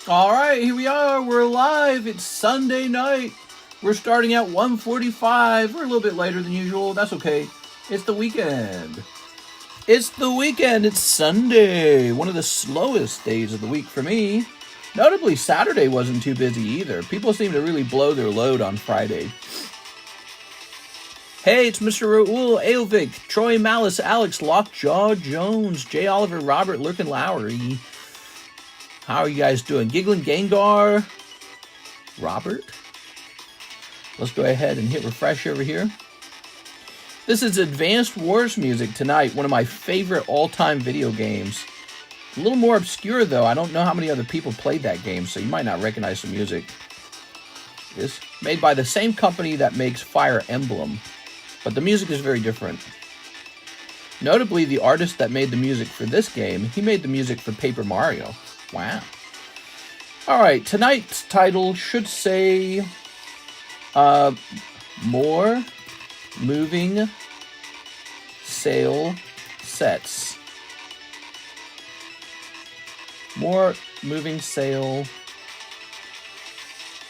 All right, here we are. We're live. It's Sunday night. We're starting at 1:45. We're a little bit later than usual. That's okay. It's the weekend. It's the weekend. It's Sunday. One of the slowest days of the week for me. Notably, Saturday wasn't too busy either. People seem to really blow their load on Friday. Hey, it's Mr. Raoul, Aovic, Troy Malice, Alex, Lockjaw Jones, J. Oliver, Robert, Lurkin Lowry. How are you guys doing? Giggling Gengar, Robert. Let's go ahead and hit refresh over here. This is Advanced Wars music tonight, one of my favorite all-time video games. A little more obscure, though. I don't know how many other people played that game, so you might not recognize the music. It's made by the same company that makes Fire Emblem, but the music is very different. Notably, the artist that made the music for this game, he made the music for Paper Mario. Wow. Alright, tonight's title should say more moving sale sets. More moving sale.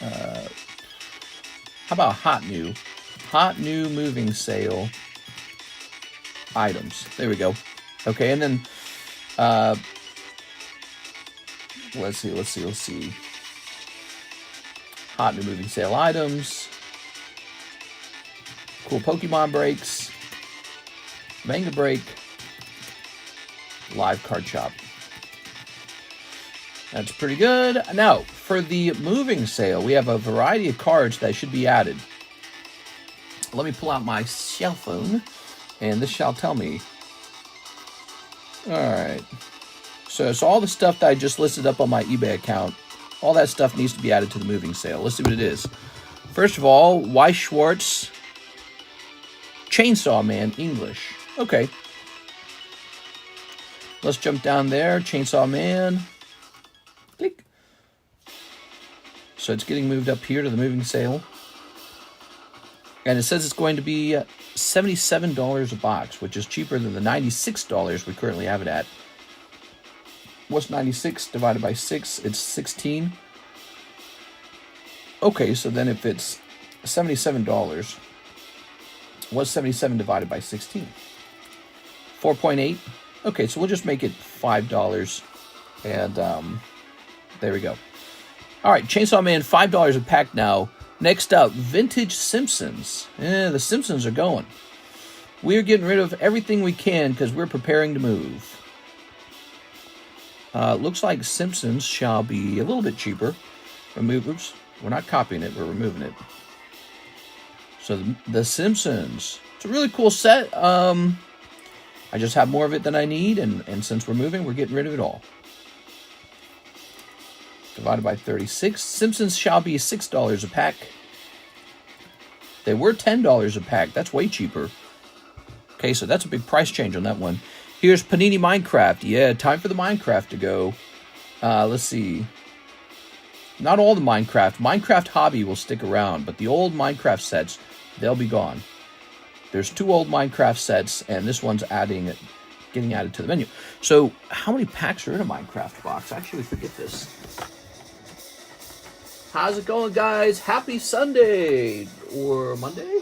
How about hot new? Hot new moving sale items. There we go. Okay, and then let's see. Hot new moving sale items. Cool Pokemon breaks. Manga break. Live card shop. That's pretty good. Now, for the moving sale, we have a variety of cards that should be added. Let me pull out my cell phone, and this shall tell me. Alright. So all the stuff that I just listed up on my eBay account, all that stuff needs to be added to the moving sale. Let's see what it is. First of all, Weiss Schwartz, Chainsaw Man, English. Okay. Let's jump down there. Chainsaw Man. Click. So it's getting moved up here to the moving sale. And it says it's going to be $77 a box, which is cheaper than the $96 we currently have it at. What's 96 divided by 6? It's 16. Okay, so then if it's $77, what's 77 divided by 16? 4.8. Okay, so we'll just make it $5. And there we go. All right, Chainsaw Man, $5 a pack now. Next up, Vintage Simpsons. The Simpsons are going. We're getting rid of everything we can because we're preparing to move. Looks like Simpsons shall be a little bit cheaper. Oops, we're not copying it, we're removing it. So the Simpsons. It's a really cool set. I just have more of it than I need, and since we're moving, we're getting rid of it all. Divided by 36. Simpsons shall be $6 a pack. They were $10 a pack. That's way cheaper. Okay, so that's a big price change on that one. Here's Panini Minecraft. Yeah, time for the Minecraft to go. Let's see. Not all the Minecraft. Minecraft Hobby will stick around, but the old Minecraft sets, they'll be gone. There's 2 old Minecraft sets, and this one's getting added to the menu. So, how many packs are in a Minecraft box? I actually forget this. How's it going, guys? Happy Sunday! Or Monday?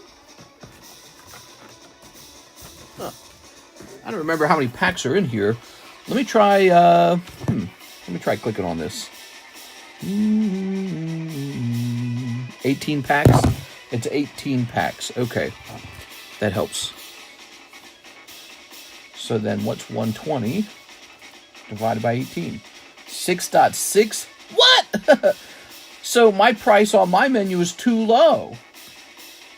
Huh. I don't remember how many packs are in here. Let me try, let me try clicking on this. 18 packs? It's 18 packs. Okay. That helps. So then what's 120 divided by 18? 6.6? What? So my price on my menu is too low.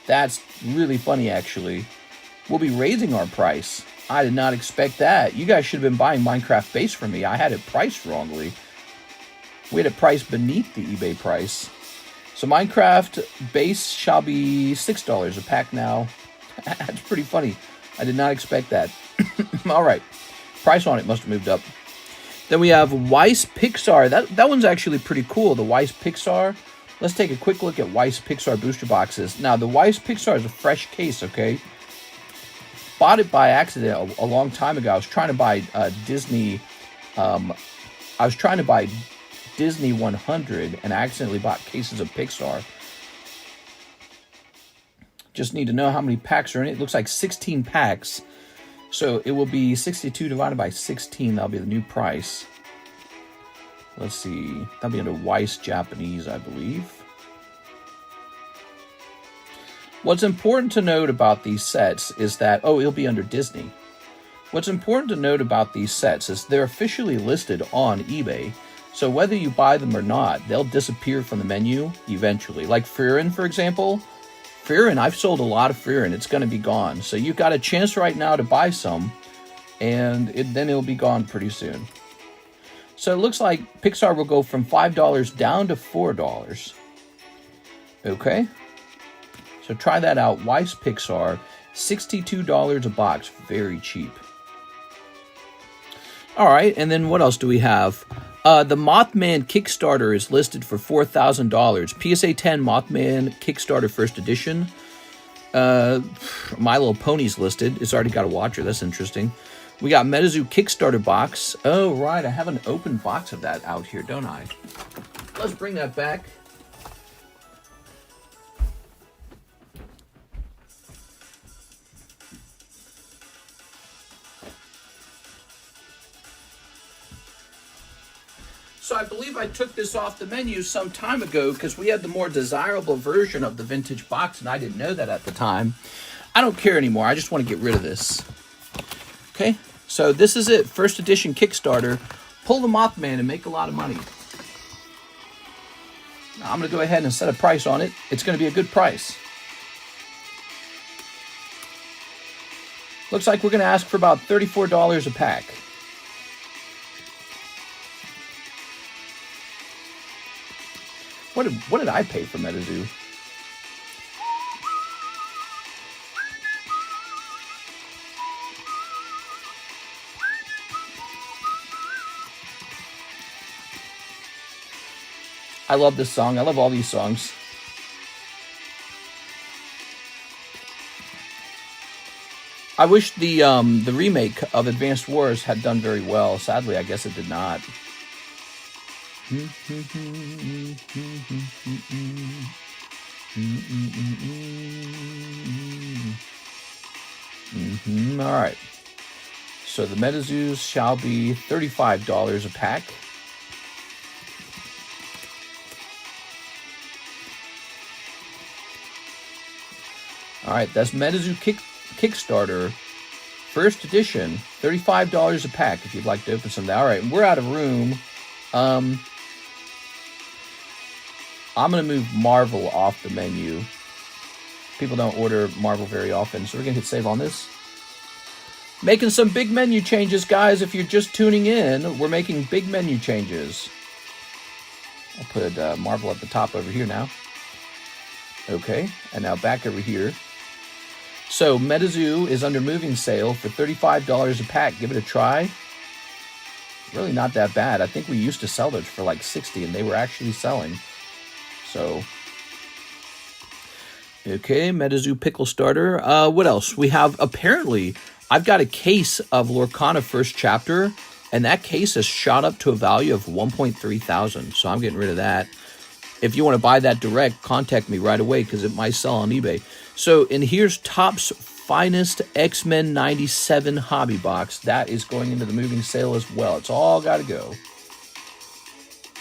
That's really funny, actually. We'll be raising our price. I did not expect that. You guys should have been buying Minecraft Base from me. I had it priced wrongly. We had it priced beneath the eBay price. So Minecraft Base shall be $6 a pack now. That's pretty funny. I did not expect that. All right. Price on it must have moved up. Then we have Weiss Pixar. That one's actually pretty cool, the Weiss Pixar. Let's take a quick look at Weiss Pixar booster boxes. Now, the Weiss Pixar is a fresh case, okay? Bought it by accident a long time ago. I was trying to buy Disney. I was trying to buy Disney 100 and I accidentally bought cases of Pixar. Just need to know how many packs are in it. It looks like 16 packs. So it will be 62 divided by 16. That'll be the new price. Let's see. That'll be under Weiss Japanese, I believe. What's important to note about these sets is that, oh, it'll be under Disney. What's important to note about these sets is they're officially listed on eBay. So whether you buy them or not, they'll disappear from the menu eventually. Like Frieren, for example. Frieren, I've sold a lot of Frieren. It's going to be gone. So you've got a chance right now to buy some, and then it'll be gone pretty soon. So it looks like Pixar will go from $5 down to $4. Okay? So try that out. Weiss Pixar, $62 a box. Very cheap. All right, and then what else do we have? The Mothman Kickstarter is listed for $4,000. PSA 10 Mothman Kickstarter First Edition. My Little Pony's listed. It's already got a watcher. That's interesting. We got Metazoo Kickstarter box. Oh, right. I have an open box of that out here, don't I? Let's bring that back. So I believe I took this off the menu some time ago because we had the more desirable version of the vintage box, and I didn't know that at the time. I don't care anymore. I just want to get rid of this. Okay, so this is it. First edition Kickstarter. Pull the Mothman and make a lot of money. Now, I'm going to go ahead and set a price on it. It's going to be a good price. Looks like we're going to ask for about $34 a pack. What did I pay for Metazoo? I love this song. I love all these songs. I wish the remake of Advanced Wars had done very well. Sadly, I guess it did not. All right. So the Metazoos shall be $35 a pack. All right, that's Metazoo Kickstarter First Edition, $35 a pack if you'd like to open some of that. All right, we're out of room. I'm going to move Marvel off the menu. People don't order Marvel very often, so we're going to hit save on this. Making some big menu changes, guys. If you're just tuning in, we're making big menu changes. I'll put Marvel at the top over here now. Okay, and now back over here. So Metazoo is under moving sale for $35 a pack. Give it a try. Really not that bad. I think we used to sell those for like $60, and they were actually selling. So, okay, Metazoo Pickle Starter. What else? We have, apparently, I've got a case of Lorcana First Chapter, and that case has shot up to a value of 1.3 thousand. So I'm getting rid of that. If you want to buy that direct, contact me right away because it might sell on eBay. So, and here's Topps Finest XMEN 97 Hobby Box. That is going into the moving sale as well. It's all got to go.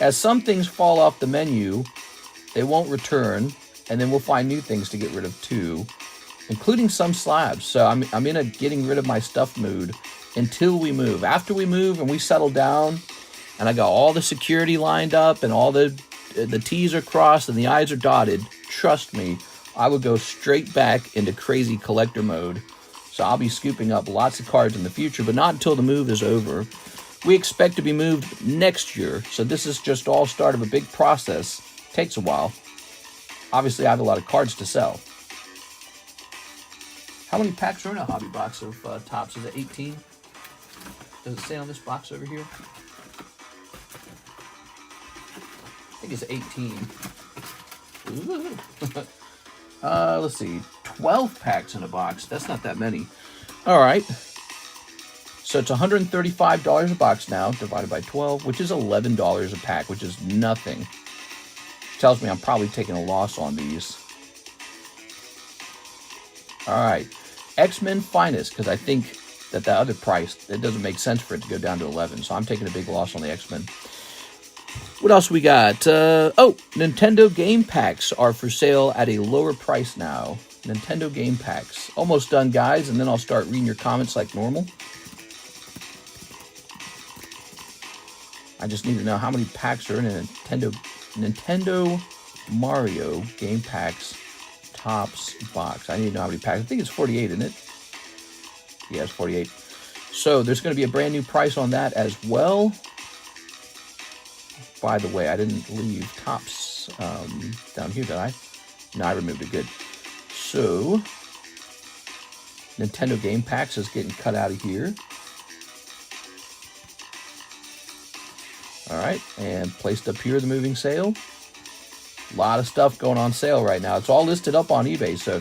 As some things fall off the menu, they won't return, and then we'll find new things to get rid of too, including some slabs. So I'm in a getting rid of my stuff mood until we move. After we move and we settle down, and I got all the security lined up and all the T's are crossed and the I's are dotted, trust me, I would go straight back into crazy collector mode. So I'll be scooping up lots of cards in the future, but not until the move is over. We expect to be moved next year, so this is just all start of a big process. Takes a while. Obviously, I have a lot of cards to sell. How many packs are in a hobby box of Topps? Is it 18? Does it say on this box over here? I think it's 18. Let's see. 12 packs in a box. That's not that many. All right. So it's $135 a box now, divided by 12, which is $11 a pack, which is nothing. Tells me I'm probably taking a loss on these. All right. XMEN Finest, because I think that the other price, it doesn't make sense for it to go down to 11. So I'm taking a big loss on the XMEN. What else we got? Nintendo game packs are for sale at a lower price now. Nintendo game packs. Almost done, guys, and then I'll start reading your comments like normal. I just need to know how many packs are in a Nintendo Mario game packs tops box. I need to know how many packs. I think it's 48, isn't it? Yeah, it's 48. So there's going to be a brand new price on that as well. By the way, I didn't leave tops down here, did I? No, I removed it. Good. So Nintendo game packs is getting cut out of here. All right, and placed up here, the moving sale. A lot of stuff going on sale right now. It's all listed up on eBay. So,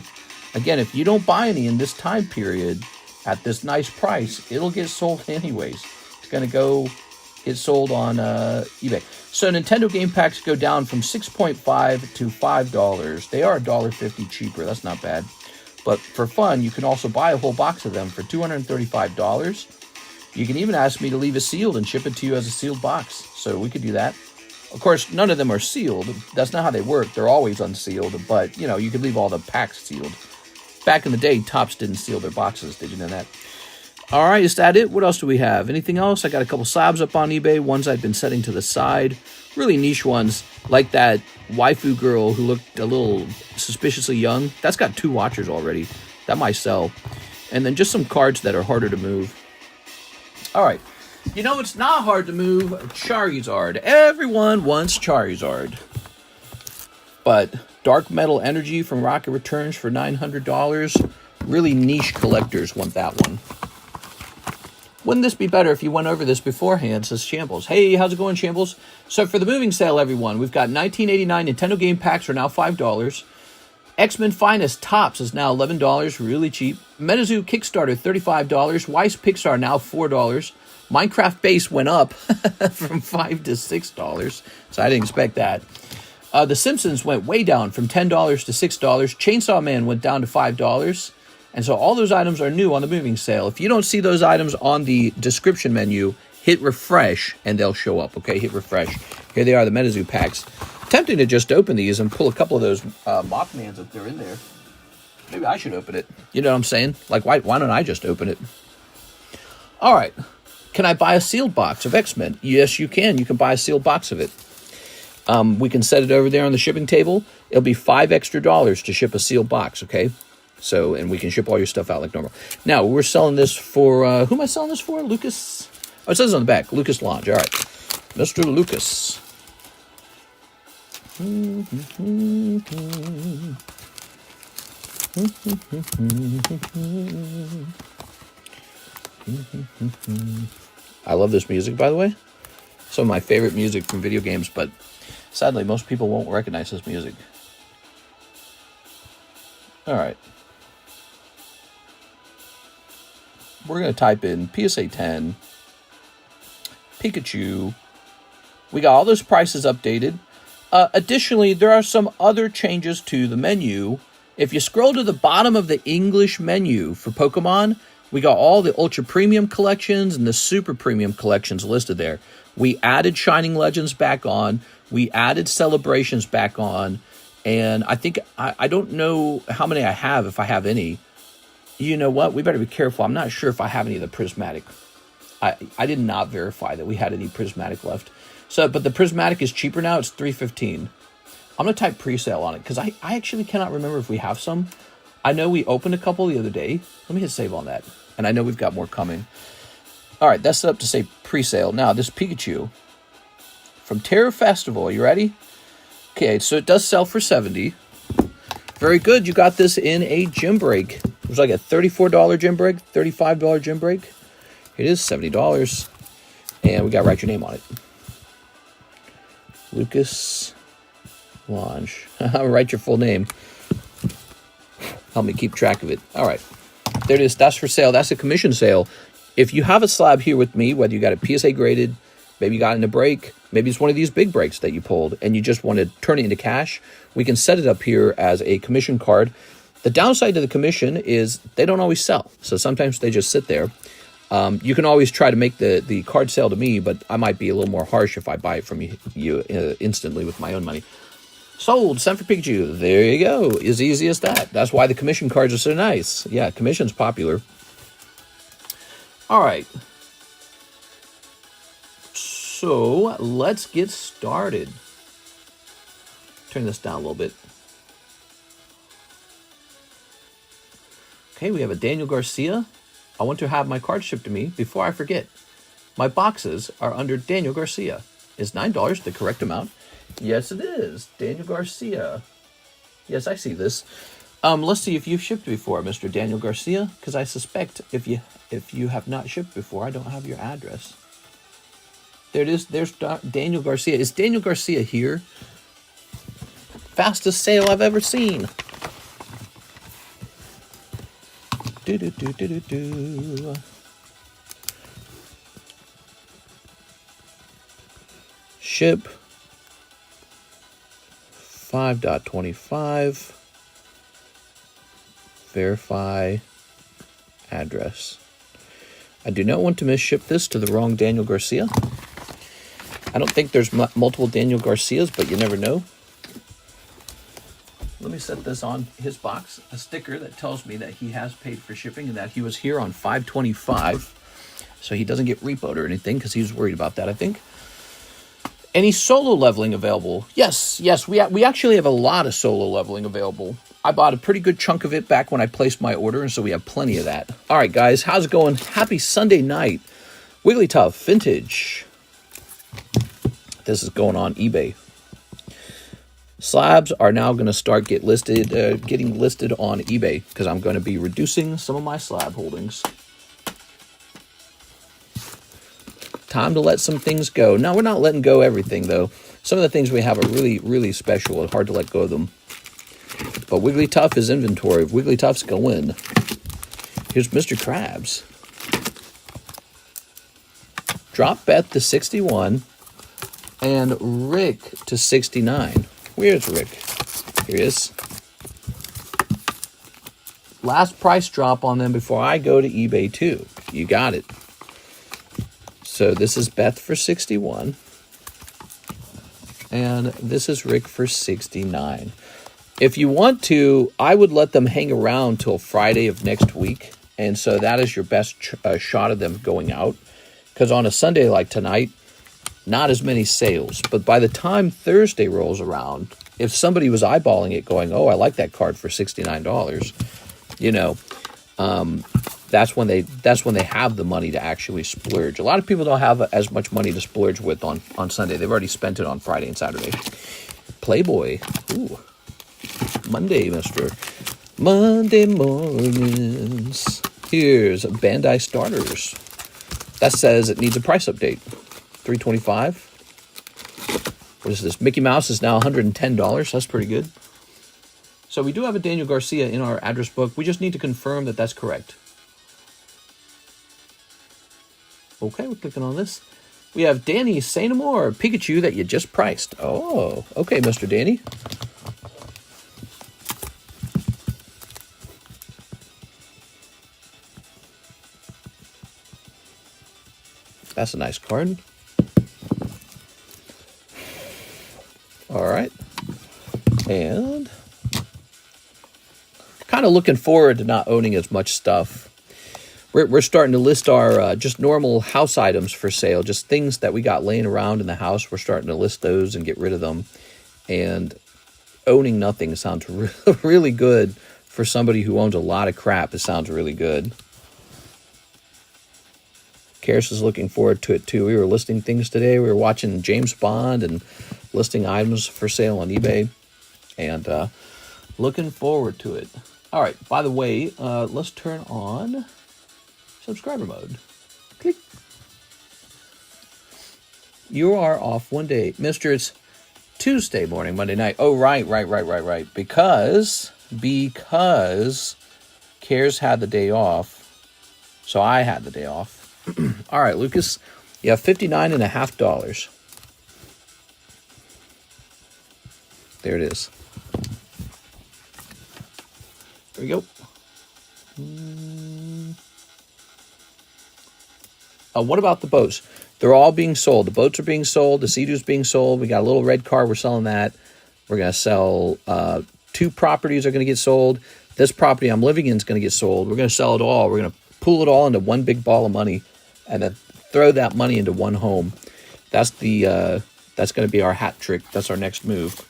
again, if you don't buy any in this time period at this nice price, it'll get sold anyways. It's going to go get sold on eBay. So, Nintendo game packs go down from $6.5 to $5. They are $1.50 cheaper. That's not bad. But for fun, you can also buy a whole box of them for $235. You can even ask me to leave it sealed and ship it to you as a sealed box. So we could do that. Of course, none of them are sealed. That's not how they work. They're always unsealed. But, you know, you could leave all the packs sealed. Back in the day, Topps didn't seal their boxes. Did you know that? All right, is that it? What else do we have? Anything else? I got a couple slabs up on eBay. Ones I've been setting to the side. Really niche ones. Like that waifu girl who looked a little suspiciously young. That's got 2 watchers already. That might sell. And then just some cards that are harder to move. All right. You know, it's not hard to move Charizard. Everyone wants Charizard. But Dark Metal Energy from Rocket Returns for $900. Really niche collectors want that one. Wouldn't this be better if you went over this beforehand, says Shambles. Hey, how's it going, Shambles? So for the moving sale, everyone, we've got 1989 Nintendo game packs are now $5. XMEN Finest Tops is now $11, really cheap. Metazoo Kickstarter, $35. Weiss Pixar now $4. Minecraft Base went up from $5 to $6, so I didn't expect that. The Simpsons went way down from $10 to $6. Chainsaw Man went down to $5. And so all those items are new on the moving sale. If you don't see those items on the description menu, hit refresh and they'll show up, okay? Hit refresh. Here they are, the Metazoo packs. Tempting to just open these and pull a couple of those Mothmans if they're in there. Maybe I should open it. You know what I'm saying? Like, why don't I just open it? All right. Can I buy a sealed box of X-Men? Yes, you can. You can buy a sealed box of it. We can set it over there on the shipping table. It'll be $5 extra to ship a sealed box, okay? So, and we can ship all your stuff out like normal. Now, we're selling this for, who am I selling this for? Lucas? Oh, it says on the back, Lucas Lodge. All right. Mr. Lucas. I love this music, by the way. Some of my favorite music from video games, but sadly, most people won't recognize this music. All right. We're going to type in PSA 10, Pikachu. We got all those prices updated. Additionally, there are some other changes to the menu. If you scroll to the bottom of the English menu for Pokemon, we got all the Ultra Premium collections and the Super Premium collections listed there. We added Shining Legends back on. We added Celebrations back on. And I think, I don't know how many I have, if I have any. You know what? We better be careful. I'm not sure if I have any of the Prismatic. I did not verify that we had any Prismatic left. So, but the Prismatic is cheaper now. It's $3.15. I'm going to type pre-sale on it because I actually cannot remember if we have some. I know we opened a couple the other day. Let me hit save on that. And I know we've got more coming. All right, that's set up to say pre-sale. Now, this Pikachu from Terra Festival. You ready? Okay, so it does sell for $70. Very good. You got this in a gym break. It was like a $34 gym break, $35 gym break. It is $70. And we got to write your name on it. Lucas Lange. Write your full name. Help me keep track of it. All right. There it is. That's for sale. That's a commission sale. if you have a slab here with me, whether you got it PSA graded, maybe you got it in a break, maybe it's one of these big breaks that you pulled and you just want to turn it into cash, we can set it up here as a commission card. The downside to the commission is they don't always sell. So sometimes they just sit there. You can always try to make the card sale to me, but I might be a little more harsh if I buy it from you instantly with my own money. Sold, sent for Pikachu. There you go. As easy as that. That's why the commission cards are so nice. Yeah, commission's popular. All right. So let's get started. Turn this down a little bit. Okay, we have a Daniel Garcia. I want to have my card shipped to me before I forget. My boxes are under Daniel Garcia. Is $9 the correct amount? Yes, it is. Daniel Garcia. Yes, I see this. Let's see if you've shipped before, Mr. Daniel Garcia, because I suspect if you have not shipped before, I don't have your address. There it is. There's Daniel Garcia. Is Daniel Garcia here? Fastest sale I've ever seen. Ship 5.25. Verify address. I do not want to misship this to the wrong Daniel Garcia. I don't think there's multiple Daniel Garcias, but you never know. Let me set this on his box, a sticker that tells me that he has paid for shipping and that he was here on 5/25. So he doesn't get repoed or anything because he was worried about that, I think. Any solo leveling available? Yes, we actually have a lot of solo leveling available. I bought a pretty good chunk of it back when I placed my order, and so we have plenty of that. All right, guys, how's it going? Happy Sunday night. Wigglytuff Vintage. This is going on eBay. Slabs are now going to start getting listed on eBay because I'm going to be reducing some of my slab holdings. Time to let some things go. Now, we're not letting go everything, though. Some of the things we have are really, really special and hard to let go of them. But Wigglytuff is inventory. Wigglytuff's going. Here's Mr. Krabs. Drop Beth to 61 and Rick to 69. Where's Rick? Here he is. Last price drop on them before I go to eBay too. You got it. So this is Beth for 61. And this is Rick for 69. If you want to, I would let them hang around till Friday of next week. And so that is your best shot of them going out. Because on a Sunday like tonight, not as many sales. But by the time Thursday rolls around, if somebody was eyeballing it going, oh, I like that card for $69, you know, that's when they have the money to actually splurge. A lot of people don't have as much money to splurge with on Sunday. They've already spent it on Friday and Saturday. Playboy. Ooh. Monday, mister. Monday mornings. Here's Bandai Starters. That says it needs a price update. $325. What is this? Mickey Mouse is now $110. That's pretty good. So we do have a Daniel Garcia in our address book. We just need to confirm that that's correct. Okay, we're clicking on this. We have Danny, say no more. Pikachu that you just priced. Oh, okay, Mr. Danny. That's a nice card. All right. And kind of looking forward to not owning as much stuff. We're starting to list our just normal house items for sale, just things that we got laying around in the house. We're starting to list those and get rid of them. And owning nothing sounds really good for somebody who owns a lot of crap. It sounds really good. Karis is looking forward to it too. We were listing things today. We were watching James Bond and listing items for sale on eBay. And looking forward to it. All right, by the way, let's turn on subscriber mode. Click. You are off one day. Mister, it's Tuesday morning, Monday night. Oh, right. Because Karis had the day off. So I had the day off. All right, Lucas, you have $59.50. There it is. There we go. What about the boats? They're all being sold. The boats are being sold. The Sea-Doo's being sold. We got a little red car. We're selling that. We're going to sell 2 properties are going to get sold. This property I'm living in is going to get sold. We're going to sell it all. We're going to pool it all into one big ball of money and then throw that money into one home. That's going to be our hat trick. That's our next move.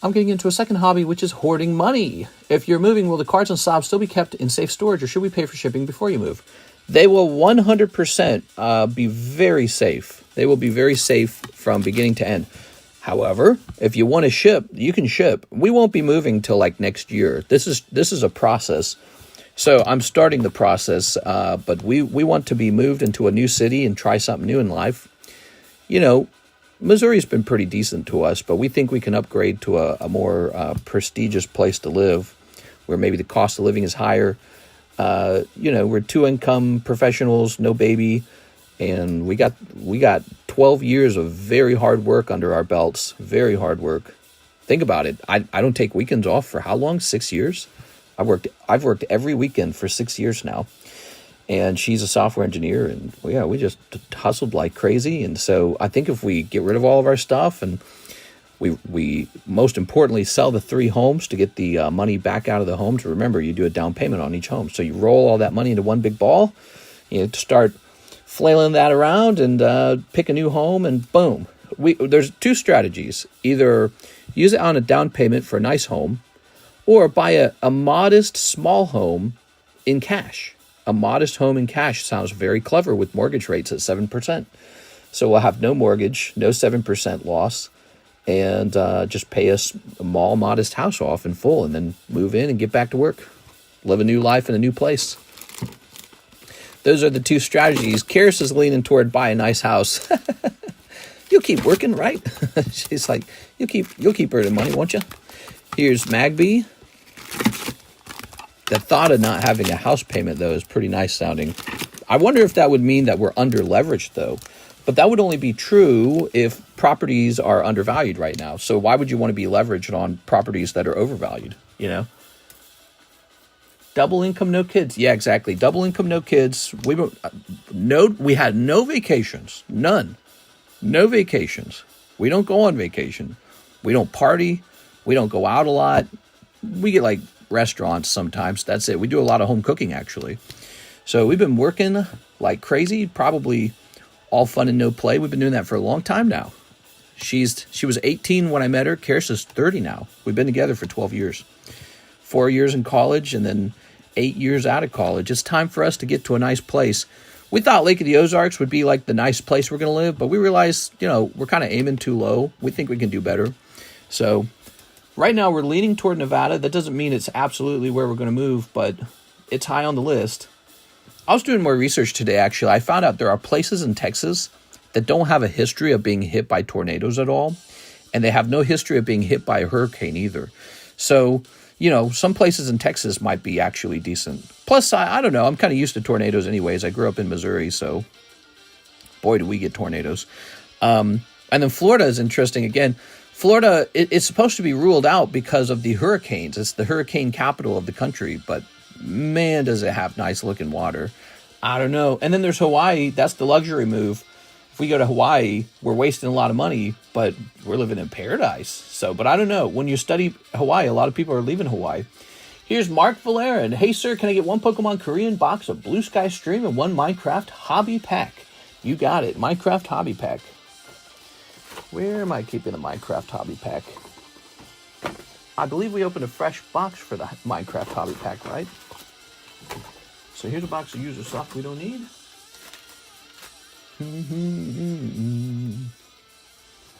I'm getting into a second hobby, which is hoarding money. If you're moving, will the cards and slabs still be kept in safe storage, or should we pay for shipping before you move? They will 100% be very safe. They will be very safe from beginning to end. However, if you want to ship, you can ship. We won't be moving till like next year. This is a process. So I'm starting the process, but we want to be moved into a new city and try something new in life. You know, Missouri's been pretty decent to us, but we think we can upgrade to a more prestigious place to live, where maybe the cost of living is higher. You know, we're 2-income professionals, no baby, and we got 12 years of very hard work under our belts. Very hard work. Think about it. I don't take weekends off for how long? 6 years. I've worked every weekend for 6 years now. And she's a software engineer, and we just hustled like crazy. And so I think if we get rid of all of our stuff, and we most importantly sell the 3 homes to get the money back out of the homes. Remember, you do a down payment on each home, so you roll all that money into one big ball. You start flailing that around and pick a new home, and boom. There's 2 strategies: either use it on a down payment for a nice home, or buy a modest small home in cash. A modest home in cash sounds very clever with mortgage rates at 7%. So we'll have no mortgage, no 7% loss, and just pay a small, modest house off in full, and then move in and get back to work. Live a new life in a new place. Those are the 2 strategies. Karis is leaning toward buy a nice house. You'll keep working, right? She's like, you'll keep earning money, won't you? Here's Magby. The thought of not having a house payment, though, is pretty nice sounding. I wonder if that would mean that we're under leveraged, though. But that would only be true if properties are undervalued right now. So why would you want to be leveraged on properties that are overvalued, you know? Double income, no kids. Yeah, exactly. Double income, no kids. We had no vacations. None. No vacations. We don't go on vacation. We don't party. We don't go out a lot. We get like restaurants sometimes. That's it. We do a lot of home cooking, actually. So we've been working like crazy, probably all fun and no play. We've been doing that for a long time now. She was 18 when I met her. Karis is 30 now. We've been together for 12 years. 4 years in college and then 8 years out of college. It's time for us to get to a nice place. We thought Lake of the Ozarks would be like the nice place we're going to live, but we realized, we're kind of aiming too low. We think we can do better. So right now we're leaning toward Nevada. That doesn't mean it's absolutely where we're going to move, but it's high on the list. I was doing more research today, actually. I found out there are places in Texas that don't have a history of being hit by tornadoes at all, and they have no history of being hit by a hurricane either. So, some places in Texas might be actually decent. Plus, I don't know, I'm kind of used to tornadoes anyways. I grew up in Missouri, so boy, do we get tornadoes. And then Florida is interesting. Again, Florida, it's supposed to be ruled out because of the hurricanes. It's the hurricane capital of the country, but man, does it have nice looking water. I don't know. And then there's Hawaii. That's the luxury move. If we go to Hawaii, we're wasting a lot of money, but we're living in paradise. So, but I don't know. When you study Hawaii, a lot of people are leaving Hawaii. Here's Mark Valerian. Hey, sir, can I get one Pokemon Korean box of Blue Sky Stream and one Minecraft Hobby Pack? You got it. Minecraft Hobby Pack. Where am I keeping the Minecraft Hobby Pack? I believe we opened a fresh box for the Minecraft Hobby Pack, right? So here's a box of user stuff we don't need.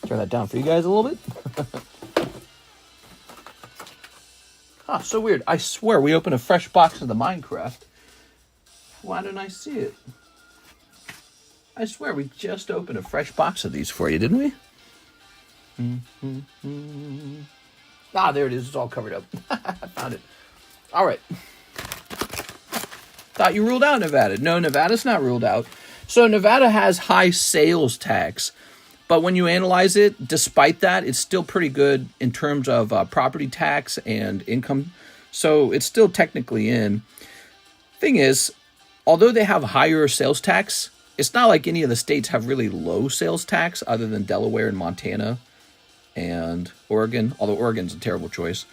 Turn that down for you guys a little bit. So weird. I swear we opened a fresh box of the Minecraft. Why don't I see it? I swear we just opened a fresh box of these for you, didn't we? There it is. It's all covered up. I found it. All right. Thought you ruled out Nevada. No, Nevada's not ruled out. So Nevada has high sales tax. But when you analyze it, despite that, it's still pretty good in terms of property tax and income. So it's still technically in. Thing is, although they have higher sales tax, it's not like any of the states have really low sales tax other than Delaware and Montana and Oregon, although Oregon's a terrible choice.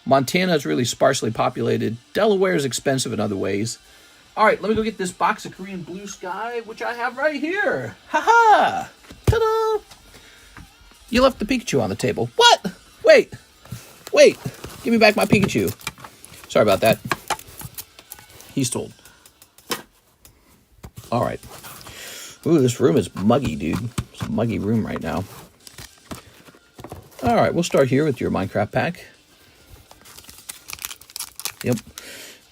Montana is really sparsely populated. Delaware is expensive in other ways. All right, let me go get this box of Korean Blue Sky, which I have right here. Ha-ha! Ta-da! You left the Pikachu on the table. What? Wait. Give me back my Pikachu. Sorry about that. He's told. All right. Ooh, this room is muggy, dude. It's a muggy room right now. All right, we'll start here with your Minecraft pack. Yep.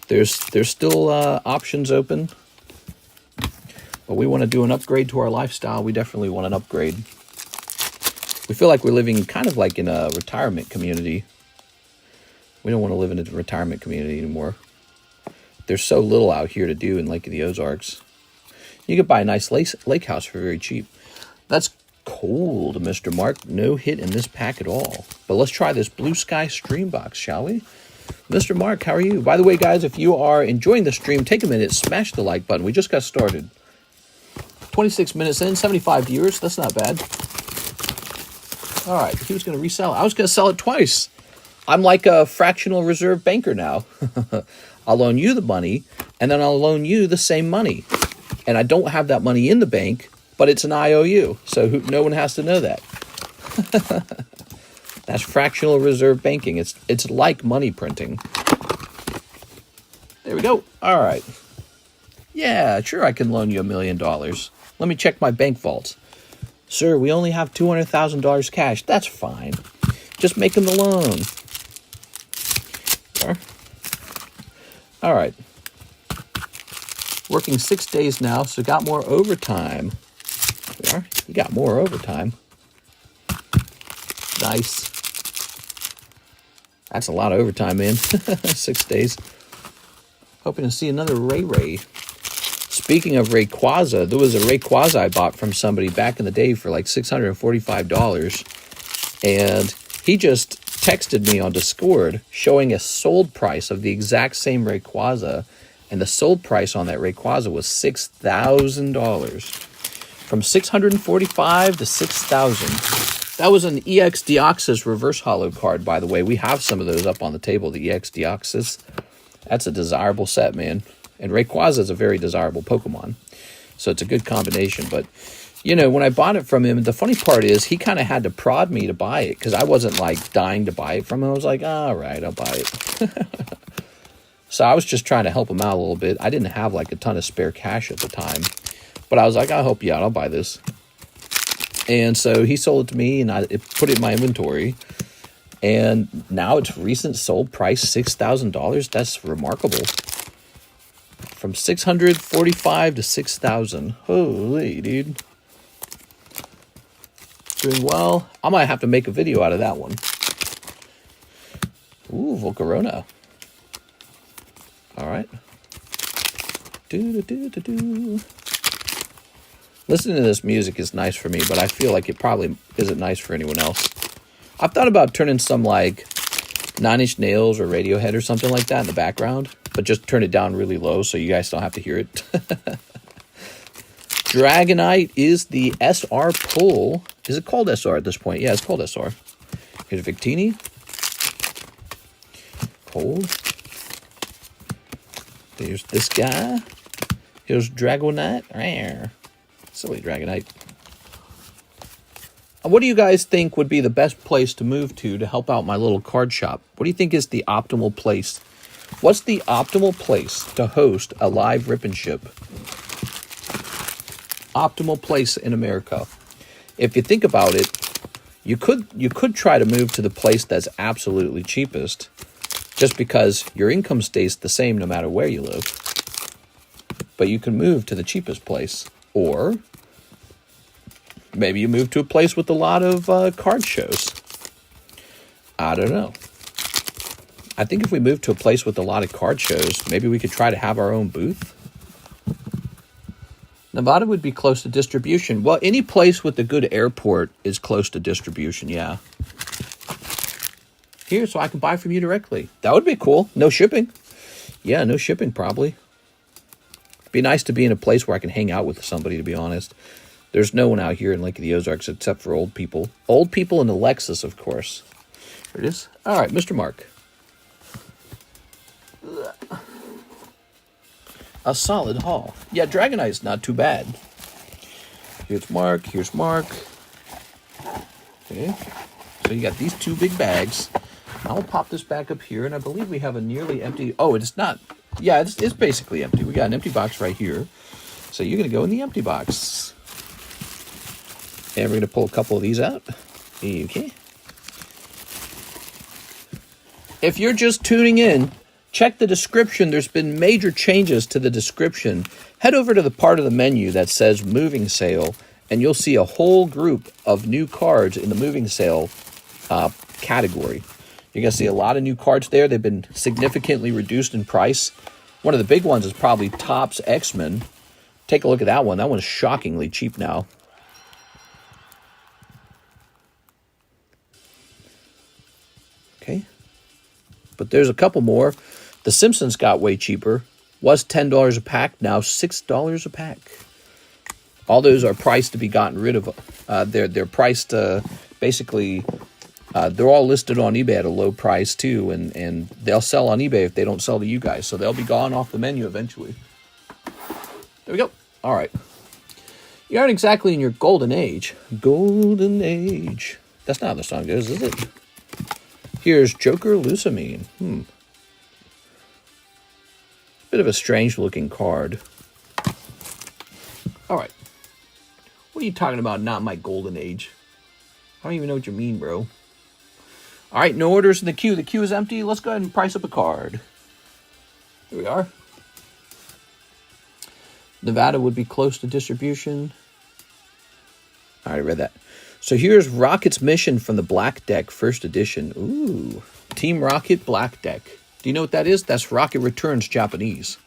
There's still options open. But we want to do an upgrade to our lifestyle. We definitely want an upgrade. We feel like we're living kind of like in a retirement community. We don't want to live in a retirement community anymore. There's so little out here to do in Lake of the Ozarks. You could buy a nice lake house for very cheap. That's cold, Mr. Mark. No hit in this pack at all. But let's try this Blue Sky stream box, shall we? Mr. Mark, how are you? By the way, guys, if you are enjoying the stream, take a minute, smash the like button. We just got started. 26 minutes in, 75 viewers. That's not bad. All right, he was going to resell it. I was going to sell it twice. I'm like a fractional reserve banker now. I'll loan you the money, and then I'll loan you the same money. And I don't have that money in the bank, but it's an IOU, so no one has to know that. That's fractional reserve banking. It's like money printing. There we go. All right. Yeah, sure, I can loan you $1 million. Let me check my bank vaults. Sir, we only have $200,000 cash. That's fine. Just make him the loan. All right. Working 6 days now, so got more overtime. There we are. You got more overtime. Nice. That's a lot of overtime, man. 6 days. Hoping to see another Ray. Speaking of Rayquaza, there was a Rayquaza I bought from somebody back in the day for like $645. And he just texted me on Discord showing a sold price of the exact same Rayquaza. And the sold price on that Rayquaza was $6,000. From $645 to $6,000. That was an EX Deoxys reverse holo card, by the way. We have some of those up on the table, the EX Deoxys. That's a desirable set, man. And Rayquaza is a very desirable Pokemon. So it's a good combination. But, you know, when I bought it from him, the funny part is he kind of had to prod me to buy it. Because I wasn't, like, dying to buy it from him. I was like, all right, I'll buy it. So I was just trying to help him out a little bit. I didn't have, like, a ton of spare cash at the time. But I was like, I'll help you out. I'll buy this. And so he sold it to me, and I put it in my inventory. And now it's recent sold price, $6,000. That's remarkable. From $645 to $6,000. Holy, dude. Doing well. I might have to make a video out of that one. Ooh, Volcarona. All right. Listening to this music is nice for me, but I feel like it probably isn't nice for anyone else. I've thought about turning some like 9 Inch Nails or Radiohead or something like that in the background, but just turn it down really low so you guys don't have to hear it. Dragonite is the SR pull. Is it called SR at this point? Yeah, it's called SR. Here's Victini. Hold. There's this guy. Here's Dragonite. Silly Dragonite. What do you guys think would be the best place to move to help out my little card shop? What do you think is the optimal place? What's the optimal place to host a live rip and ship? Optimal place in America. If you think about it, you could try to move to the place that's absolutely cheapest, just because your income stays the same no matter where you live. But you can move to the cheapest place. Or maybe you move to a place with a lot of card shows. I don't know. I think if we move to a place with a lot of card shows, maybe we could try to have our own booth. Nevada would be close to distribution. Well, any place with a good airport is close to distribution, yeah. Here, so I can buy from you directly. That would be cool. No shipping. Yeah, no shipping, probably. It'd be nice to be in a place where I can hang out with somebody, to be honest. There's no one out here in Lake of the Ozarks except for old people. Old people in the Lexus, of course. There it is. All right, Mr. Mark. A solid haul. Yeah, Dragonite's not too bad. Here's Mark. Here's Mark. Okay. So you got these two big bags. I'll pop this back up here, and I believe we have a nearly empty... Oh, it's not... Yeah, it's basically empty. We got an empty box right here. So you're going to go in the empty box. And we're going to pull a couple of these out. Okay. If you're just tuning in, check the description. There's been major changes to the description. Head over to the part of the menu that says Moving Sale, and you'll see a whole group of new cards in the Moving Sale category. You're going to see a lot of new cards there. They've been significantly reduced in price. One of the big ones is probably Topps XMEN. Take a look at that one. That one's shockingly cheap now. Okay. But there's a couple more. The Simpsons got way cheaper. Was $10 a pack, now $6 a pack. All those are priced to be gotten rid of. They're priced basically... they're all listed on eBay at a low price, too, and they'll sell on eBay if they don't sell to you guys. So they'll be gone off the menu eventually. There we go. All right. You aren't exactly in your golden age. Golden age. That's not how the song goes, is it? Here's Joker Lucamine. Bit of a strange-looking card. All right. What are you talking about, not my golden age? I don't even know what you mean, bro. All right, no orders in the queue. The queue is empty. Let's go ahead and price up a card. Here we are. Nevada would be close to distribution. I already read that. So here's Rocket's Mission from the Black Deck, first edition. Ooh, Team Rocket Black Deck. Do you know what that is? That's Rocket Returns Japanese.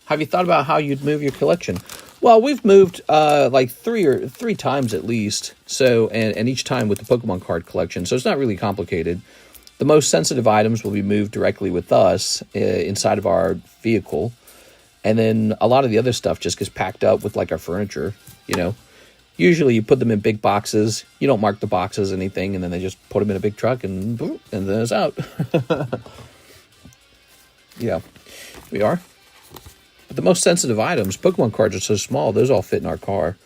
Have you thought about how you'd move your collection? Well, we've moved like three times at least. So, and each time with the Pokemon card collection. So it's not really complicated. The most sensitive items will be moved directly with us inside of our vehicle. And then a lot of the other stuff just gets packed up with like our furniture, you know. Usually you put them in big boxes. You don't mark the boxes, anything, and then they just put them in a big truck and boom, and then it's out. Yeah, we are. But the most sensitive items, Pokemon cards are so small, those all fit in our car.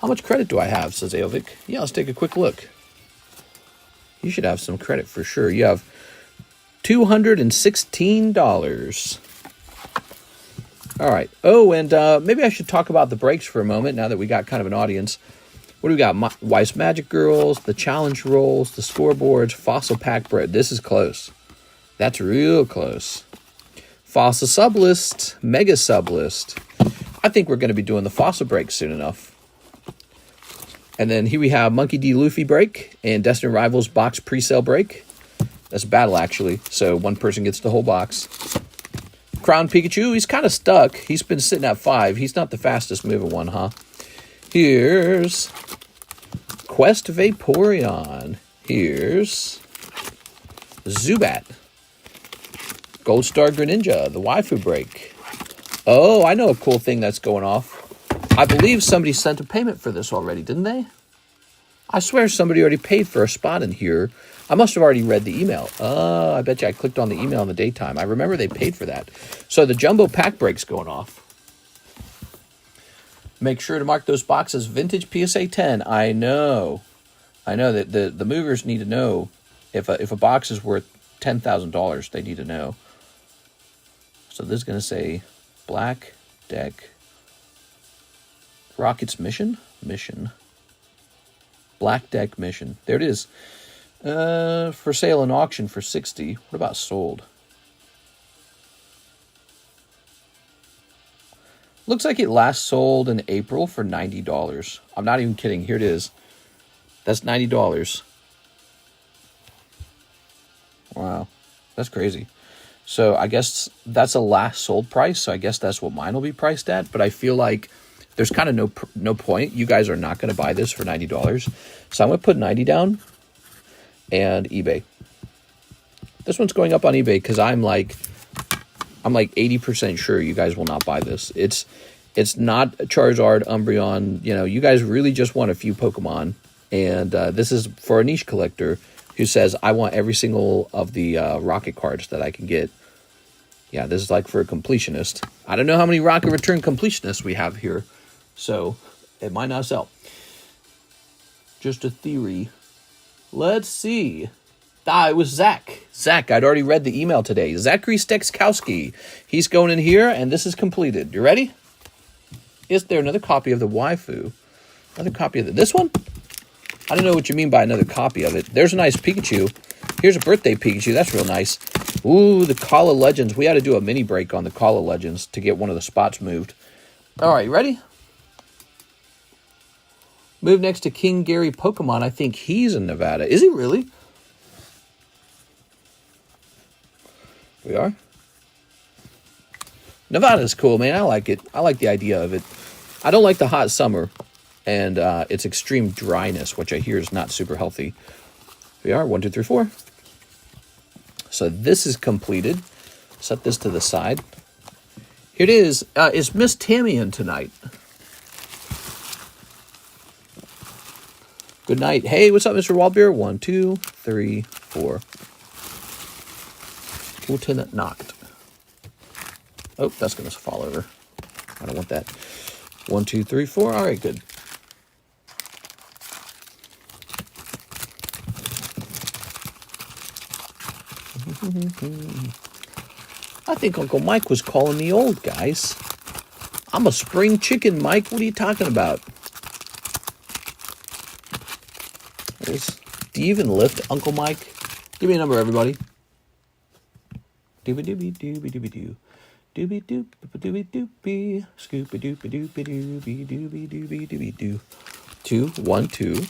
How much credit do I have, says Aovic. Yeah, let's take a quick look. You should have some credit for sure. You have $216. All right. Oh, and maybe I should talk about the breaks for a moment now that we got kind of an audience. What do we got? Weiss Magic Girls, the Challenge Rolls, the Scoreboards, Fossil Pack Bread. This is close. That's real close. Fossil Sublist, Mega Sublist. I think we're going to be doing the Fossil break soon enough. And then here we have Monkey D. Luffy break and Destiny Rivals box pre-sale break. That's a battle, actually. So one person gets the whole box. Crown Pikachu, he's kind of stuck. He's been sitting at 5. He's not the fastest moving one, huh? Here's Quest Vaporeon. Here's Zubat. Gold Star Greninja, the waifu break. Oh, I know a cool thing that's going off. I believe somebody sent a payment for this already, didn't they? I swear somebody already paid for a spot in here. I must have already read the email. I bet you I clicked on the email in the daytime. I remember they paid for that. So the jumbo pack break's going off. Make sure to mark those boxes Vintage PSA 10. I know that the movers need to know if a box is worth $10,000. They need to know. So this is going to say Black Deck Rocket's Mission. Black Deck Mission. There it is. For sale and auction for $60. What about sold? Looks like it last sold in April for $90. I'm not even kidding. Here it is. That's $90. Wow. That's crazy. So I guess that's a last sold price. So I guess that's what mine will be priced at. But I feel like there's kind of no point. You guys are not going to buy this for $90. So I'm going to put 90 down and eBay. This one's going up on eBay because I'm like 80% sure you guys will not buy this. It's not Charizard, Umbreon. You know, you guys really just want a few Pokemon. And this is for a niche collector who says, I want every single of the Rocket cards that I can get. Yeah, this is like for a completionist. I don't know how many Rocket Return completionists we have here. So, it might not sell. Just a theory. Let's see. It was Zach. Zach, I'd already read the email today. Zachary Stekskowski. He's going in here, and this is completed. You ready? Is there another copy of the waifu? Another copy of this one? I don't know what you mean by another copy of it. There's a nice Pikachu. Here's a birthday Pikachu. That's real nice. Ooh, the Call of Legends. We had to do a mini break on the Call of Legends to get one of the spots moved. All right, ready? Move next to King Gary Pokemon. I think he's in Nevada. Is he really? We are. Nevada's cool, man. I like it. I like the idea of it. I don't like the hot summer and its extreme dryness, which I hear is not super healthy. We are 1, 2, 3, 4. So this is completed. Set this to the side. Here it is. Is Miss Tammy in tonight? Good night. Hey, what's up, Mr. Waldbeer? 1, 2, 3, 4. Lieutenant knocked. Oh, that's going to fall over. I don't want that. 1, 2, 3, 4. All right, good. I think Uncle Mike was calling me old, guys. I'm a spring chicken, Mike. What are you talking about? Do you even lift, Uncle Mike? Give me a number, everybody. Doobie doobie doobie doobie doo. Doobie doop doobie doobie. Scoopy doopie doopie doobie doobie doobie doobie doo. 2, 1, 2.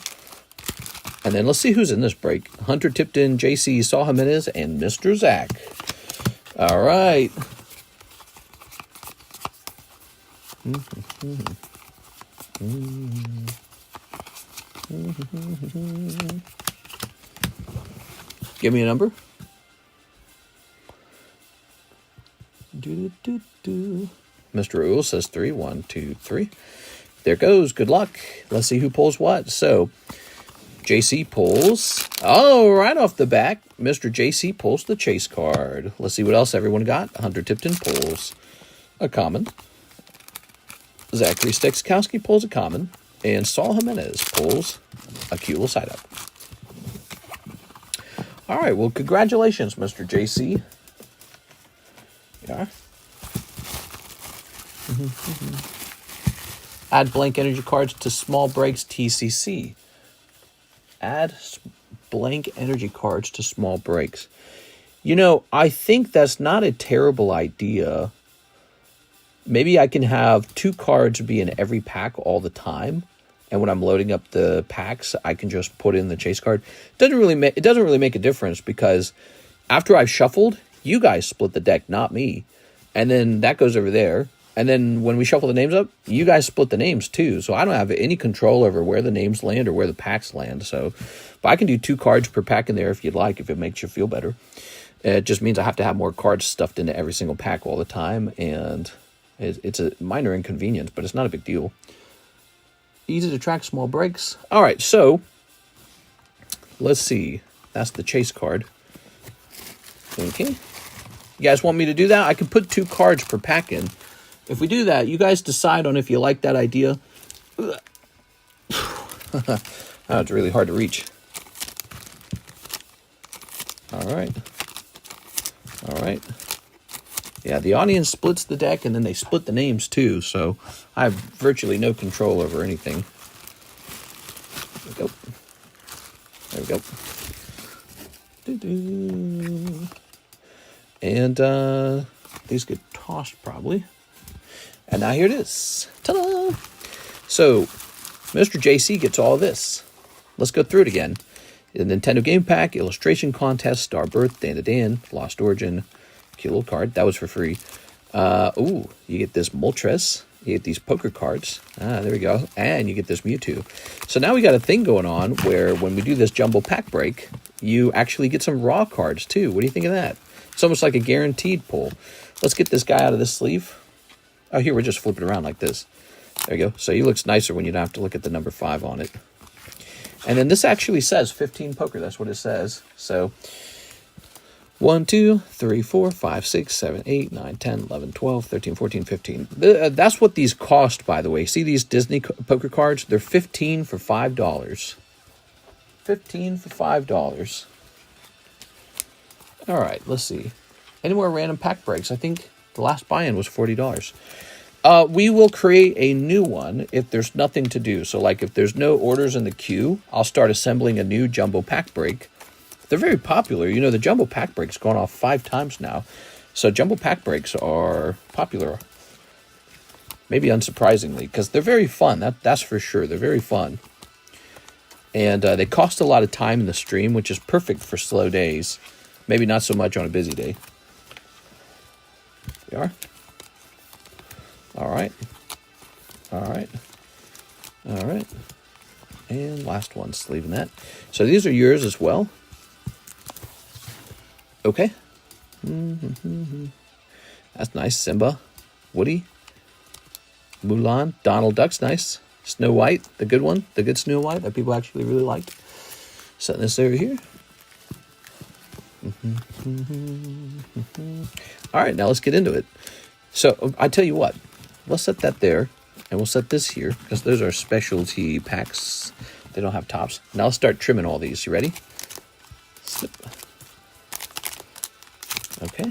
And then let's see who's in this break. Hunter Tipton, JC, Saul Jimenez, and Mr. Zach. All right. Give me a number. Mr. Rule says 3, 1, 2, 3. There goes. Good luck. Let's see who pulls what. So, JC pulls. Oh, right off the back, Mr. JC pulls the chase card. Let's see what else everyone got. Hunter Tipton pulls a common. Zachary Stekskowski pulls a common. And Saul Jimenez pulls a cute little side up. All right, well, congratulations, Mr. JC. Yeah. Add blank energy cards to small breaks TCC. Add blank energy cards to small breaks. You know, I think that's not a terrible idea. Maybe I can have 2 cards be in every pack all the time. And when I'm loading up the packs, I can just put in the chase card. It doesn't really make a difference because after I've shuffled, you guys split the deck, not me. And then that goes over there. And then when we shuffle the names up, you guys split the names too. So I don't have any control over where the names land or where the packs land. So, but I can do 2 cards per pack in there if you'd like, if it makes you feel better. It just means I have to have more cards stuffed into every single pack all the time. And it's a minor inconvenience, but it's not a big deal. Easy to track small breaks. All right, so let's see. That's the chase card. Okay. You guys want me to do that? I can put 2 cards per pack in. If we do that, you guys decide on if you like that idea. Oh, it's really hard to reach. All right. All right. Yeah, the audience splits the deck, and then they split the names, too. So I have virtually no control over anything. There we go. There we go. And these get tossed, probably. And now here it is. Ta-da! So, Mr. JC gets all this. Let's go through it again. The Nintendo Game Pack, Illustration Contest, Star Birth, Dan to Dan, Lost Origin, Cute little card. That was for free. Ooh, you get this Moltres. You get these poker cards. There we go. And you get this Mewtwo. So now we got a thing going on where when we do this jumbo pack break, you actually get some raw cards too. What do you think of that? It's almost like a guaranteed pull. Let's get this guy out of this sleeve. Oh, here, we're just flipping around like this. There you go. So he looks nicer when you don't have to look at the number 5 on it. And then this actually says 15 poker. That's what it says. So 1, 2, 3, 4, 5, 6, 7, 8, 9, 10, 11, 12, 13, 14, 15. That's what these cost, by the way. See these Disney poker cards? They're 15 for $5. 15 for $5. All right, let's see. Any more random pack breaks? I think the last buy-in was $40. We will create a new one if there's nothing to do. So, like, if there's no orders in the queue, I'll start assembling a new jumbo pack break. They're very popular. You know, the jumbo pack break's gone off 5 times now. So jumbo pack breaks are popular. Maybe unsurprisingly, because they're very fun. That's for sure. They're very fun. And they cost a lot of time in the stream, which is perfect for slow days. Maybe not so much on a busy day. There we are. All right. All right. All right. And last one, sleeving that. So these are yours as well. Okay. That's nice. Simba, Woody, Mulan, Donald Duck's nice. Snow White, the good one, the good Snow White that people actually really liked. Setting this over here. All right, now let's get into it. So I tell you what, let's set that there, and we'll set this here because those are specialty packs. They don't have tops. Now let's start trimming all these. You ready? Snip. Okay.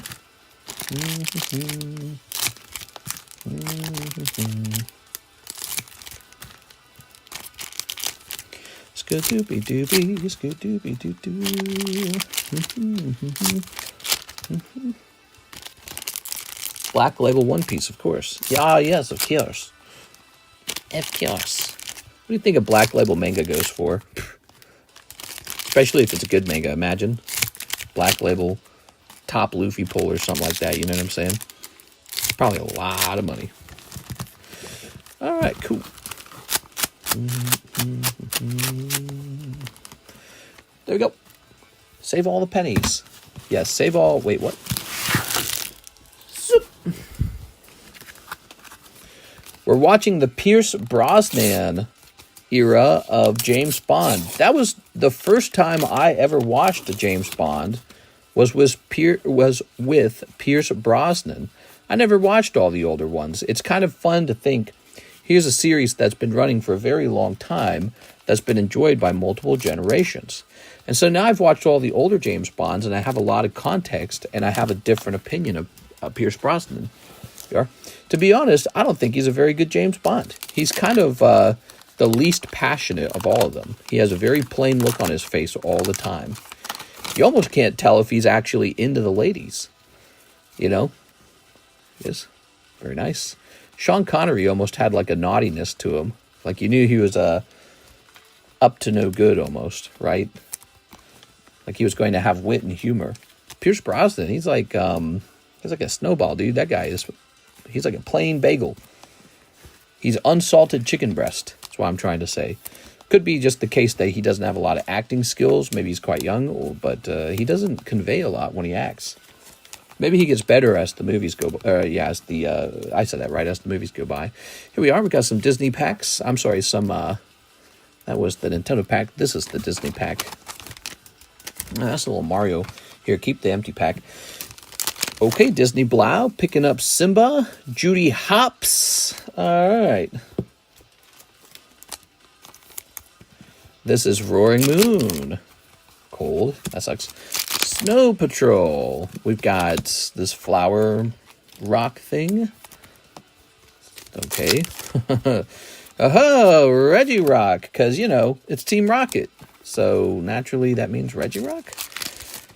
Scooby dooby, scooby doo doo. Black label One Piece, of course. Yeah, yes, of course. Of course. What do you think a black label manga goes for? Especially if it's a good manga, imagine. Black label, top Luffy pull or something like that, you know what I'm saying? Probably a lot of money. All right, cool. There we go. Save all the pennies. Yes, save all. Wait, what? Zoop. We're watching the Pierce Brosnan era of James Bond. That was the first time I ever watched a James Bond. Was with Pierce Brosnan. I never watched all the older ones. It's kind of fun to think, here's a series that's been running for a very long time, that's been enjoyed by multiple generations. And so now I've watched all the older James Bonds, and I have a lot of context, and I have a different opinion of Pierce Brosnan. To be honest, I don't think he's a very good James Bond. He's kind of the least passionate of all of them. He has a very plain look on his face all the time. You almost can't tell if he's actually into the ladies. You know? Yes. Very nice. Sean Connery almost had like a naughtiness to him. Like you knew he was up to no good almost, right? Like he was going to have wit and humor. Pierce Brosnan, he's like a snowball, dude. That guy he's like a plain bagel. He's unsalted chicken breast. That's what I'm trying to say. Could be just the case that he doesn't have a lot of acting skills. Maybe he's quite young, but he doesn't convey a lot when he acts. Maybe he gets better as the movies go by. I said that right, as the movies go by. Here we are. We got some Disney packs. I'm sorry, that was the Nintendo pack. This is the Disney pack. That's a little Mario. Here, keep the empty pack. Okay, Disney Blau, picking up Simba, Judy Hopps. All right. This is Roaring Moon. Cold. That sucks. Snow Patrol. We've got this flower rock thing. Okay. Oh, Reggie Rock. Because, you know, it's Team Rocket. So, naturally, that means Reggie Rock.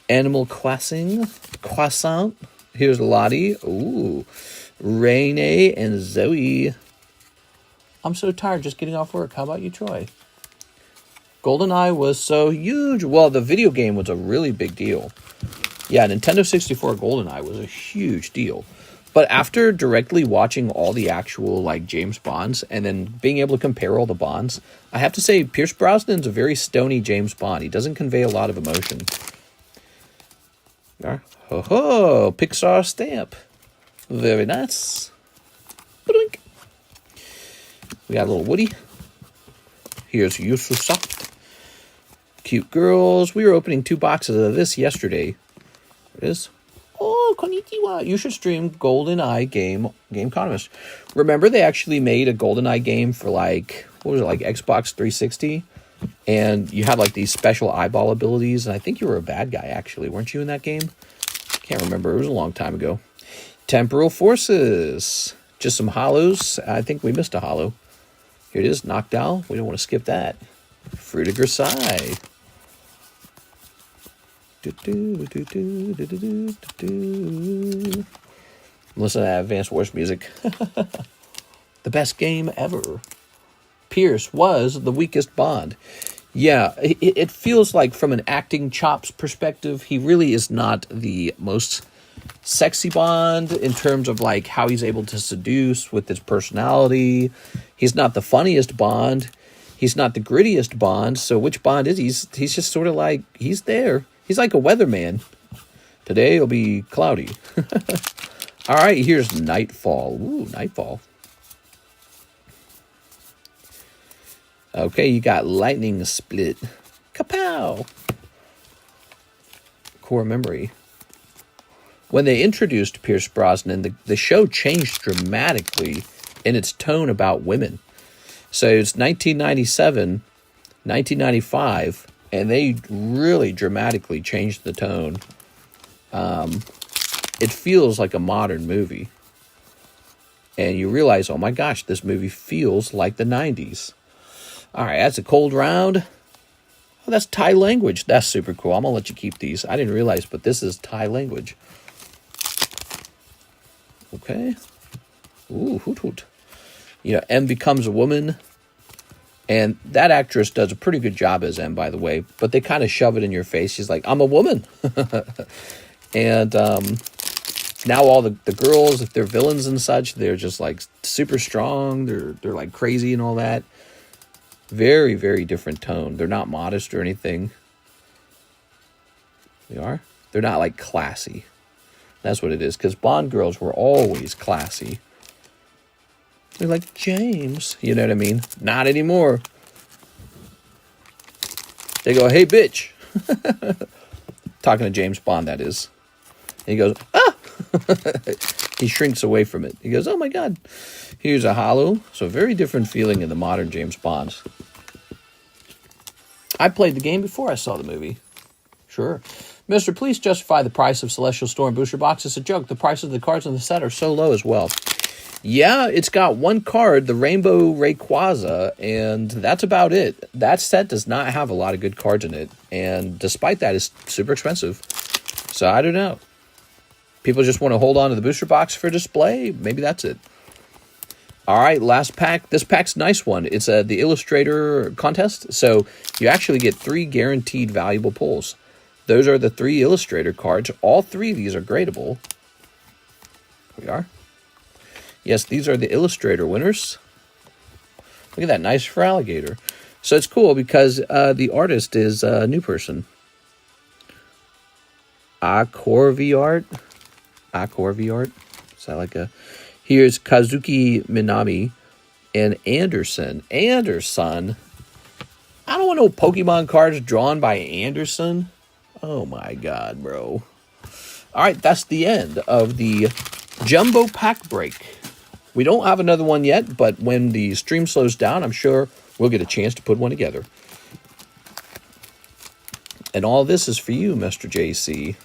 Animal Croissant. Here's Lottie. Ooh. Renee and Zoe. I'm so tired just getting off work. How about you, Troy? GoldenEye was so huge. Well, the video game was a really big deal. Yeah, Nintendo 64 GoldenEye was a huge deal. But after directly watching all the actual, like, James Bonds and then being able to compare all the Bonds, I have to say Pierce Brosnan's a very stony James Bond. He doesn't convey a lot of emotion. Ho ho! Pixar stamp. Very nice. Ba-doink. We got a little Woody. Here's Yususoft. Cute girls. We were opening 2 boxes of this yesterday. There it is. Oh, konnichiwa. You should stream GoldenEye GameConomist. Remember they actually made a GoldenEye game for, like, what was it, like Xbox 360? And you had, like, these special eyeball abilities. And I think you were a bad guy, actually. Weren't you in that game? Can't remember. It was a long time ago. Temporal Forces. Just some hollows. I think we missed a hollow. Here it is. Knockdown. We don't want to skip that. Fruit of Versailles. Listen to that Advanced Wars music. The best game ever. Pierce was the weakest Bond. Yeah, it feels like from an acting chops perspective, he really is not the most sexy Bond in terms of like how he's able to seduce with his personality. He's not the funniest Bond. He's not the grittiest Bond. So which Bond is he? He's just sort of like, he's there. He's like a weatherman. Today it'll be cloudy. All right, here's Nightfall. Ooh, Nightfall. Okay, you got Lightning Split. Kapow! Core memory. When they introduced Pierce Brosnan, the show changed dramatically in its tone about women. So it's 1997, 1995, and they really dramatically changed the tone. It feels like a modern movie. And you realize, oh my gosh, this movie feels like the 90s. All right, that's a cold round. Oh, that's Thai language. That's super cool. I'm going to let you keep these. I didn't realize, but this is Thai language. Okay. Ooh, hoot hoot. You know, M becomes a woman. And that actress does a pretty good job as M, by the way. But they kind of shove it in your face. She's like, I'm a woman. And now all the girls, if they're villains and such, they're just like super strong. They're like crazy and all that. Very, very different tone. They're not modest or anything. They are. They're not like classy. That's what it is. Because Bond girls were always classy. They're like, James. You know what I mean? Not anymore. They go, hey, bitch. Talking to James Bond, that is. And he goes, ah! He shrinks away from it. He goes, oh my God. Here's a hollow. So very different feeling in the modern James Bonds. I played the game before I saw the movie. Sure. Mister, please justify the price of Celestial Storm booster box. It's a joke. The prices of the cards in the set are so low as well. Yeah, it's got one card, the Rainbow Rayquaza, and that's about it. That set does not have a lot of good cards in it, and despite that, it's super expensive. So I don't know. People just want to hold on to the booster box for display? Maybe that's it. All right, last pack. This pack's a nice one. It's the Illustrator contest, so you actually get 3 guaranteed valuable pulls. Those are the 3 Illustrator cards. All 3 of these are gradable. Here we are. Yes, these are the Illustrator winners. Look at that, nice for alligator. So it's cool because the artist is a new person. Acorvi art. Is that like a... Here's Kazuki Minami and Anderson. Anderson? I don't want no Pokemon cards drawn by Anderson. Oh my God, bro. All right, that's the end of the Jumbo Pack Break. We don't have another one yet, but when the stream slows down, I'm sure we'll get a chance to put one together. And all this is for you, Mr. JC.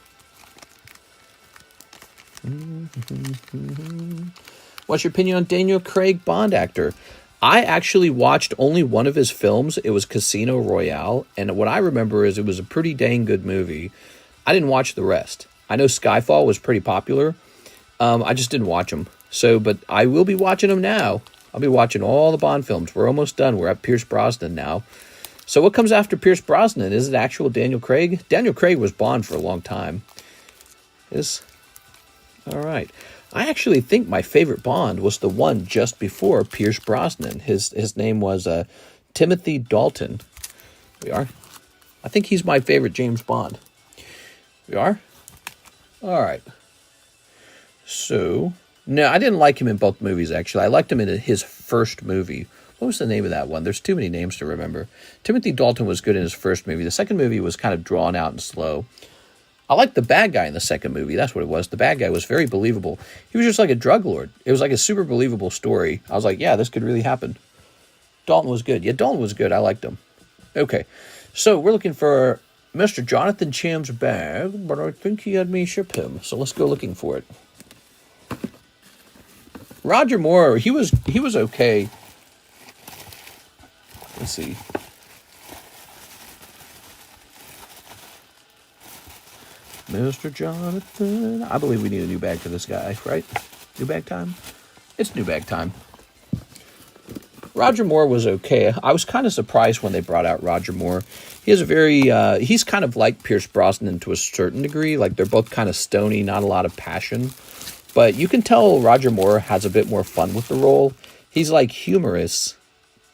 What's your opinion on Daniel Craig, Bond actor? I actually watched only one of his films. It was Casino Royale. And what I remember is it was a pretty dang good movie. I didn't watch the rest. I know Skyfall was pretty popular. I just didn't watch them. So, but I will be watching them now. I'll be watching all the Bond films. We're almost done. We're at Pierce Brosnan now. So what comes after Pierce Brosnan? Is it actual Daniel Craig? Daniel Craig was Bond for a long time. is all right. I actually think my favorite Bond was the one just before Pierce Brosnan. His name was Timothy Dalton. We are. I think he's my favorite James Bond. We are. All right. So, no, I didn't like him in both movies, actually. I liked him in his first movie. What was the name of that one? There's too many names to remember. Timothy Dalton was good in his first movie. The second movie was kind of drawn out and slow. I liked the bad guy in the second movie. That's what it was. The bad guy was very believable. He was just like a drug lord. It was like a super believable story. I was like, yeah, this could really happen. Dalton was good. Yeah, Dalton was good. I liked him. Okay, so we're looking for Mr. Jonathan Cham's bag, but I think he had me ship him. So let's go looking for it. Roger Moore, he was okay. Let's see. Mr. Jonathan. I believe we need a new bag for this guy, right? New bag time? It's new bag time. Roger Moore was okay. I was kind of surprised when they brought out Roger Moore. He has a very, he's kind of like Pierce Brosnan to a certain degree. Like, they're both kind of stony, not a lot of passion. But you can tell Roger Moore has a bit more fun with the role. He's like humorous,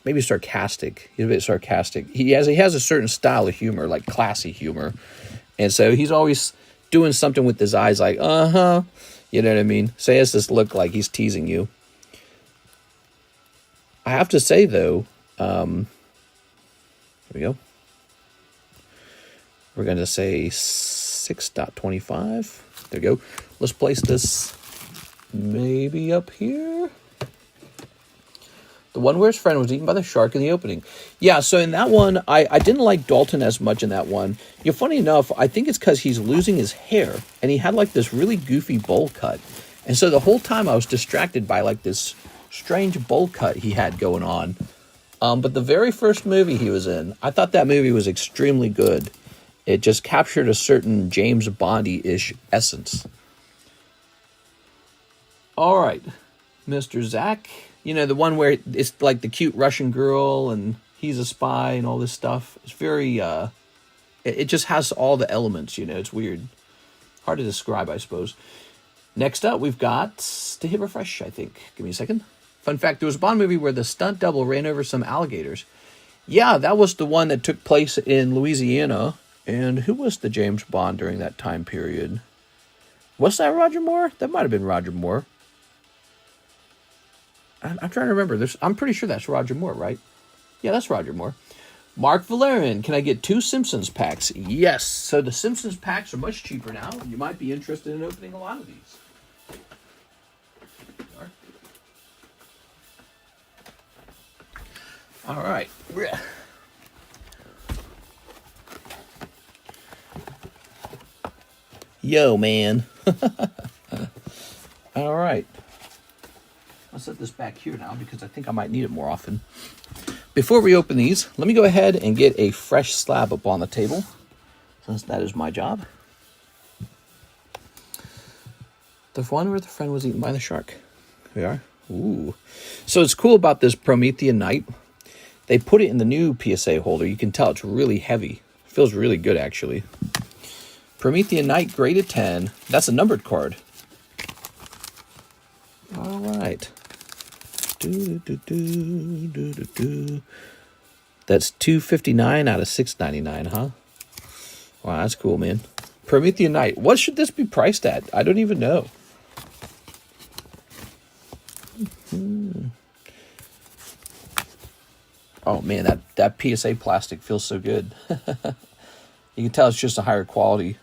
maybe sarcastic. He's a bit sarcastic. He has a certain style of humor, like classy humor. And so he's always doing something with his eyes like, uh-huh. You know what I mean? So he has this look like he's teasing you. I have to say, though, here we go. We're going to say 6.25. There we go. Let's place this maybe up here. The one where his friend was eaten by the shark in the opening. Yeah, so in that one, I didn't like Dalton as much in that one. You know, funny enough, I think it's because he's losing his hair, and he had like this really goofy bowl cut. And so the whole time I was distracted by like this strange bowl cut he had going on. But the very first movie he was in, I thought that movie was extremely good. It just captured a certain James Bondy-ish essence. All right, Mr. Zach. You know, the one where it's like the cute Russian girl and he's a spy and all this stuff. It's very, it just has all the elements, you know. It's weird. Hard to describe, I suppose. Next up, we've got to hit refresh, I think. Give me a second. Fun fact, there was a Bond movie where the stunt double ran over some alligators. Yeah, that was the one that took place in Louisiana. And who was the James Bond during that time period? Was that Roger Moore? That might have been Roger Moore. I'm trying to remember. I'm pretty sure that's Roger Moore, right? Yeah, that's Roger Moore. Mark Valerian, can I get 2 Simpsons packs? Yes. So the Simpsons packs are much cheaper now. You might be interested in opening a lot of these. All right. Yo, man. All right. I'll set this back here now because I think I might need it more often. Before we open these, let me go ahead and get a fresh slab up on the table, since that is my job. The one where the friend was eaten by the shark. Here we are. Ooh. So it's cool about this Promethean Night. They put it in the new PSA holder. You can tell it's really heavy. It feels really good, actually. Promethean Night, graded 10. That's a numbered card. All right. That's 259 out of 699, huh? Wow, that's cool, man. Promethean Night. What should this be priced at? I don't even know. Oh, man, that PSA plastic feels so good. You can tell it's just a higher quality.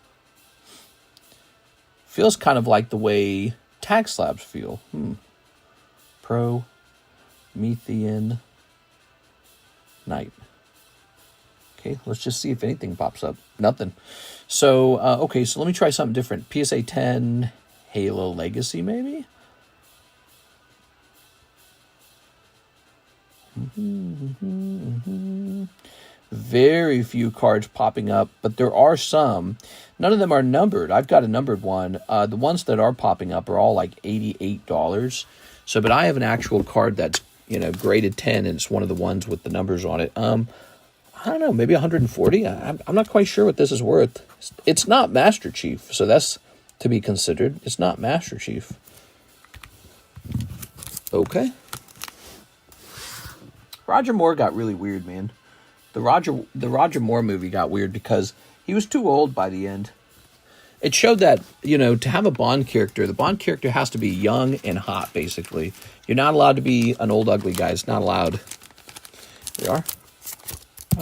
Feels kind of like the way tag slabs feel. Promethean Night. Okay, let's just see if anything pops up. Nothing. So, okay, so let me try something different. PSA 10 Halo Legacy, maybe? Very few cards popping up, but there are some. None of them are numbered. I've got a numbered one. The ones that are popping up are all like $88. So, but I have an actual card that's, you know, graded 10, and it's one of the ones with the numbers on it. I don't know, maybe 140. I'm not quite sure what this is worth. It's not Master Chief, so that's to be considered. It's not Master Chief. Okay. Roger Moore got really weird, man. The Roger Moore movie got weird because he was too old by the end. It showed that, you know, to have a Bond character, the Bond character has to be young and hot, basically. You're not allowed to be an old, ugly guy. It's not allowed. We are?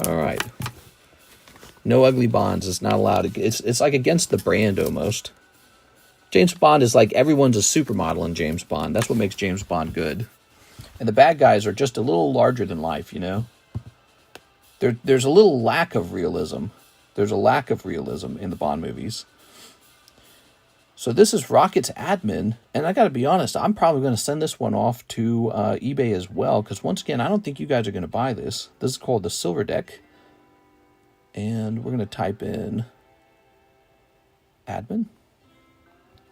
All right. No ugly Bonds. It's not allowed. It's like against the brand, almost. James Bond is like everyone's a supermodel in James Bond. That's what makes James Bond good. And the bad guys are just a little larger than life, you know? There's a little lack of realism. There's a lack of realism in the Bond movies. So this is Rocket's admin, and I got to be honest, I'm probably going to send this one off to eBay as well, because once again, I don't think you guys are going to buy this. This is called the Silver Deck, and we're going to type in admin,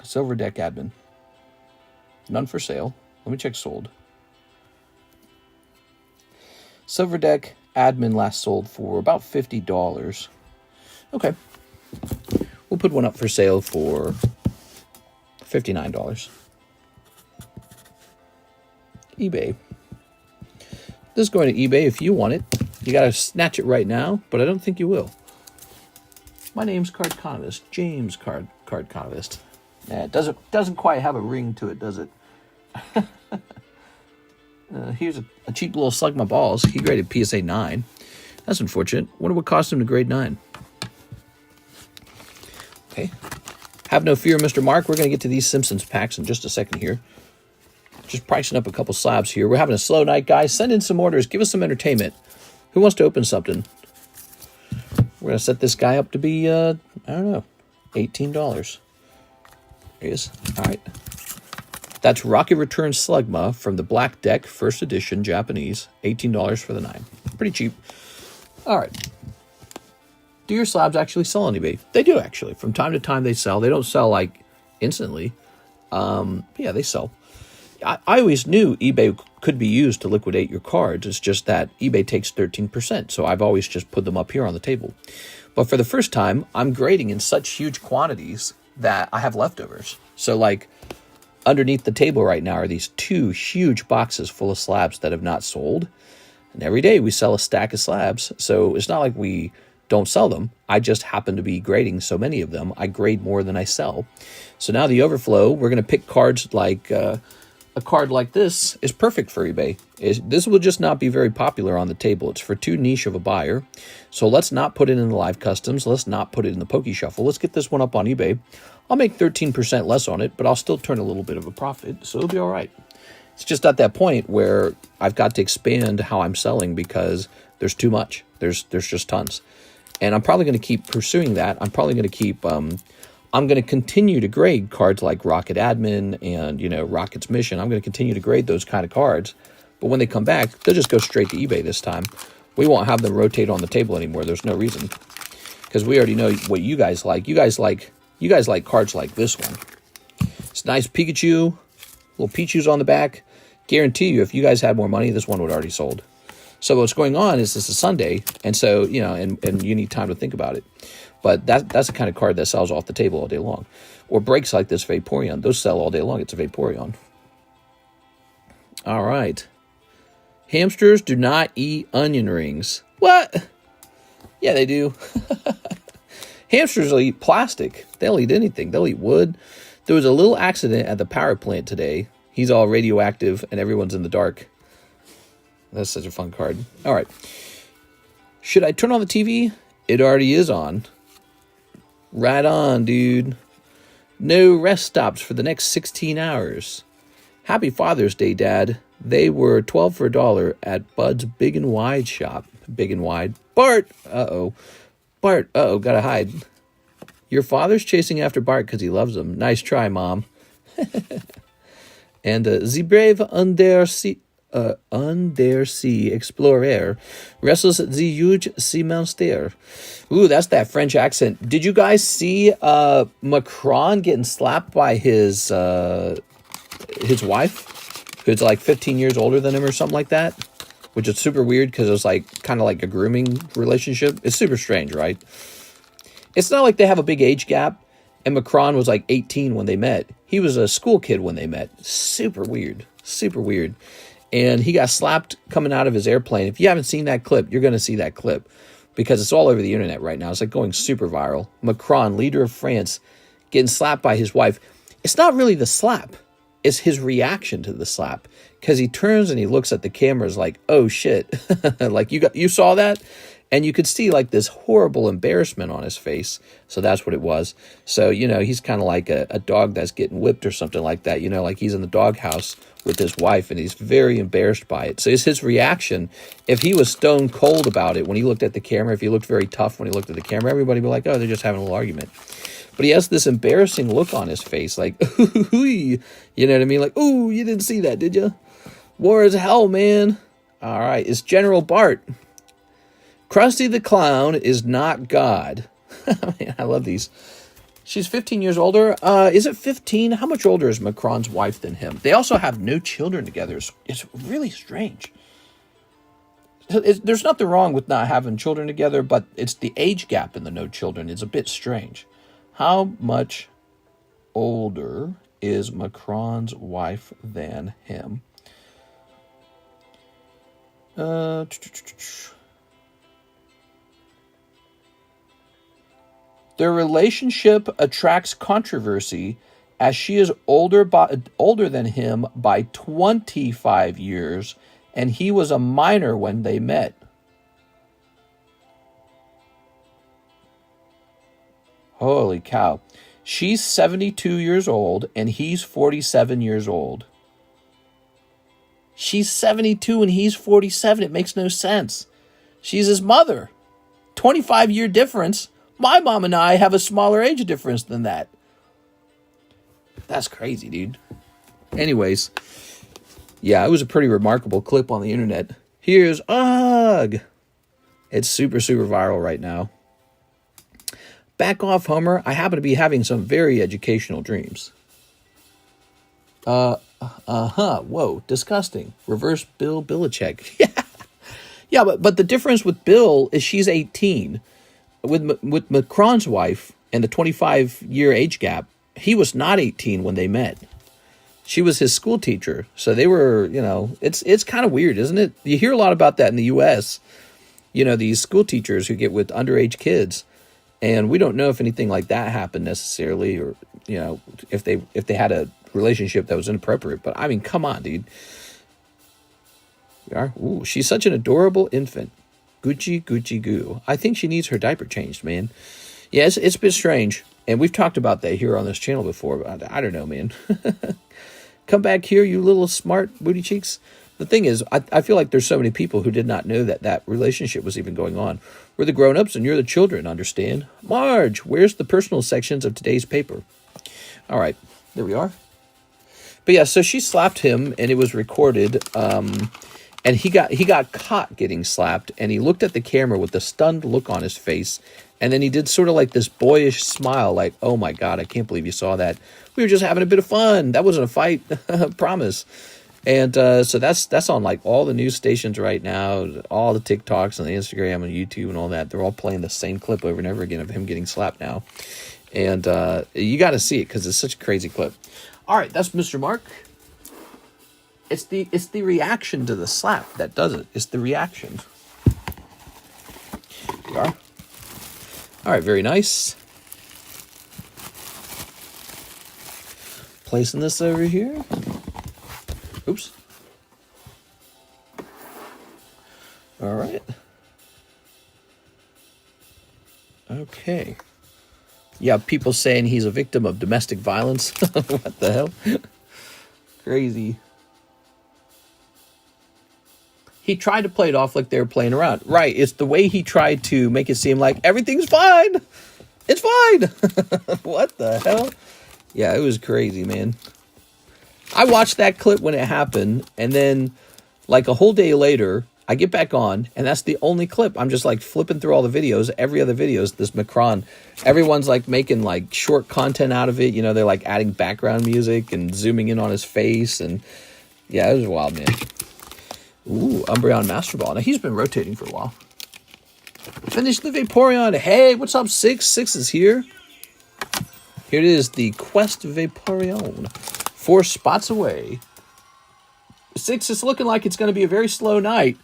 Silver Deck admin, none for sale. Let me check sold. Silver Deck admin last sold for about $50. Okay, we'll put one up for sale for $59. eBay. This is going to eBay if you want it. You got to snatch it right now, but I don't think you will. My name's Cardconomist, James Cardconomist. Nah, it doesn't quite have a ring to it, does it? Here's a cheap little slug my balls. He graded PSA 9. That's unfortunate. Wonder what cost him to grade 9. Okay. Have no fear, Mr. Mark. We're going to get to these Simpsons packs in just a second here. Just pricing up a couple slabs here. We're having a slow night, guys. Send in some orders. Give us some entertainment. Who wants to open something? We're going to set this guy up to be, I don't know, $18. There he is. All right. That's Rocket Return Slugma from the Black Deck, first edition, Japanese. $18 for the 9. Pretty cheap. All right. Do your slabs actually sell on eBay? They do, actually. From time to time, they sell. They don't sell, like, instantly. Yeah, they sell. I always knew eBay could be used to liquidate your cards. It's just that eBay takes 13%, so I've always just put them up here on the table. But for the first time, I'm grading in such huge quantities that I have leftovers. So, like, underneath the table right now are these 2 huge boxes full of slabs that have not sold. And every day we sell a stack of slabs. So it's not like we don't sell them. I just happen to be grading so many of them. I grade more than I sell. So now the overflow, we're going to pick cards like a card like this is perfect for eBay. This will just not be very popular on the table. It's for too niche of a buyer. So let's not put it in the live customs. Let's not put it in the Poke Shuffle. Let's get this one up on eBay. I'll make 13% less on it, but I'll still turn a little bit of a profit. So it'll be all right. It's just at that point where I've got to expand how I'm selling because there's too much. There's just tons. And I'm probably going to keep pursuing that. I'm probably going to keep, I'm going to continue to grade cards like Rocket Admin and, you know, Rocket's Mission. I'm going to continue to grade those kind of cards. But when they come back, they'll just go straight to eBay this time. We won't have them rotate on the table anymore. There's no reason. Because we already know what you guys like. You guys like cards like this one. It's nice Pikachu, little Pichu's on the back. Guarantee you, if you guys had more money, this one would already sold. So what's going on is this is Sunday, and so, you know, and you need time to think about it. But that's the kind of card that sells off the table all day long. Or breaks like this Vaporeon. Those sell all day long. It's a Vaporeon. All right. Hamsters do not eat onion rings. What? Yeah, they do. Hamsters will eat plastic. They'll eat anything. They'll eat wood. There was a little accident at the power plant today. He's all radioactive, and everyone's in the dark. That's such a fun card. All right. Should I turn on the TV? It already is on. Right on, dude. No rest stops for the next 16 hours. Happy Father's Day, Dad. They were 12 for $1 at Bud's Big and Wide shop. Big and Wide. Bart! Uh-oh. Bart, uh-oh, gotta hide. Your father's chasing after Bart because he loves him. Nice try, Mom. And the brave Undersea Explorer wrestles the huge sea monster. Ooh, that's that French accent. Did you guys see Macron getting slapped by his wife, who's like 15 years older than him or something like that? Which is super weird because it was like kind of like a grooming relationship. It's super strange, right? It's not like they have a big age gap. And Macron was like 18 when they met. He was a school kid when they met. Super weird. Super weird. And he got slapped coming out of his airplane. If you haven't seen that clip, you're going to see that clip because it's all over the internet right now. It's like going super viral. Macron, leader of France, getting slapped by his wife. It's not really the slap. It's his reaction to the slap. Because he turns and he looks at the cameras like, oh shit. Like you saw that? And you could see like this horrible embarrassment on his face. So that's what it was. So, you know, he's kind of like a dog that's getting whipped or something like that. You know, like he's in the doghouse with his wife and he's very embarrassed by it. So it's his reaction. If he was stone cold about it when he looked at the camera, if he looked very tough when he looked at the camera, everybody would be like, oh, they're just having a little argument. But he has this embarrassing look on his face, like, you know what I mean? Like, ooh, you didn't see that, did you? War is hell, man. All right, it's General Bart. Krusty the Clown is not God. Man, I love these. She's 15 years older. Is it 15? How much older is Macron's wife than him? They also have no children together. It's really strange. There's nothing wrong with not having children together, but it's the age gap in the no children is a bit strange. How much older is Macron's wife than him? Their relationship attracts controversy as she is older than him by 25 years, and he was a minor when they met. Holy cow. She's 72 years old, and he's 47 years old. She's 72 and he's 47. It makes no sense. She's his mother. 25-year difference. My mom and I have a smaller age difference than that. That's crazy, dude. Anyways, yeah, it was a pretty remarkable clip on the internet. Here's Ugh. It's super, super viral right now. Back off, Homer. I happen to be having some very educational dreams. Whoa, disgusting. Reverse Bill Belichick. Yeah, but the difference with Bill is she's 18. With Macron's wife and the 25-year age gap, he was not 18 when they met. She was his school teacher. So they were, you know, it's kind of weird, isn't it? You hear a lot about that in the U.S., you know, these school teachers who get with underage kids. And we don't know if anything like that happened necessarily, or, you know, if they had a relationship that was inappropriate. But I mean, come on, dude. Ooh, she's such an adorable infant. Gucci, Gucci, goo. I think she needs her diaper changed, man. Yeah, it's a bit strange. And we've talked about that here on this channel before. But I don't know, man. Come back here, you little smart booty cheeks. The thing is, I feel like there's so many people who did not know that relationship was even going on. We're the grown-ups and you're the children, understand? Marge, where's the personal sections of today's paper? All right, there we are. But yeah, so she slapped him and it was recorded. And he got caught getting slapped, and he looked at the camera with a stunned look on his face, and then he did sort of like this boyish smile, like, oh my God, I can't believe you saw that. We were just having a bit of fun. That wasn't a fight, promise. And so that's on like all the news stations right now, all the TikToks and the Instagram and YouTube and all that. They're all playing the same clip over and over again of him getting slapped now. And you got to see it because it's such a crazy clip. All right, that's Mr. Mark. It's the reaction to the slap that does it. It's the reaction. There you are. All right, very nice. Placing this over here. Oops. All right. Okay. Yeah, people saying he's a victim of domestic violence. What the hell? Crazy. He tried to play it off like they were playing around. Right, it's the way he tried to make it seem like everything's fine. It's fine. What the hell? Yeah, it was crazy, man. I watched that clip when it happened, and then like a whole day later, I get back on, and that's the only clip. I'm just like flipping through all the videos. Every other video is this Macron. Everyone's like making like short content out of it. You know, they're like adding background music and zooming in on his face. And yeah, it was wild, man. Ooh, Umbreon Master Ball. Now, he's been rotating for a while. Finish the Vaporeon. Hey, what's up, Six? Six is here. Here it is, the Quest Vaporeon. 4 spots away. 6 is looking like it's going to be a very slow night.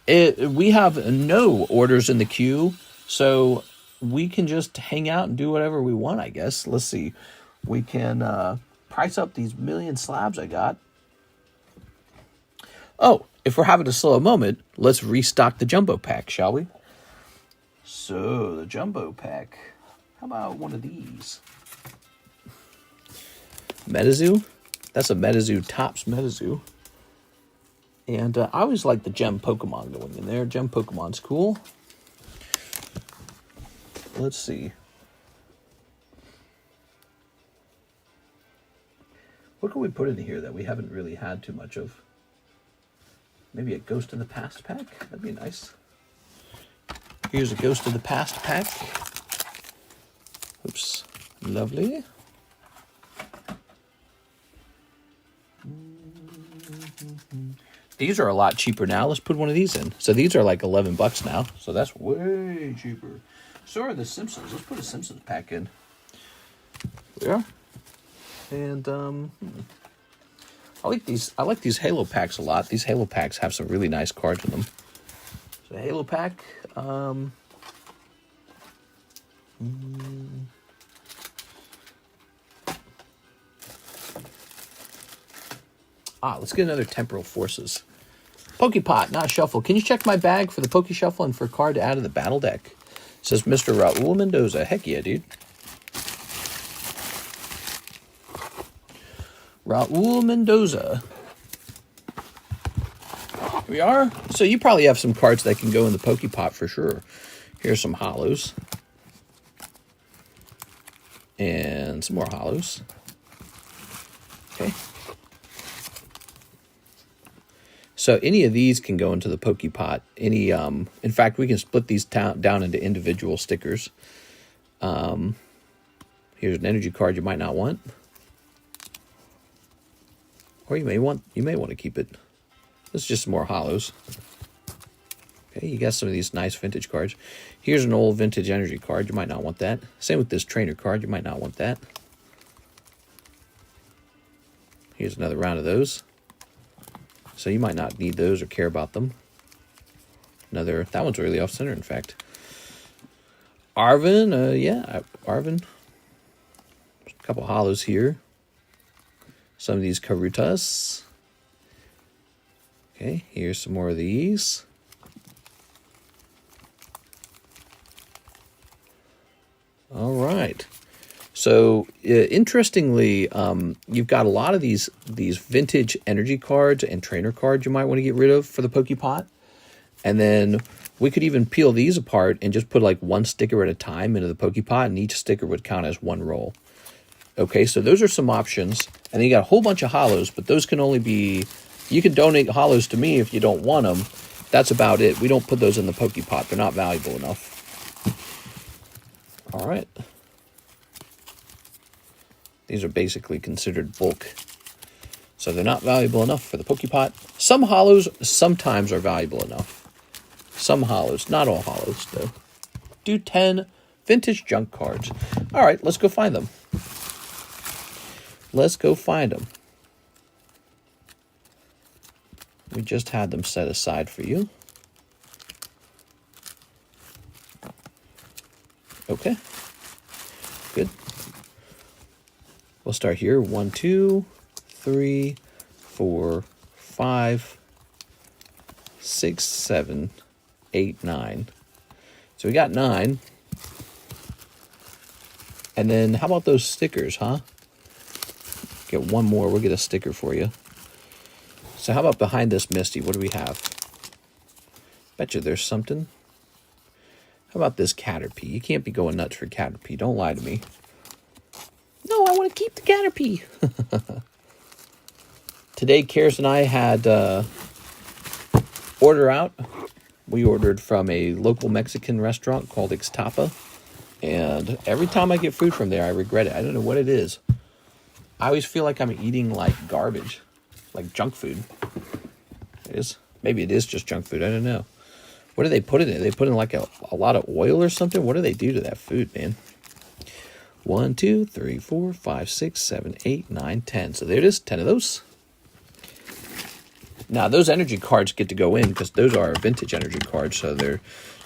We have no orders in the queue, so we can just hang out and do whatever we want, I guess. Let's see. We can price up these million slabs I got. Oh, if we're having a slow moment, let's restock the jumbo pack, shall we? So, the jumbo pack. How about one of these? Metazoo. That's a Metazoo, Tops Metazoo. And I always like the gem Pokemon going in there. Gem Pokemon's cool. Let's see. What can we put in here that we haven't really had too much of? Maybe a Ghost in the Past pack? That'd be nice. Here's a Ghost of the Past pack. Oops. Lovely. These are a lot cheaper now. Let's put one of these in. So these are like $11 now. So that's way cheaper. So are the Simpsons. Let's put a Simpsons pack in. Yeah. And I like these Halo packs a lot. These Halo packs have some really nice cards in them. So Halo pack. Let's get another Temporal Forces. Pokepot, not Shuffle. Can you check my bag for the Poke Shuffle and for a card to add to the battle deck? Says Mr. Raul Mendoza. Heck yeah, dude. Raul Mendoza. Here we are. So you probably have some cards that can go in the Pokepot for sure. Here's some hollows. And some more hollows. Okay. So any of these can go into the Pokepot. In fact, we can split these down into individual stickers. Here's an energy card you might not want, or you may want to keep it. This is just some more hollows. Okay, you got some of these nice vintage cards. Here's an old vintage energy card. You might not want that. Same with this trainer card. You might not want that. Here's another round of those. So you might not need those or care about them. That one's really off center, in fact. Arvin, Arvin. A couple hollows here. Some of these Karutas. Okay, here's some more of these. All right. So interestingly, you've got a lot of these vintage energy cards and trainer cards you might want to get rid of for the Pokepot. And then we could even peel these apart and just put like one sticker at a time into the Pokepot, and each sticker would count as one roll. Okay, so those are some options. And then you got a whole bunch of hollows, but those can only be... You can donate hollows to me if you don't want them. That's about it. We don't put those in the Pokepot. They're not valuable enough. All right. These are basically considered bulk. So they're not valuable enough for the Pokepot. Some hollows sometimes are valuable enough. Some hollows. Not all hollows, though. Do 10 vintage junk cards. All right, let's go find them. Let's go find them. We just had them set aside for you. Okay. Good. We'll start here. 1, 2, 3, 4, 5, 6, 7, 8, 9. So we got 9. And then how about those stickers, huh? Get one more. We'll get a sticker for you. So how about behind this Misty? What do we have? Bet you there's something. How about this Caterpie? You can't be going nuts for Caterpie. Don't lie to me. No, I want to keep the Caterpie. Today, Karis and I had order out. We ordered from a local Mexican restaurant called Ixtapa. And every time I get food from there, I regret it. I don't know what it is. I always feel like I'm eating like garbage, like junk food. It is. Maybe it is just junk food. I don't know. What do they put in it? They put in like a lot of oil or something? What do they do to that food, man? 1, 2, 3, 4, 5, 6, 7, 8, 9, 10. So there it is, 10 of those. Now, those energy cards get to go in because those are vintage energy cards, so they're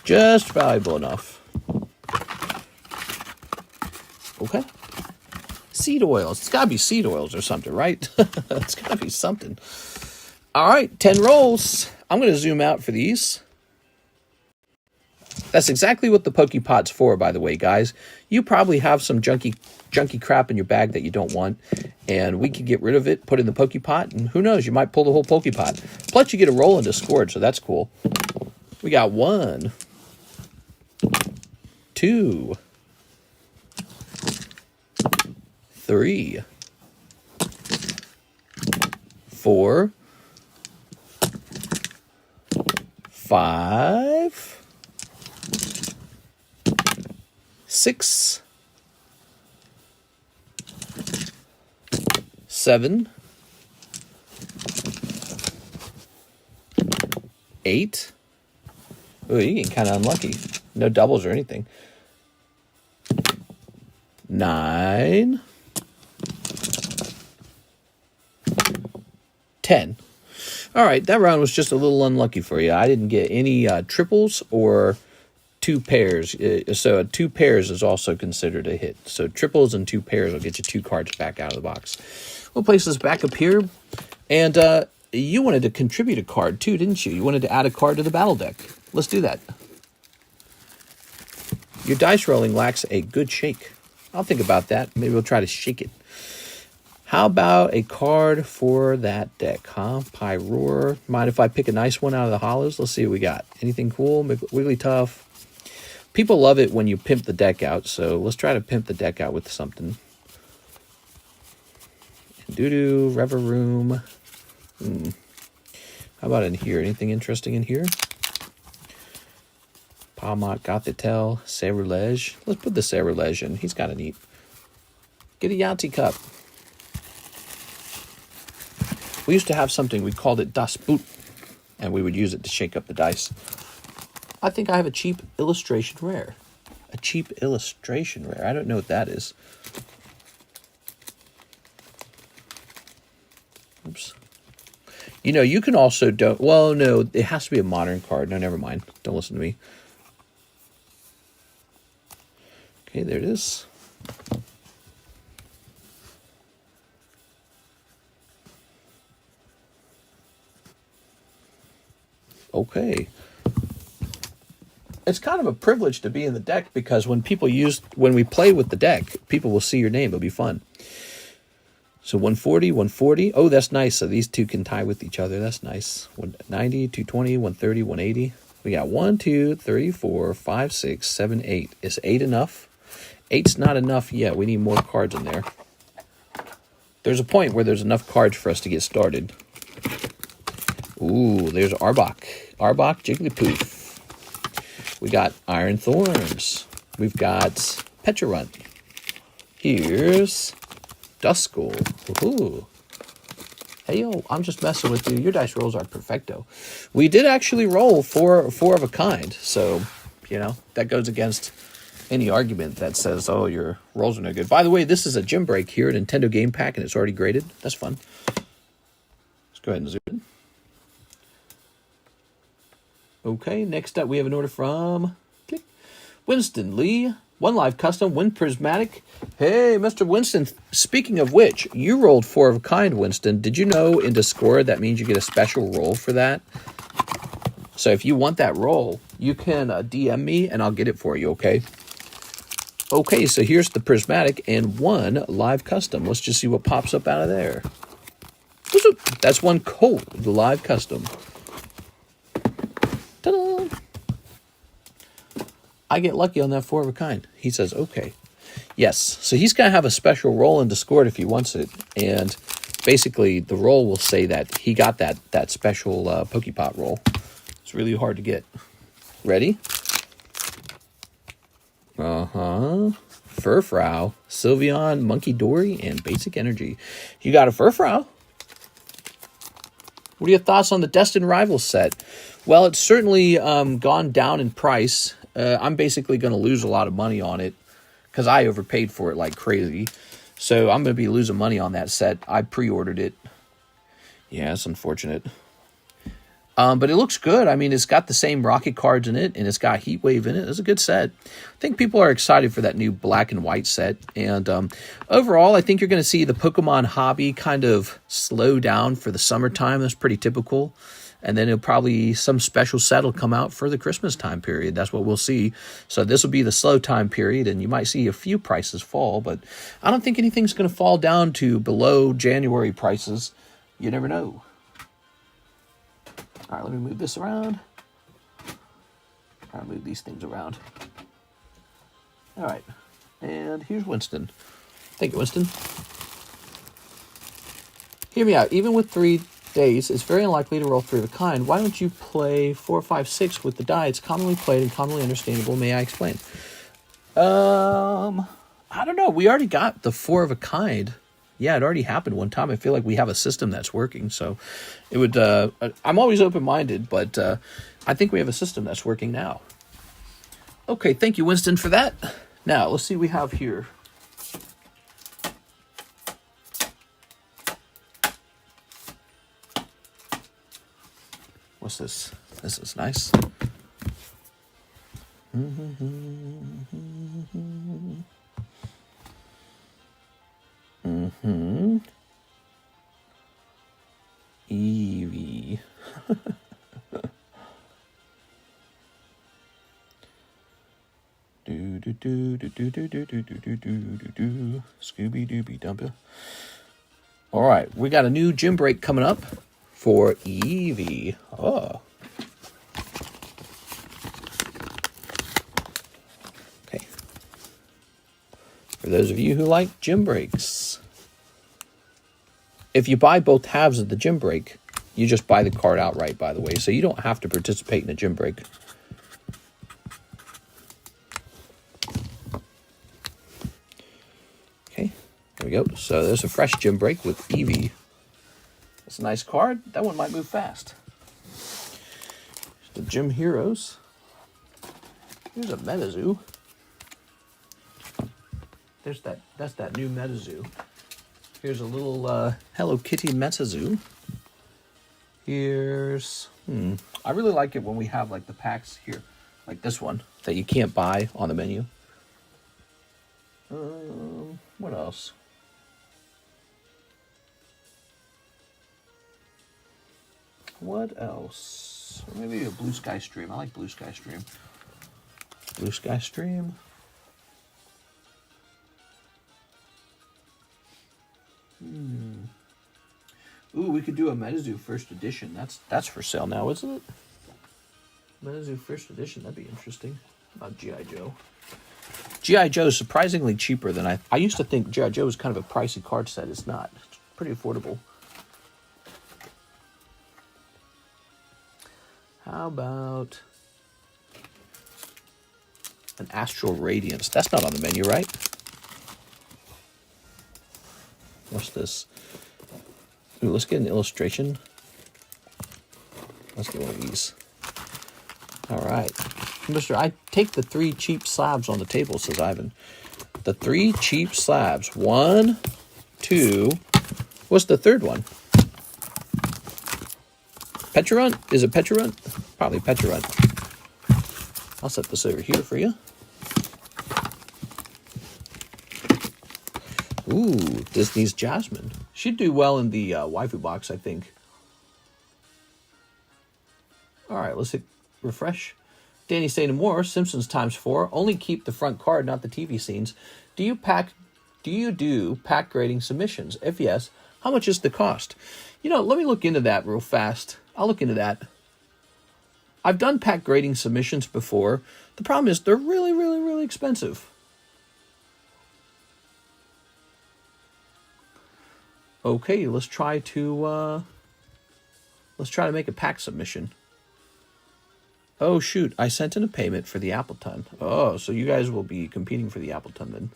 just valuable enough. Okay. Seed oils. It's got to be seed oils or something, right? It's got to be something. All right, 10 rolls. I'm going to zoom out for these. That's exactly what the Pokepot's for, by the way, guys. You probably have some junky crap in your bag that you don't want, and we can get rid of it, put it in the Pokepot, and who knows, you might pull the whole Pokepot. Plus, you get a roll and discord, so that's cool. We got 1, 2, 3, 4, 5, 6, 7, 8. Oh, you're getting kind of unlucky. No doubles or anything. 9, 10. All right, that round was just a little unlucky for you. I didn't get any triples or 2 pairs. So 2 pairs is also considered a hit. So triples and 2 pairs will get you 2 cards back out of the box. We'll place this back up here. And you wanted to contribute a card too, didn't you? You wanted to add a card to the battle deck. Let's do that. Your dice rolling lacks a good shake. I'll think about that. Maybe we'll try to shake it. How about a card for that deck, huh? Pyroar. Mind if I pick a nice one out of the hollows? Let's see what we got. Anything cool? Wigglytuff. People love it when you pimp the deck out, so let's try to pimp the deck out with something. Doo-doo, Reveroom. How about in here? Anything interesting in here? Palmot, Gothitelle, Cerulege. Let's put the Cerulege in. He's kind of neat. Get a Yahtzee cup. We used to have something, we called it Das Boot, and we would use it to shake up the dice. I think I have a cheap illustration rare. A cheap illustration rare. I don't know what that is. Oops. You know, you can also don't... Well, no, it has to be a modern card. No, never mind. Don't listen to me. Okay, there it is. Okay. It's kind of a privilege to be in the deck because when we play with the deck, people will see your name. It'll be fun. So 140, 140. Oh, that's nice. So these two can tie with each other. That's nice. 190, 220, 130, 180. We got 1, 2, 3, 4, 5, 6, 7, 8. Is 8 enough? 8's not enough yet. We need more cards in there. There's a point where there's enough cards for us to get started. Ooh, there's Arbok. Arbok, Jigglypuff. We got Iron Thorns. We've got Pecharunt. Here's Duskull. Ooh. Hey, yo, I'm just messing with you. Your dice rolls are perfecto. We did actually roll four of a kind. So, you know, that goes against any argument that says, oh, your rolls are no good. By the way, this is a gym break here at Nintendo Game Pack, and it's already graded. That's fun. Let's go ahead and zoom in. Okay, next up we have an order from Winston Lee. One Live Custom, Wind Prismatic. Hey, Mr. Winston, speaking of which, you rolled 4 of a kind, Winston. Did you know in Discord that means you get a special roll for that? So if you want that roll, you can DM me and I'll get it for you, okay? Okay, so here's the Prismatic and 1 Live Custom. Let's just see what pops up out of there. That's 1 cold Live Custom. Ta-da! I get lucky on that 4 of a kind. He says, okay. Yes, so he's going to have a special roll in Discord if he wants it. And basically, the roll will say that he got that special Pokepot roll. It's really hard to get. Ready? Furfrou, Sylveon, Monkey Dory, and Basic Energy. You got a Furfrou. What are your thoughts on the Destined Rivals set? Well, it's certainly gone down in price. I'm basically going to lose a lot of money on it because I overpaid for it like crazy. So I'm going to be losing money on that set. I pre-ordered it. Yeah, it's unfortunate. But it looks good. I mean, it's got the same rocket cards in it, and it's got Heatwave in it. It's a good set. I think people are excited for that new black and white set. And overall, I think you're going to see the Pokemon hobby kind of slow down for the summertime. That's pretty typical. And then it'll probably, some special set will come out for the Christmas time period. That's what we'll see. So this will be the slow time period, and you might see a few prices fall. But I don't think anything's going to fall down to below January prices. You never know. All right, let me move this around. I'll move these things around. All right, and here's Winston. Thank you, Winston. Hear me out. Even with 3 days, it's very unlikely to roll 3 of a kind. Why don't you play 4, 5, 6 with the die? It's commonly played and commonly understandable. May I explain? I don't know. We already got the 4 of a kind. Yeah, it already happened one time. I feel like we have a system that's working. So it would, I'm always open-minded, but I think we have a system that's working now. Okay, thank you, Winston, for that. Now, let's see what we have here. What's this? This is nice. Eevee. Scooby Dooby Dumpy. All right, we got a new gym break coming up for Eevee. Oh. Okay. For those of you who like gym breaks. If you buy both halves of the gym break, you just buy the card outright, by the way. So you don't have to participate in a gym break. Okay, there we go. So there's a fresh gym break with Eevee. It's a nice card. That one might move fast. The Gym Heroes. Here's a Metazoo. That's that new Metazoo. Here's a little Hello Kitty Metazoo. Here's, I really like it when we have like the packs here, like this one that you can't buy on the menu. What else? What else? Maybe a Blue Sky Stream. I like Blue Sky Stream. Blue Sky Stream. Ooh, we could do a Metazoo first edition. That's for sale now, isn't it? Metazoo first edition. That'd be interesting. About GI Joe. GI Joe is surprisingly cheaper than I used to think. GI Joe was kind of a pricey card set. It's not. It's pretty affordable. How about an Astral Radiance? That's not on the menu, right? What's this? Ooh, let's get an illustration. Let's get one of these. All right. Mister, I take the 3 cheap slabs on the table, says Ivan. The 3 cheap slabs. 1, 2. What's the third one? Pecharunt? Is it Pecharunt? Probably Pecharunt. I'll set this over here for you. Ooh, Disney's Jasmine. She'd do well in the waifu box, I think. All right, let's hit refresh. Danny saying more. Simpsons ×4. Only keep the front card, not the TV scenes. Do you do pack grading submissions? If yes, how much is the cost? You know, let me look into that real fast. I'll look into that. I've done pack grading submissions before. The problem is they're really, really, really expensive. Okay, let's try to make a pack submission. Oh shoot, I sent in a payment for the Appleton. Oh, so you guys will be competing for the Appleton then.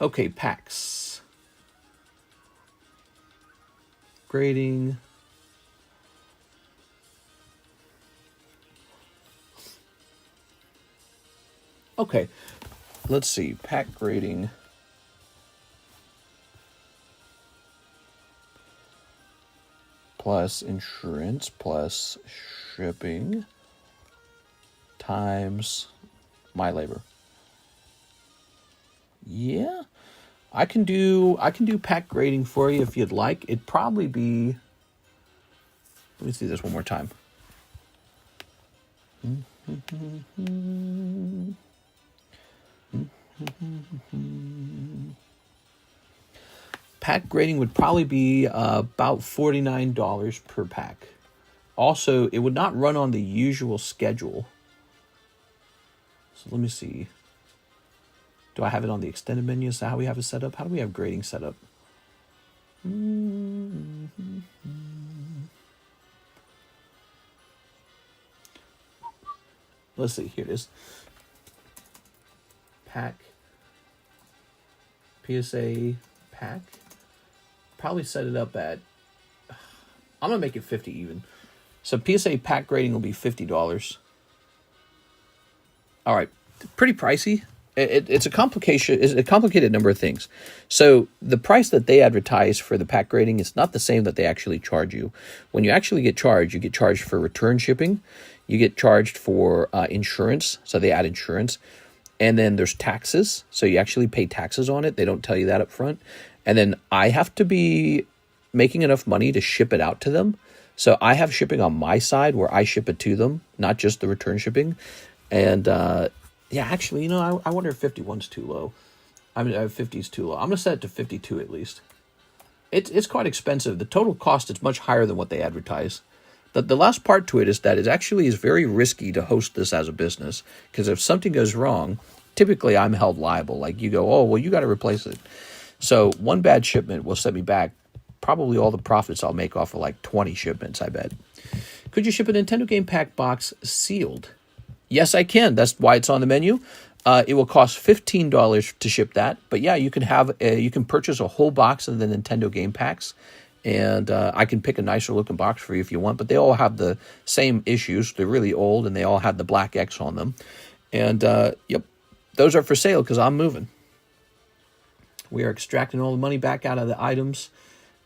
Okay, packs. Grading. Okay, let's see. Pack grading. Plus insurance plus shipping times my labor. Yeah, I can do pack grading for you if you'd like. It'd probably be. Let me see this one more time. Pack grading would probably be about $49 per pack. Also, it would not run on the usual schedule. So let me see. Do I have it on the extended menu? Is that how we have it set up? How do we have grading set up? Let's see. Here it is. Pack. PSA pack. Probably set it up at, I'm going to make it 50 even. So PSA pack grading will be $50. All right. Pretty pricey. It's a complicated number of things. So the price that they advertise for the pack grading is not the same that they actually charge you. When you actually get charged, you get charged for return shipping. You get charged for insurance. So they add insurance. And then there's taxes. So you actually pay taxes on it. They don't tell you that up front. And then I have to be making enough money to ship it out to them. So I have shipping on my side where I ship it to them, not just the return shipping. And yeah, actually, you know, I wonder if 51's too low. I mean, 50 is too low. I'm going to set it to 52 at least. It's quite expensive. The total cost is much higher than what they advertise. The last part to it is that it actually is very risky to host this as a business, because if something goes wrong, typically I'm held liable. Like you go, oh, well, you got to replace it. So one bad shipment will set me back probably all the profits I'll make off of like 20 shipments, I bet. Could you ship a Nintendo Game Pack box sealed? Yes, I can. That's why it's on the menu. It will cost $15 to ship that. But yeah, you can purchase a whole box of the Nintendo Game Packs. And I can pick a nicer looking box for you if you want. But they all have the same issues. They're really old and they all have the black X on them. And yep, those are for sale because I'm moving. We are extracting all the money back out of the items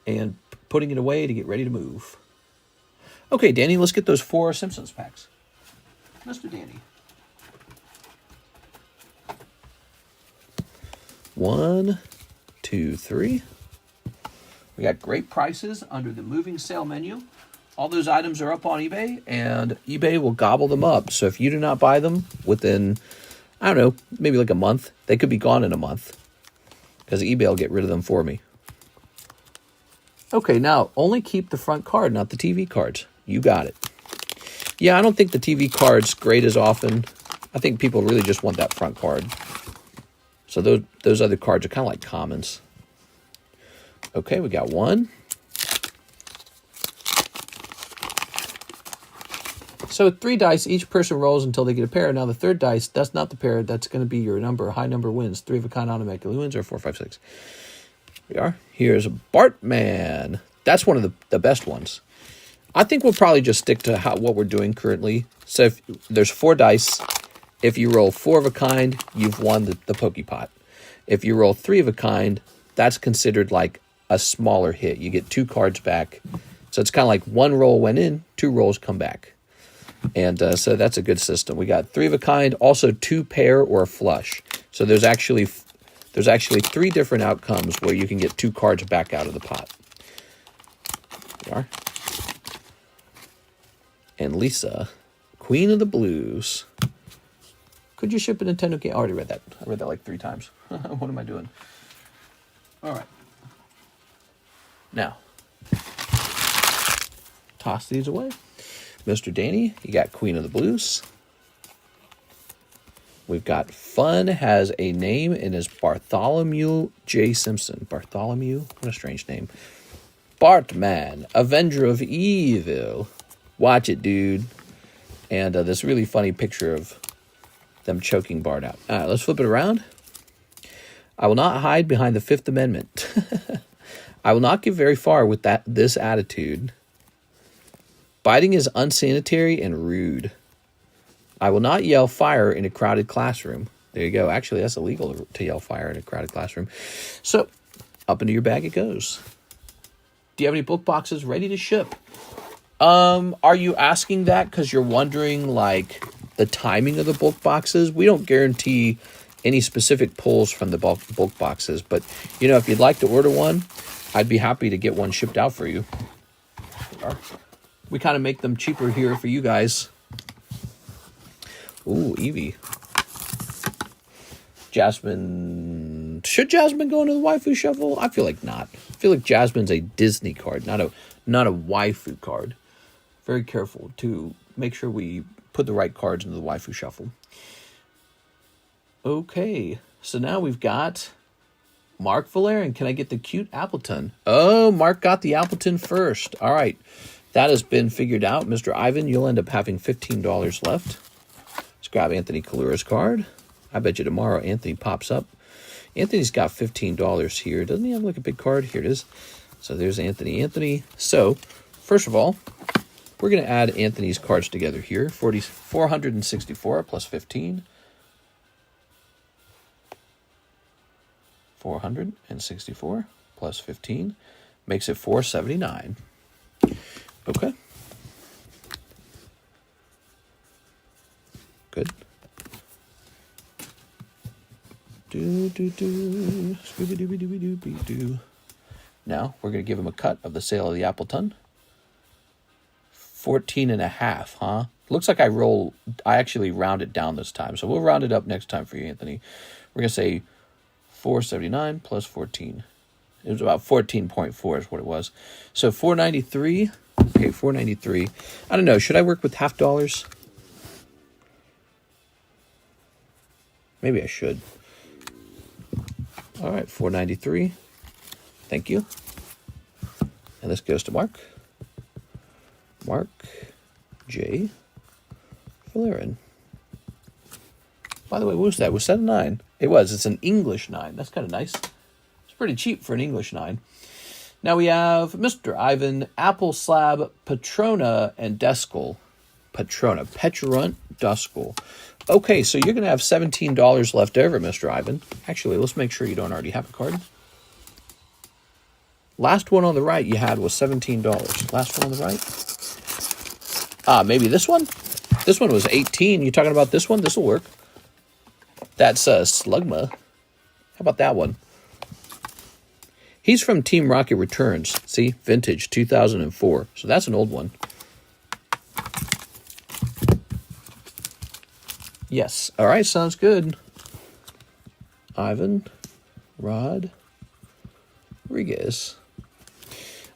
and putting it away to get ready to move. Okay, Danny, let's get those 4 Simpsons packs. Mr. Danny. 1, 2, 3. We got great prices under the moving sale menu. All those items are up on eBay, and eBay will gobble them up. So if you do not buy them within, I don't know, maybe like a month, they could be gone in a month, because eBay will get rid of them for me. Okay, now only keep the front card, not the TV cards. You got it. Yeah, I don't think the TV card's great as often. I think people really just want that front card. So those other cards are kind of like commons. Okay, we got 1. So 3 dice, each person rolls until they get a pair. Now the third dice, that's not the pair. That's going to be your number. High number wins. 3 of a kind automatically wins, or 4, 5, 6. Here we are. Here's Bartman. That's one of the best ones. I think we'll probably just stick to what we're doing currently. So if there's 4 dice. If you roll 4 of a kind, you've won the Pokepot. If you roll 3 of a kind, that's considered like a smaller hit. You get 2 cards back. So it's kind of like 1 roll went in, 2 rolls come back. And so that's a good system. We got 3 of a kind, also 2 pair or a flush. So there's actually 3 different outcomes where you can get 2 cards back out of the pot. There we are. And Lisa, Queen of the Blues. Could you ship a Nintendo game? I already read that. I read that like 3 times. What am I doing? All right. Now, toss these away. Mr. Danny, you got Queen of the Blues. We've got Fun has a name and is Bartholomew J. Simpson. Bartholomew? What a strange name. Bartman, Avenger of Evil. Watch it, dude. And this really funny picture of them choking Bart out. All right, let's flip it around. I will not hide behind the Fifth Amendment. I will not get very far with this attitude. Biting is unsanitary and rude. I will not yell fire in a crowded classroom. There you go. Actually, that's illegal to yell fire in a crowded classroom. So, up into your bag it goes. Do you have any book boxes ready to ship? Are you asking that because you're wondering, like, the timing of the book boxes? We don't guarantee any specific pulls from the book boxes, but, you know, if you'd like to order one, I'd be happy to get one shipped out for you. We kind of make them cheaper here for you guys. Ooh, Eevee. Jasmine. Should Jasmine go into the waifu shuffle? I feel like not. I feel like Jasmine's a Disney card, not a waifu card. Very careful to make sure we put the right cards into the waifu shuffle. Okay, so now we've got Mark Valerian. Can I get the cute Appleton? Oh, Mark got the Appleton first. All right, that has been figured out. Mr. Ivan, you'll end up having $15 left. Let's grab Anthony Kalura's card. I bet you tomorrow Anthony pops up. Anthony's got $15 here. Doesn't he have like a big card? Here it is. So there's Anthony. So, first of all, we're going to add Anthony's cards together here. 464 plus 15. 464 plus 15 makes it 479. Okay. Good. Scooby-Dooby-Dooby-Dooby-Doo. Now we're going to give him a cut of the sale of the Appleton. 14.5, huh? Looks like I actually round it down this time. So we'll round it up next time for you, Anthony. We're going to say 479 plus 14. It was about 14.4 is what it was. So 493. Okay, 493. I don't know. Should I work with half dollars? Maybe I should. All right, 493. Thank you. And this goes to Mark. Mark J. Valerian. By the way, what was that? Was that a 9? It was. It's an English 9. That's kind of nice. It's pretty cheap for an English 9. Now we have Mr. Ivan, Apple Slab, Patrona, and Deskel. Petrunt, Duskel. Okay, so you're going to have $17 left over, Mr. Ivan. Actually, let's make sure you don't already have a card. Last one on the right you had was $17. Last one on the right? Maybe this one? This one was 18. You talking about this one? This will work. That's Slugma. How about that one? He's from Team Rocket Returns. See? Vintage, 2004. So that's an old one. Yes. All right, sounds good. Ivan Rodriguez.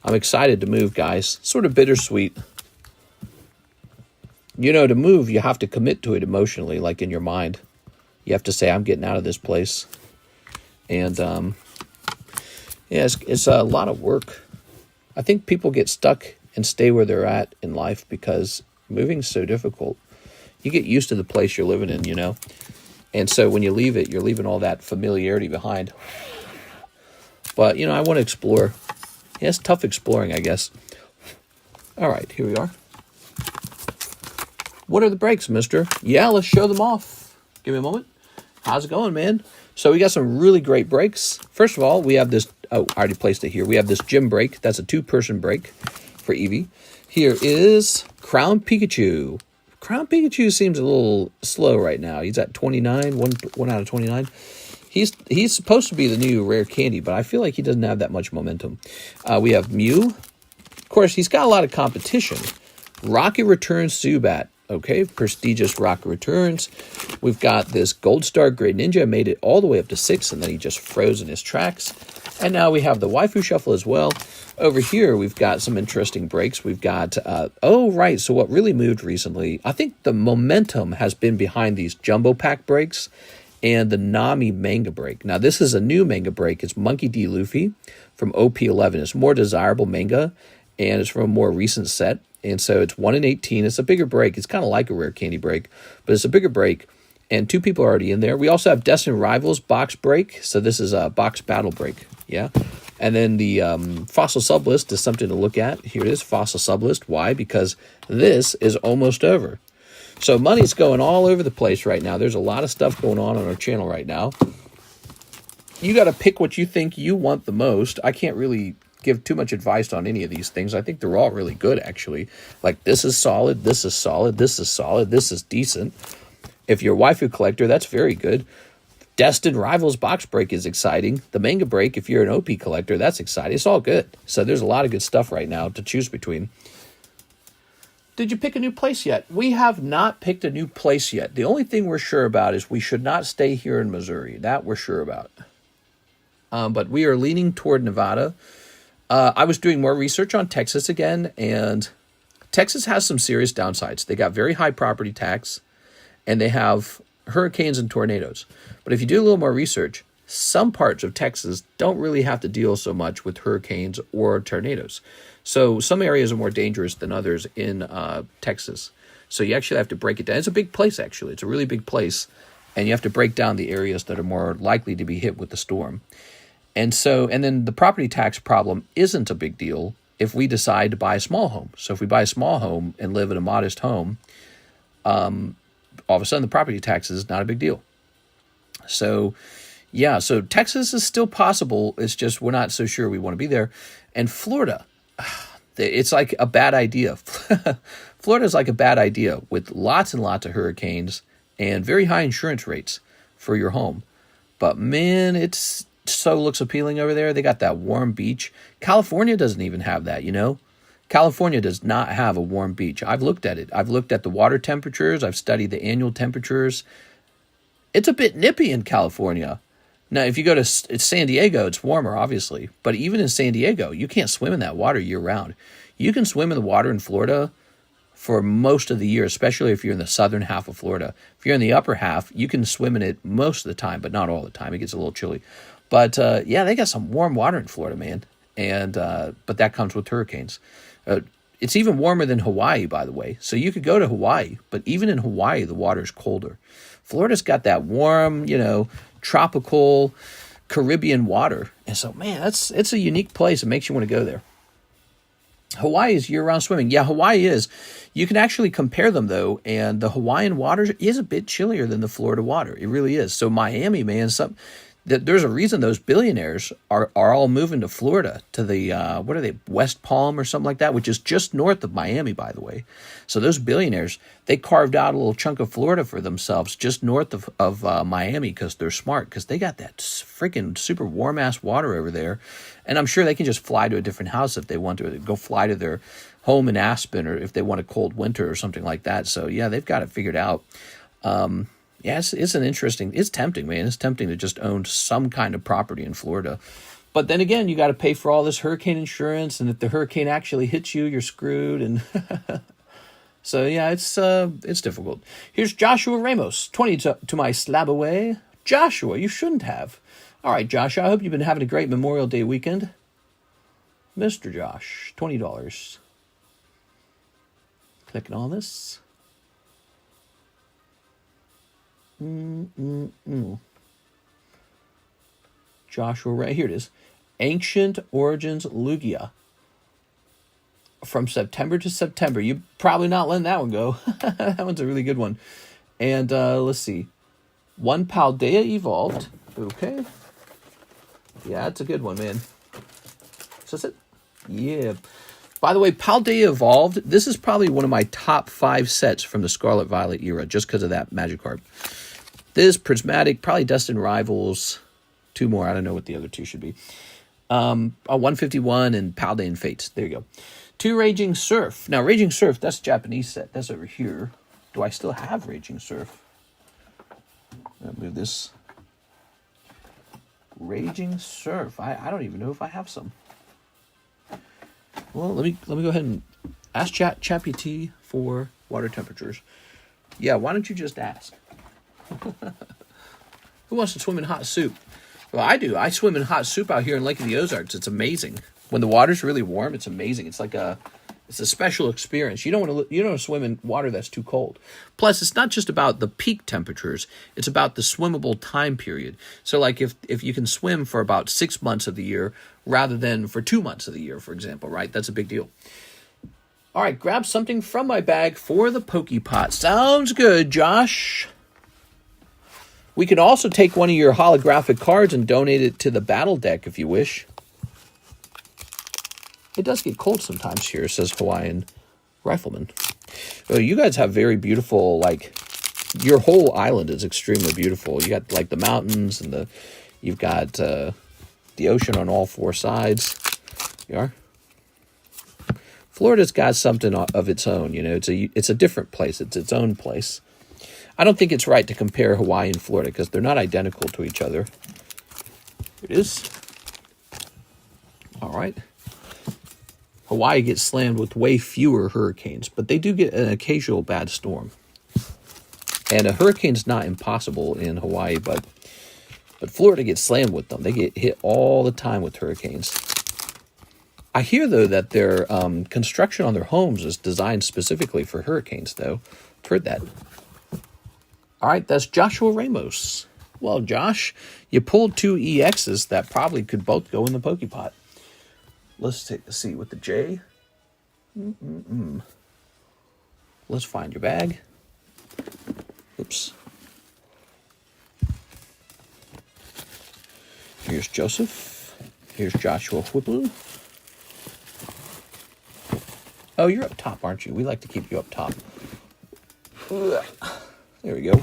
I'm excited to move, guys. Sort of bittersweet. You know, to move, you have to commit to it emotionally, like in your mind. You have to say, I'm getting out of this place. And, yeah, it's a lot of work. I think people get stuck and stay where they're at in life because moving is so difficult. You get used to the place you're living in, you know. And so when you leave it, you're leaving all that familiarity behind. But, you know, I want to explore. Yeah, it's tough exploring, I guess. All right, here we are. What are the breaks, mister? Yeah, let's show them off. Give me a moment. How's it going, man? So we got some really great breaks. First of all, we have this. Oh, I already placed it here. We have this gym break. That's a 2-person break for Eevee. Here is Crown Pikachu. Crown Pikachu seems a little slow right now. He's at 29, one out of 29. He's supposed to be the new rare candy, but I feel like he doesn't have that much momentum. We have Mew. Of course, he's got a lot of competition. Rocket Returns Zubat. Okay, prestigious Rocket Returns. We've got this Gold Star Great Ninja, made it all the way up to 6, and then he just froze in his tracks. And now we have the Waifu Shuffle as well. Over here, we've got some interesting breaks. We've got, oh, right, so what really moved recently, I think the momentum has been behind these Jumbo Pack breaks and the Nami Manga break. Now, this is a new manga break. It's Monkey D. Luffy from OP11. It's more desirable manga, and it's from a more recent set. And so it's 1 in 18. It's a bigger break. It's kind of like a rare candy break, but it's a bigger break. And 2 people are already in there. We also have Destined Rivals box break. So this is a box battle break. Yeah. And then the fossil sublist is something to look at. Here it is, fossil sublist. Why? Because this is almost over. So money's going all over the place right now. There's a lot of stuff going on our channel right now. You got to pick what you think you want the most. I can't really give too much advice on any of these things. I think they're all really good, actually. Like, this is solid, this is solid, this is solid, this is decent. If you're a waifu collector, that's very good. Destined Rivals box break is exciting. The manga break, if you're an OP collector, that's exciting. It's all good. So there's a lot of good stuff right now to choose between. Did you pick a new place yet? We have not picked a new place yet. The only thing we're sure about is we should not stay here in Missouri. That we're sure about. But we are leaning toward Nevada. I was doing more research on Texas again, and Texas has some serious downsides. They got very high property tax, and they have hurricanes and tornadoes. But if you do a little more research, some parts of Texas don't really have to deal so much with hurricanes or tornadoes. So some areas are more dangerous than others in Texas. So you actually have to break it down. It's a big place, actually. It's a really big place, and you have to break down the areas that are more likely to be hit with the storm. And then the property tax problem isn't a big deal if we decide to buy a small home. So if we buy a small home and live in a modest home, all of a sudden the property tax is not a big deal. So, yeah, so Texas is still possible. It's just we're not so sure we want to be there. And Florida, it's like a bad idea. Florida is like a bad idea with lots and lots of hurricanes and very high insurance rates for your home. But, man, it's so looks appealing over there. They got that warm beach. California doesn't even have that, you know. California does not have a warm beach. I've looked at it. I've looked at the water temperatures. I've studied the annual temperatures. It's a bit nippy in California. Now, if you go to San Diego, it's warmer, obviously. But even in San Diego, you can't swim in that water year-round. You can swim in the water in Florida for most of the year, especially if you're in the southern half of Florida. If you're in the upper half, you can swim in it most of the time, but not all the time. It gets a little chilly. But, yeah, they got some warm water in Florida, man. And but that comes with hurricanes. It's even warmer than Hawaii, by the way. So you could go to Hawaii, but even in Hawaii, the water's colder. Florida's got that warm, you know, tropical Caribbean water. And so, man, it's a unique place. It makes you want to go there. Hawaii is year-round swimming. Yeah, Hawaii is. You can actually compare them, though, and the Hawaiian water is a bit chillier than the Florida water. It really is. So Miami, man, there's a reason those billionaires are all moving to Florida, to the, what are they, West Palm or something like that, which is just north of Miami, by the way. So those billionaires, they carved out a little chunk of Florida for themselves just north of Miami because they're smart, because they got that freaking super warm-ass water over there. And I'm sure they can just fly to a different house if they want to, go fly to their home in Aspen, or if they want a cold winter or something like that. So, yeah, they've got it figured out. Yeah, it's tempting, man. It's tempting to just own some kind of property in Florida. But then again, you got to pay for all this hurricane insurance, and if the hurricane actually hits you, you're screwed. And so, yeah, it's difficult. Here's Joshua Ramos, 20 to my slab away. Joshua, you shouldn't have. All right, Joshua, I hope you've been having a great Memorial Day weekend. Mr. Josh, $20. Clicking on this. Joshua, right here it is. Ancient Origins Lugia. From September to September. You probably not letting that one go. That one's a really good one. And let's see. One Paldea Evolved. Okay. Yeah, that's a good one, man. So that's it. Yeah. By the way, Paldea Evolved, this is probably one of my top 5 sets from the Scarlet Violet era, just because of that Magikarp. This, Prismatic, probably Destined Rivals, 2 more. I don't know what the other 2 should be. 151 and Paldean Fates. There you go. 2 Raging Surf. Now, Raging Surf, that's a Japanese set. That's over here. Do I still have Raging Surf? I'll move this. Raging Surf. I don't even know if I have some. Well, let me go ahead and ask ChatGPT for water temperatures. Yeah, why don't you just ask? Who wants to swim in hot soup? Well, I do. I swim in hot soup out here in Lake of the Ozarks. It's amazing. When the water's really warm, it's amazing. It's a special experience. You don't want to swim in water that's too cold. Plus, it's not just about the peak temperatures. It's about the swimmable time period. So, like if you can swim for about 6 months of the year rather than for 2 months of the year, for example, right? That's a big deal. All right, grab something from my bag for the Pokepot. Sounds good, Josh. We can also take one of your holographic cards and donate it to the battle deck if you wish. It does get cold sometimes here, says Hawaiian Rifleman. Oh, you guys have very beautiful, like, your whole island is extremely beautiful. You got, like, the mountains and you've got the ocean on all four sides. You are? Florida's got something of its own, you know. It's a different place. It's its own place. I don't think it's right to compare Hawaii and Florida because they're not identical to each other. It is. All right. Hawaii gets slammed with way fewer hurricanes, but they do get an occasional bad storm. And a hurricane's not impossible in Hawaii, but Florida gets slammed with them. They get hit all the time with hurricanes. I hear, though, that their construction on their homes is designed specifically for hurricanes, though. I've heard that. All right, that's Joshua Ramos. Well, Josh, you pulled two EXs that probably could both go in the Pokepot. Let's take a seat with the J. Let's find your bag. Oops. Here's Joseph. Here's Joshua Whipple. Oh, you're up top, aren't you? We like to keep you up top. There we go.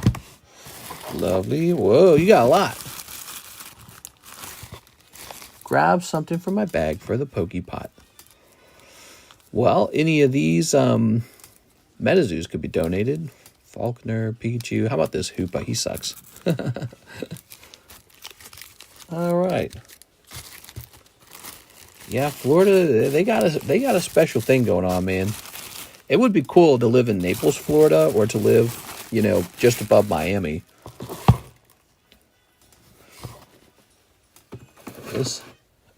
Lovely. Whoa, you got a lot. Grab something from my bag for the Pokepot. Well, any of these Metazoos could be donated. Faulkner, Pikachu. How about this Hoopa? He sucks. All right. Yeah, Florida, they got a special thing going on, man. It would be cool to live in Naples, Florida, or to live, you know, just above Miami. This,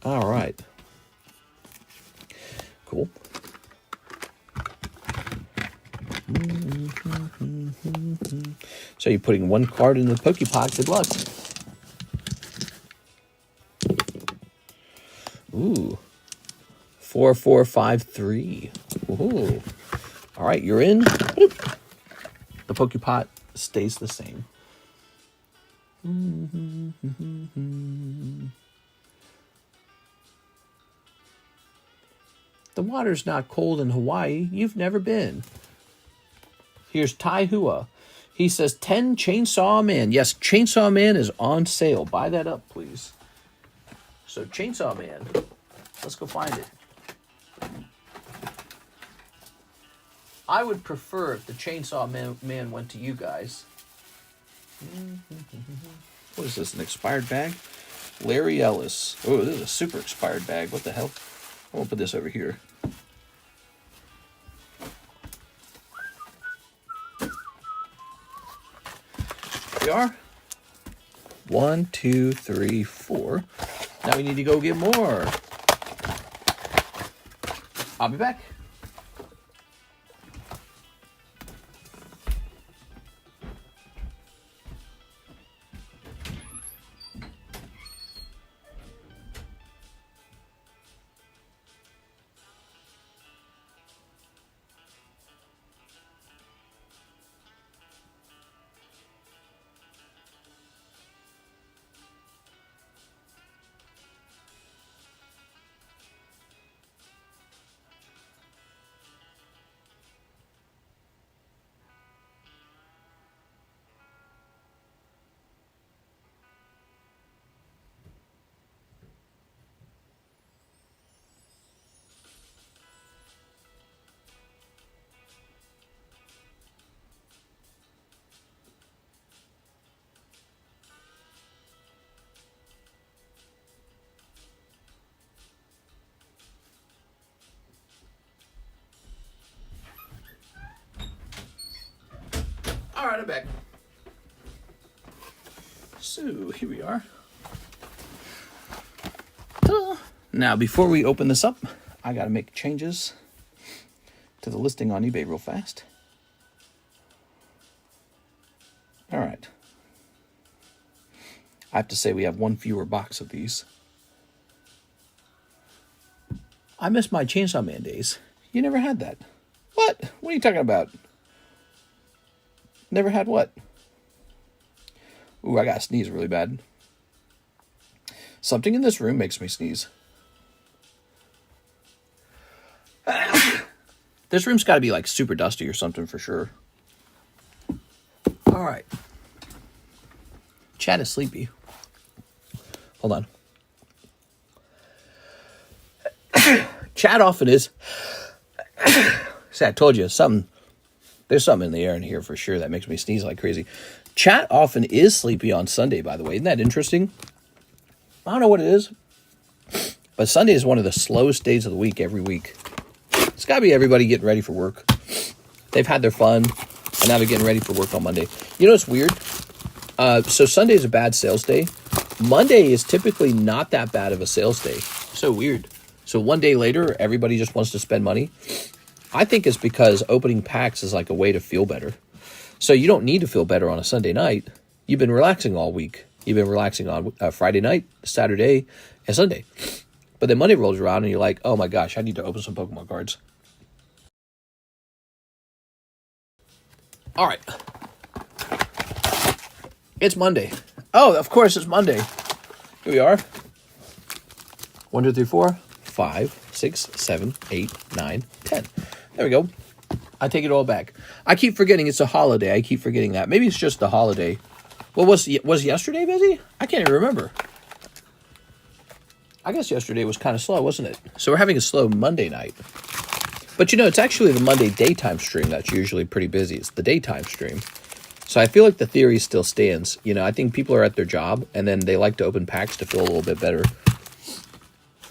all right. Cool. So you're putting one card in the Pokepot. Good luck. Ooh. 4453. Ooh. All right, you're in. The Pokepot stays the same. The water's not cold in Hawaii. You've never been. Here's Tai Hua. He says 10 Chainsaw Man. Yes, Chainsaw Man is on sale. Buy that up, please. So Chainsaw Man. Let's go find it. I would prefer if the Chainsaw Man went to you guys. What is this, an expired bag? Larry Ellis. Oh, this is a super expired bag. What the hell? I'm going to put this over here. Here we are. 1, 2, 3, 4. Now we need to go get more. I'll be back. All right, I'm back. So here we are. Now, before we open this up, I got to make changes to the listing on eBay real fast. All right. I have to say we have one fewer box of these. I miss my Chainsaw Man days. You never had that. What? What are you talking about? Never had what? Ooh, I gotta sneeze really bad. Something in this room makes me sneeze. This room's got to be like super dusty or something for sure. All right. Chat is sleepy. Hold on. Chat often is. See, I told you something. There's something in the air in here for sure that makes me sneeze like crazy. Chat often is sleepy on Sunday, by the way. Isn't that interesting? I don't know what it is, but Sunday is one of the slowest days of the week every week. It's got to be everybody getting ready for work. They've had their fun, and now they're getting ready for work on Monday. You know what's weird? So Sunday is a bad sales day. Monday is typically not that bad of a sales day. So weird. So one day later, everybody just wants to spend money. I think it's because opening packs is like a way to feel better. So you don't need to feel better on a Sunday night. You've been relaxing all week. You've been relaxing on Friday night, Saturday, and Sunday. But then Monday rolls around and you're like, oh my gosh, I need to open some Pokemon cards. All right. It's Monday. Oh, of course it's Monday. Here we are. 1, 2, 3, 4, 5, 6, 7, 8, 9, 10. There we go. I take it all back. I keep forgetting it's a holiday. I keep forgetting that. Maybe it's just the holiday. Well, was yesterday busy? I can't even remember. I guess yesterday was kind of slow, wasn't it? So we're having a slow Monday night. But you know, it's actually the Monday daytime stream that's usually pretty busy. It's the daytime stream. So I feel like the theory still stands. You know, I think people are at their job and then they like to open packs to feel a little bit better.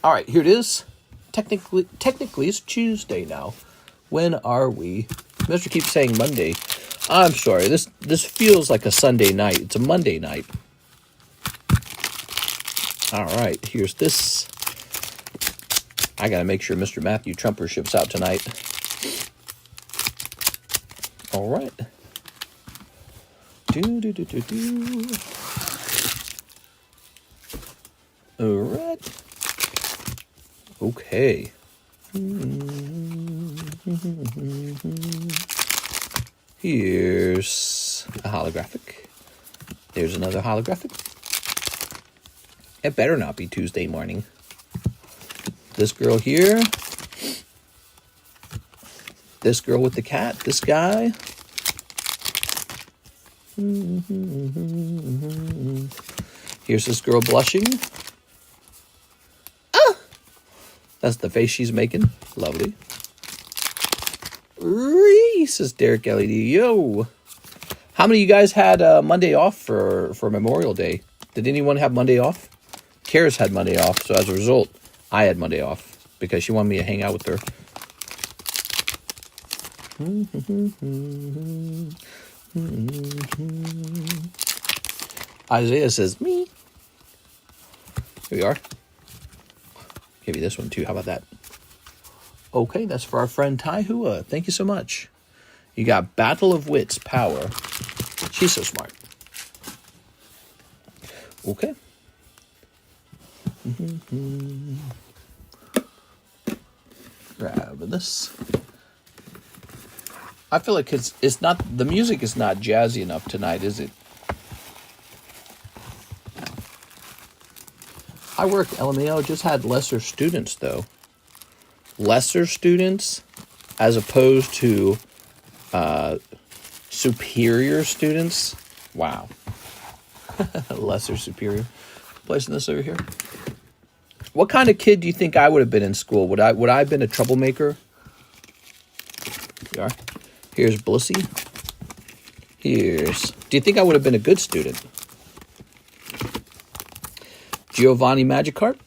All right, here it is. Technically it's Tuesday now. When are we? Mr. keeps saying Monday. I'm sorry. This feels like a Sunday night. It's a Monday night. All right, here's this. I got to make sure Mr. Matthew Trumper ships out tonight. All right. All right. Okay. Here's a holographic. There's another holographic. It better not be Tuesday morning. This girl here. This girl with the cat. This guy. Here's this girl blushing. Ah! That's the face she's making. Lovely. Says Derek LED. Yo. How many of you guys had Monday off for Memorial Day? Did anyone have Monday off? Karis had Monday off, so as a result, I had Monday off because she wanted me to hang out with her. Isaiah says, me. Here we are. Give you this one too. How about that? Okay, that's for our friend Tai Hua. Thank you so much. You got Battle of Wits Power. She's so smart. Okay. Grab this. I feel like it's not, the music is not jazzy enough tonight, is it? I work LMAO, just had lesser students though. Lesser students as opposed to superior students. Wow. Lesser superior. Placing this over here. What kind of kid do you think I would have been in school? Would I have been a troublemaker? Here. Here's Blissey. Here's. Do you think I would have been a good student? Giovanni Magikarp.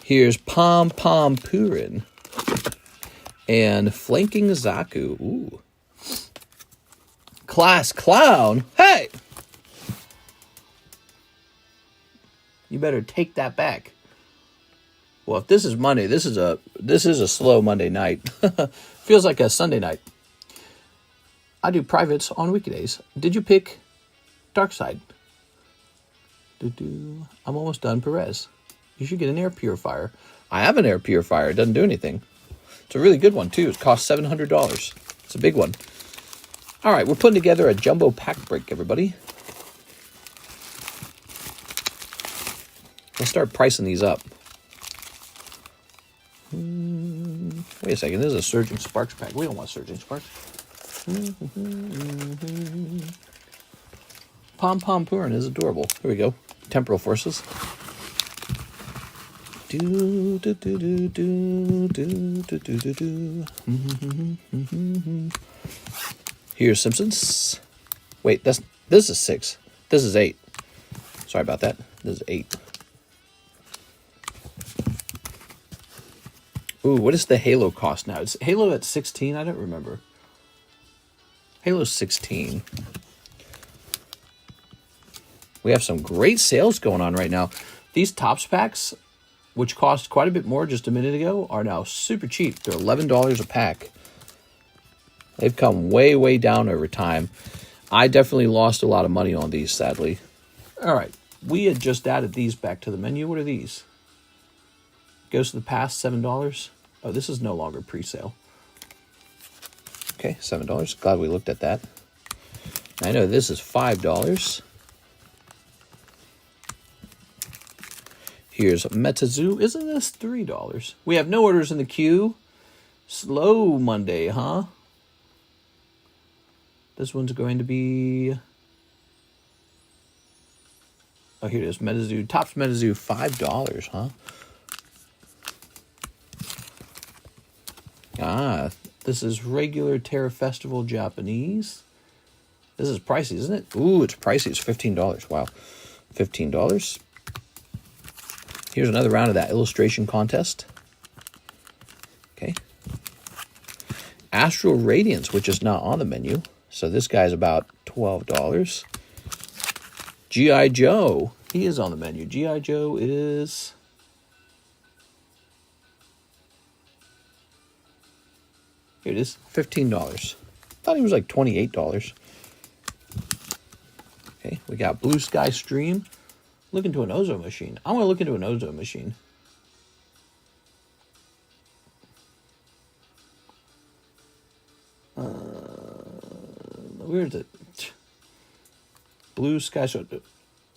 Here's Pom Pom Purin. And Flanking Zaku. Ooh. Class Clown. Hey! You better take that back. Well, if this is Monday, this is a slow Monday night. Feels like a Sunday night. I do privates on weekdays. Did you pick Dark Side? I'm almost done, Perez. You should get an air purifier. I have an air purifier. It doesn't do anything. It's a really good one, too. It costs $700. It's a big one. All right, we're putting together a jumbo pack break, everybody. Let's start pricing these up. Wait a second. This is a Surging Sparks pack. We don't want Surging Sparks. Pom Pom Purin is adorable. Here we go. Temporal Forces. Here's Simpsons. Wait, this is 6. This is 8. Sorry about that. This is 8. Ooh, what does the Halo cost now? Is Halo at 16? I don't remember. Halo's 16. We have some great sales going on right now. These Topps packs, which cost quite a bit more just a minute ago, are now super cheap. They're $11 a pack. They've come way, way down over time. I definitely lost a lot of money on these, sadly. All right. We had just added these back to the menu. What are these? Ghost of the Past, $7. Oh, this is no longer pre-sale. Okay, $7. Glad we looked at that. I know this is $5. Here's Metazoo. Isn't this $3? We have no orders in the queue. Slow Monday, huh? This one's going to be... Oh, here it is. Metazoo. Topps Metazoo, $5, huh? Ah, this is regular Terra Festival Japanese. This is pricey, isn't it? Ooh, it's pricey. It's $15. Wow. $15. Here's another round of that illustration contest. Okay. Astral Radiance, which is not on the menu. So this guy's about $12. GI Joe. He is on the menu. GI Joe is... Here it is, $15. Thought he was like $28. Okay, we got Blue Sky Stream. Look into an Ozo machine. I want to look into an Ozo machine. Where is it? Blue Sky Stream.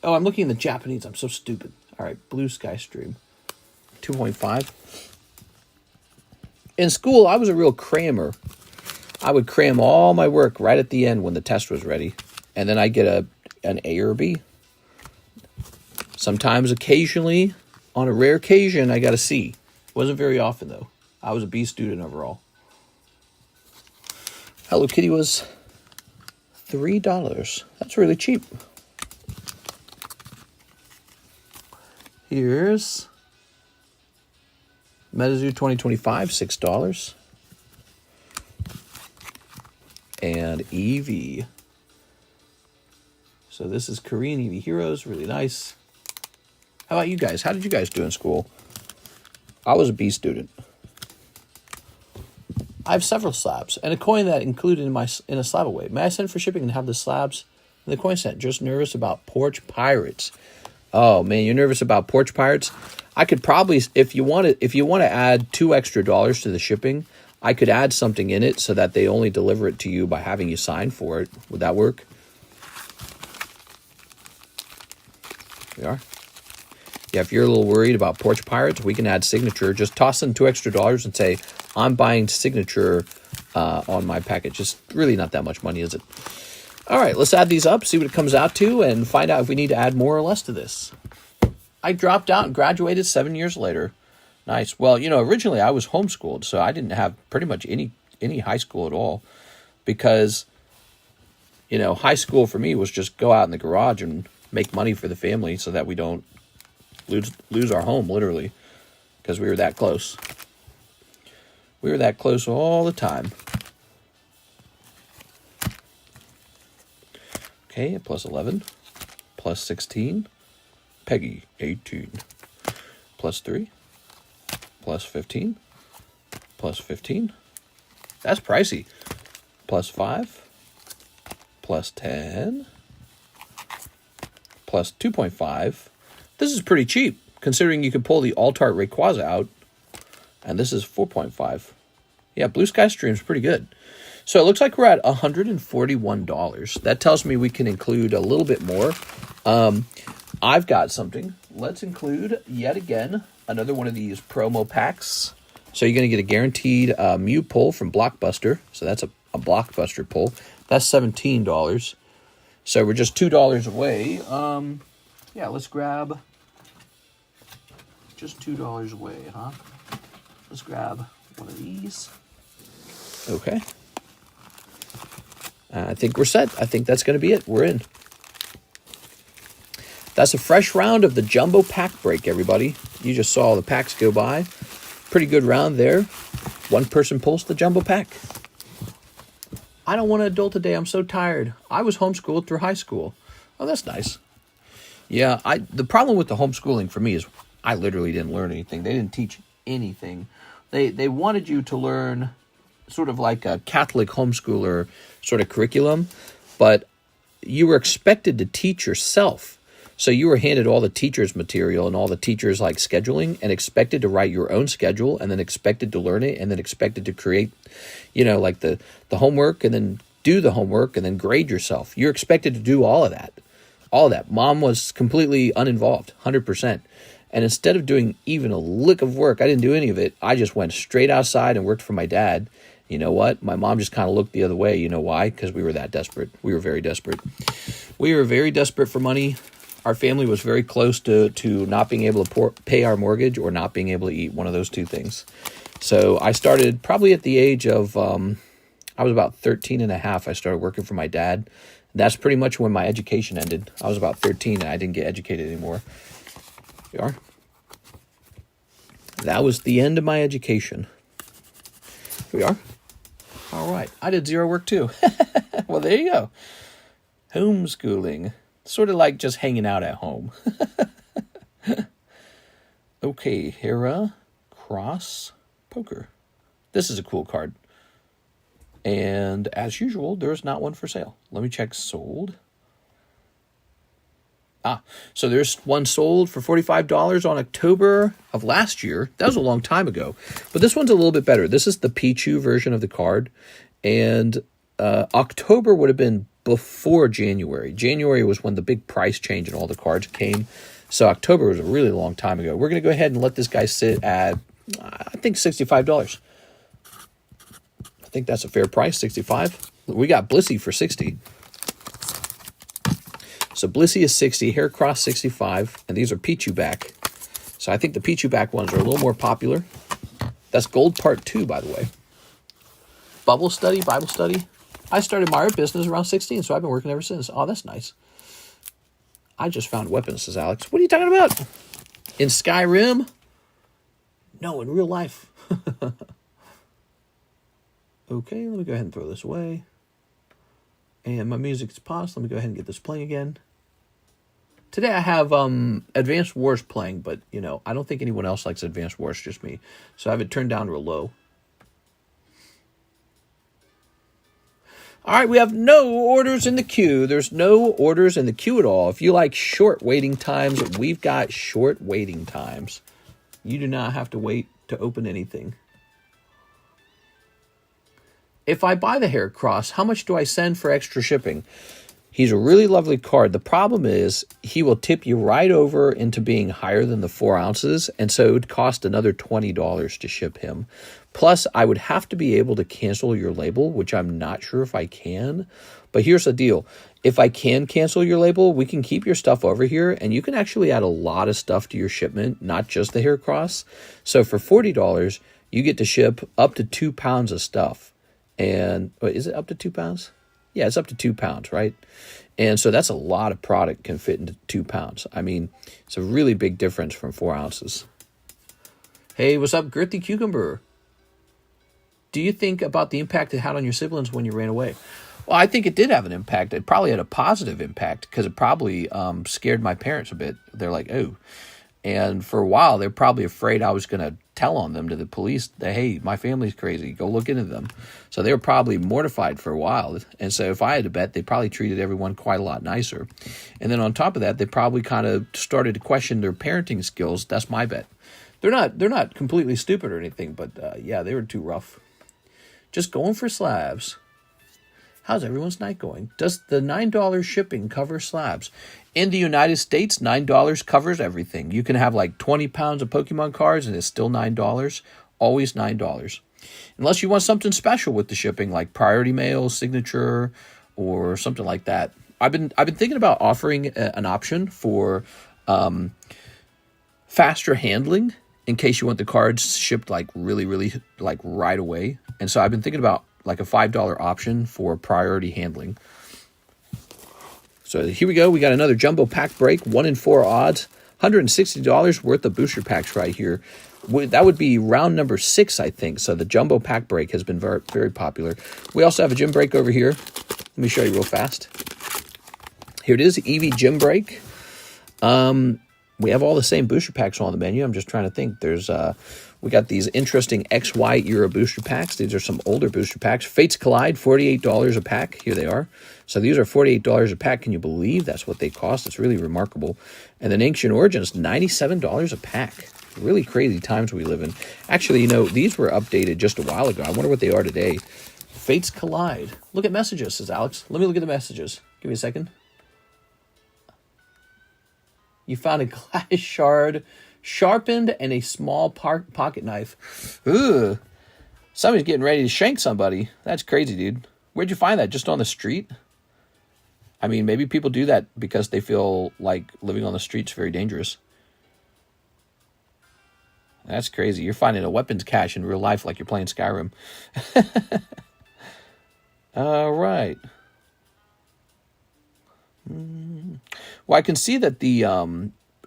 Oh, I'm looking in the Japanese. I'm so stupid. All right, Blue Sky Stream. 2.5. In school, I was a real crammer. I would cram all my work right at the end when the test was ready. And then I'd get an A or B. Sometimes, occasionally, on a rare occasion, I got a C. Wasn't very often, though. I was a B student overall. Hello Kitty was $3. That's really cheap. Here's Metazoo 2025, $6. And EV. So this is Korean EV Heroes, really nice. How about you guys? How did you guys do in school? I was a B student. I have several slabs and a coin that included in a slab away. May I send for shipping and have the slabs and the coin sent? Just nervous about Porch Pirates. Oh man, you're nervous about Porch Pirates? I could probably, if you want to add $2 extra to the shipping, I could add something in it so that they only deliver it to you by having you sign for it. Would that work? We are. Yeah, if you're a little worried about Porch Pirates, we can add signature. Just toss in $2 extra and say, I'm buying signature on my package. It's really not that much money, is it? All right, let's add these up, see what it comes out to, and find out if we need to add more or less to this. I dropped out and graduated 7 years later. Nice. Well, you know, originally I was homeschooled, so I didn't have pretty much any high school at all because, you know, high school for me was just go out in the garage and make money for the family so that we don't lose our home, literally, because we were that close. We were that close all the time. Okay, plus 11, plus 16, Peggy, 18, plus 3, plus 15, plus 15. That's pricey. Plus 5, plus 10, plus 2.5. This is pretty cheap, considering you could pull the Altart Rayquaza out, and this is 4.5. Yeah, Blue Sky Stream's pretty good. So it looks like we're at $141. That tells me we can include a little bit more. I've got something. Let's include, yet again, another one of these promo packs. So you're going to get a guaranteed Mew pull from Blockbuster. So that's a Blockbuster pull. That's $17. So we're just $2 away. Yeah, let's grab just $2 away, huh? Let's grab one of these. Okay. I think we're set. I think that's going to be it. We're in. That's a fresh round of the Jumbo Pack Break, everybody. You just saw the packs go by. Pretty good round there. One person pulls the Jumbo Pack. I don't want to adult today. I'm so tired. I was homeschooled through high school. Oh, that's nice. Yeah, the problem with the homeschooling for me is I literally didn't learn anything. They didn't teach anything. They wanted you to learn sort of like a Catholic homeschooler sort of curriculum, but you were expected to teach yourself. So you were handed all the teacher's material and all the teacher's like scheduling and expected to write your own schedule and then expected to learn it and then expected to create, like the homework and then do the homework and then grade yourself. You're expected to do all of that. All of that. Mom was completely uninvolved, 100%. And instead of doing even a lick of work, I didn't do any of it. I just went straight outside and worked for my dad. You know what? My mom just kind of looked the other way. You know why? Because we were that desperate. We were very desperate. We were very desperate for money. Our family was very close to not being able to pay our mortgage or not being able to eat, one of those two things. So I started probably at the age of, I was about 13 and a half. I started working for my dad. That's pretty much when my education ended. I was about 13 and I didn't get educated anymore. Here we are. That was the end of my education. Here we are. All right. I did zero work too. Well, there you go. Homeschooling. Sort of like just hanging out at home. Okay, Hera Cross Poker. This is a cool card. And as usual, there's not one for sale. Let me check sold. So there's one sold for $45 on October of last year. That was a long time ago. But this one's a little bit better. This is the Pichu version of the card. And October would have been before January. January was when the big price change in all the cards came. So October was a really long time ago. We're going to go ahead and let this guy sit at, I think, $65. I think that's a fair price, $65. We got Blissey for $60. So Blissey is $60, Hair Cross $65, and these are Pichu back. So I think the Pichu back ones are a little more popular. That's Gold Part 2, by the way. Bible study. I started my art business around 16, so I've been working ever since. Oh, that's nice. I just found weapons, says Alex. What are you talking about? In Skyrim? No, in real life. Okay, let me go ahead and throw this away. And my music's paused. Let me go ahead and get this playing again. Today I have Advanced Wars playing, but, I don't think anyone else likes Advanced Wars, just me. So I have it turned down real low. All right, we have no orders in the queue. There's no orders in the queue at all. If you like short waiting times, we've got short waiting times. You do not have to wait to open anything. If I buy the Hair Cross, how much do I send for extra shipping? He's a really lovely card. The problem is he will tip you right over into being higher than the 4 ounces, and so it would cost another $20 to ship him. Plus, I would have to be able to cancel your label, which I'm not sure if I can. But here's the deal. If I can cancel your label, we can keep your stuff over here, and you can actually add a lot of stuff to your shipment, not just the Hair Cross. So for $40, you get to ship up to 2 pounds of stuff. And is it up to 2 pounds? Yeah, it's up to 2 pounds, right? And so that's a lot of product can fit into 2 pounds. I mean, it's a really big difference from 4 ounces. Hey, what's up, Girthy Cucumber? Do you think about the impact it had on your siblings when you ran away? Well, I think it did have an impact. It probably had a positive impact because it probably scared my parents a bit. They're like, oh. And for a while, they're probably afraid I was going to tell on them to the police that, hey, my family's crazy. Go look into them. So they were probably mortified for a while. And so if I had to bet, they probably treated everyone quite a lot nicer. And then on top of that, they probably kind of started to question their parenting skills. That's my bet. They're not completely stupid or anything, but yeah, they were too rough. Just going for slabs. How's everyone's night going? Does the $9 shipping cover slabs? In the United States, $9 covers everything. You can have like 20 pounds of Pokemon cards and it's still $9. Always $9. Unless you want something special with the shipping, like priority mail, signature, or something like that. I've been thinking about offering an option for faster handling in case you want the cards shipped like really like right away. And so I've been thinking about like a $5 option for priority handling. So here we go. We got another jumbo pack break, 1 in 4 odds, $160 worth of booster packs right here. That would be round number 6, I think. So the jumbo pack break has been very, very popular. We also have a gym break over here. Let me show you real fast. Here it is, Eevee gym break. We have all the same booster packs on the menu. I'm just trying to think. There's we got these interesting XY era booster packs. These are some older booster packs. Fates Collide, $48 a pack. Here they are. So these are $48 a pack. Can you believe that's what they cost? It's really remarkable. And then Ancient Origins, $97 a pack. Really crazy times we live in. Actually, you know, these were updated just a while ago. I wonder what they are today. Fates Collide. Look at messages, says Alex. Let me look at the messages. Give me a second. You found a glass shard, sharpened, and a small pocket knife. Ugh. Somebody's getting ready to shank somebody. That's crazy, dude. Where'd you find that? Just on the street? I mean, maybe people do that because they feel like living on the street's very dangerous. That's crazy. You're finding a weapons cache in real life like you're playing Skyrim. All right. Well, I can see that the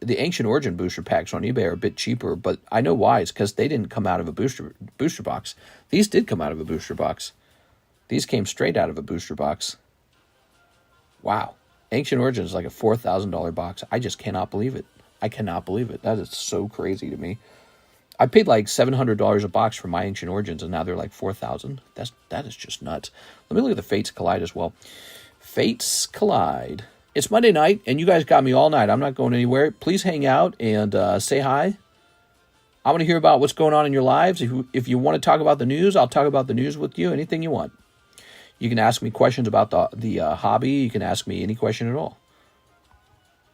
Ancient Origin booster packs on eBay are a bit cheaper, but I know why. It's because they didn't come out of a booster box. These did come out of a booster box. These came straight out of a booster box. Wow. Ancient Origin is like a $4,000 box. I just cannot believe it. I cannot believe it. That is so crazy to me. I paid like $700 a box for my Ancient Origins, and now they're like $4,000. That is just nuts. Let me look at the Fates Collide as well. Fates Collide. It's Monday night, and you guys got me all night. I'm not going anywhere. Please hang out and say hi. I want to hear about what's going on in your lives. If you want to talk about the news, I'll talk about the news with you. Anything you want. You can ask me questions about the hobby. You can ask me any question at all.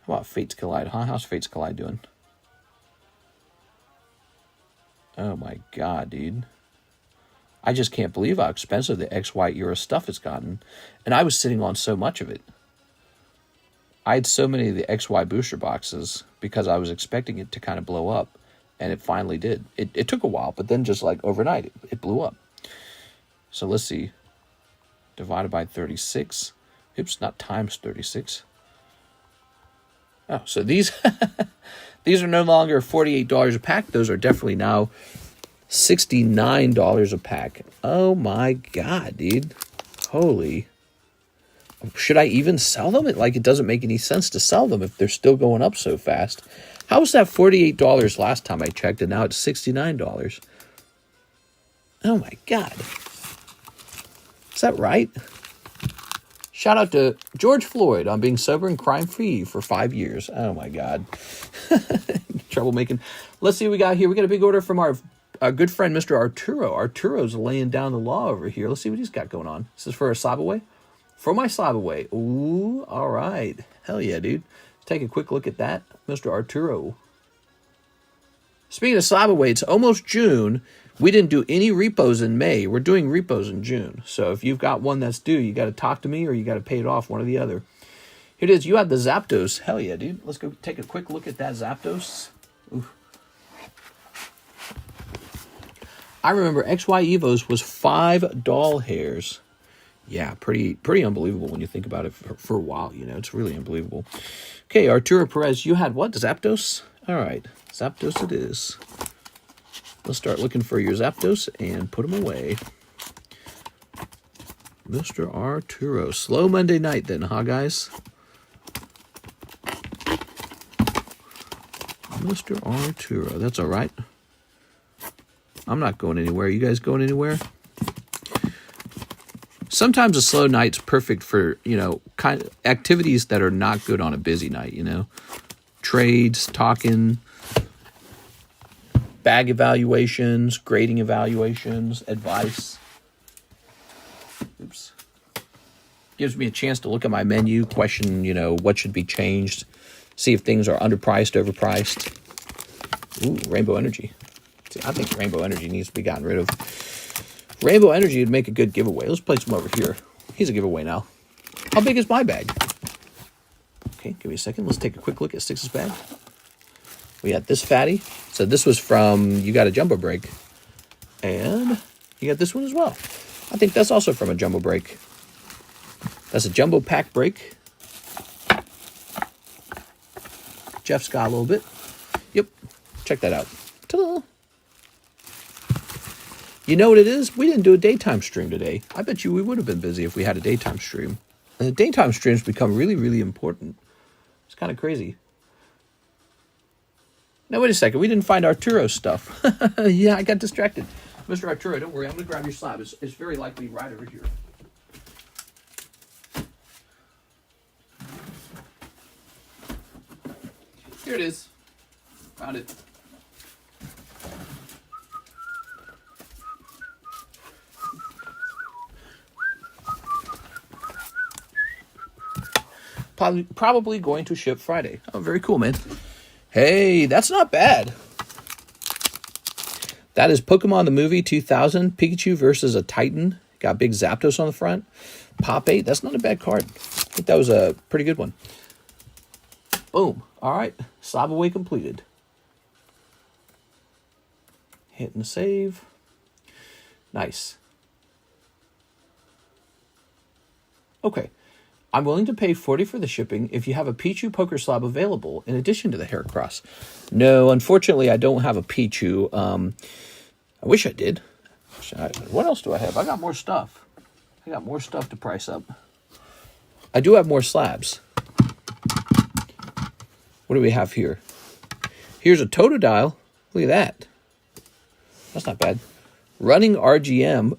How about Fates Collide, huh? How's Fates Collide doing? Oh my God, dude. I just can't believe how expensive the XY era stuff has gotten. And I was sitting on so much of it. I had so many of the XY booster boxes because I was expecting it to kind of blow up. And it finally did. It took a while, but then just like overnight, it blew up. So let's see. Divided by 36. Oops, not times 36. Oh, so these these are no longer $48 a pack. Those are definitely now $69 a pack. Oh my God, dude. Holy. Should I even sell them? It doesn't make any sense to sell them if they're still going up so fast. How was that $48 last time I checked, and now it's $69? Oh my God. Is that right? Shout out to George Floyd on being sober and crime-free for 5 years. Oh my God. Troublemaking. Let's see what we got here. We got a big order from our good friend, Mr. Arturo. Arturo's laying down the law over here. Let's see what he's got going on. This is for a Sabaway. For my Sabaway. Ooh, all right. Hell yeah, dude. Let's take a quick look at that. Mr. Arturo. Speaking of Sabaway, it's almost June. We didn't do any repos in May. We're doing repos in June. So if you've got one that's due, you got to talk to me or you got to pay it off, one or the other. Here it is. You have the Zapdos. Hell yeah, dude. Let's go take a quick look at that Zapdos. Oof. I remember XY Evos was 5 doll hairs. Yeah, pretty unbelievable when you think about it for a while. You know, it's really unbelievable. Okay, Arturo Perez, you had what? Zapdos? All right, Zapdos it is. Let's start looking for your Zapdos and put them away. Mr. Arturo. Slow Monday night then, huh, guys? Mr. Arturo. That's all right. I'm not going anywhere. You guys going anywhere? Sometimes a slow night's perfect for, you know, kind of activities that are not good on a busy night, you know. Trades, talking, bag evaluations, grading evaluations, advice. Oops. Gives me a chance to look at my menu, question, you know, what should be changed, see if things are underpriced, overpriced. Ooh, Rainbow Energy. See, I think Rainbow Energy needs to be gotten rid of. Rainbow Energy would make a good giveaway. Let's place him over here. He's a giveaway now. How big is my bag? Okay, give me a second. Let's take a quick look at Styx's bag. We got this fatty. So this was from You Got a Jumbo Break. And you got this one as well. I think that's also from a Jumbo Break. That's a Jumbo Pack Break. Jeff's got a little bit. Yep. Check that out. Ta-da! You know what it is? We didn't do a daytime stream today. I bet you we would have been busy if we had a daytime stream. And the daytime streams become really, really important. It's kind of crazy. Now, wait a second. We didn't find Arturo's stuff. Yeah, I got distracted. Mr. Arturo, don't worry. I'm going to grab your slab. It's very likely right over here. Here it is. Found it. Probably going to ship Friday. Oh, very cool, man. Hey, that's not bad. That is Pokemon the Movie 2000. Pikachu versus a Titan. Got big Zapdos on the front. Pop 8. That's not a bad card. I think that was a pretty good one. Boom. All right. Slab away completed. Hitting save. Nice. Okay. I'm willing to pay $40 for the shipping if you have a Pichu poker slab available in addition to the Heracross. No, unfortunately, I don't have a Pichu. I wish I did. What else do I have? I got more stuff. I got more stuff to price up. I do have more slabs. What do we have here? Here's a Totodile. Look at that. That's not bad. Running RGM.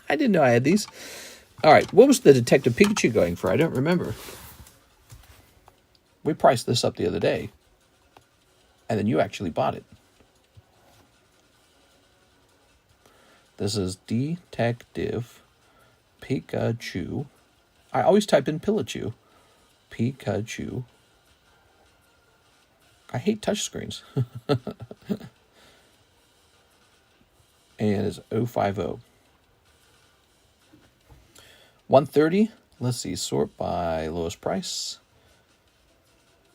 I didn't know I had these. All right, what was the Detective Pikachu going for? I don't remember. We priced this up the other day. And then you actually bought it. This is Detective Pikachu. I always type in Pillachu. Pikachu. I hate touchscreens. And it's 050. 130. Let's see. Sort by lowest price.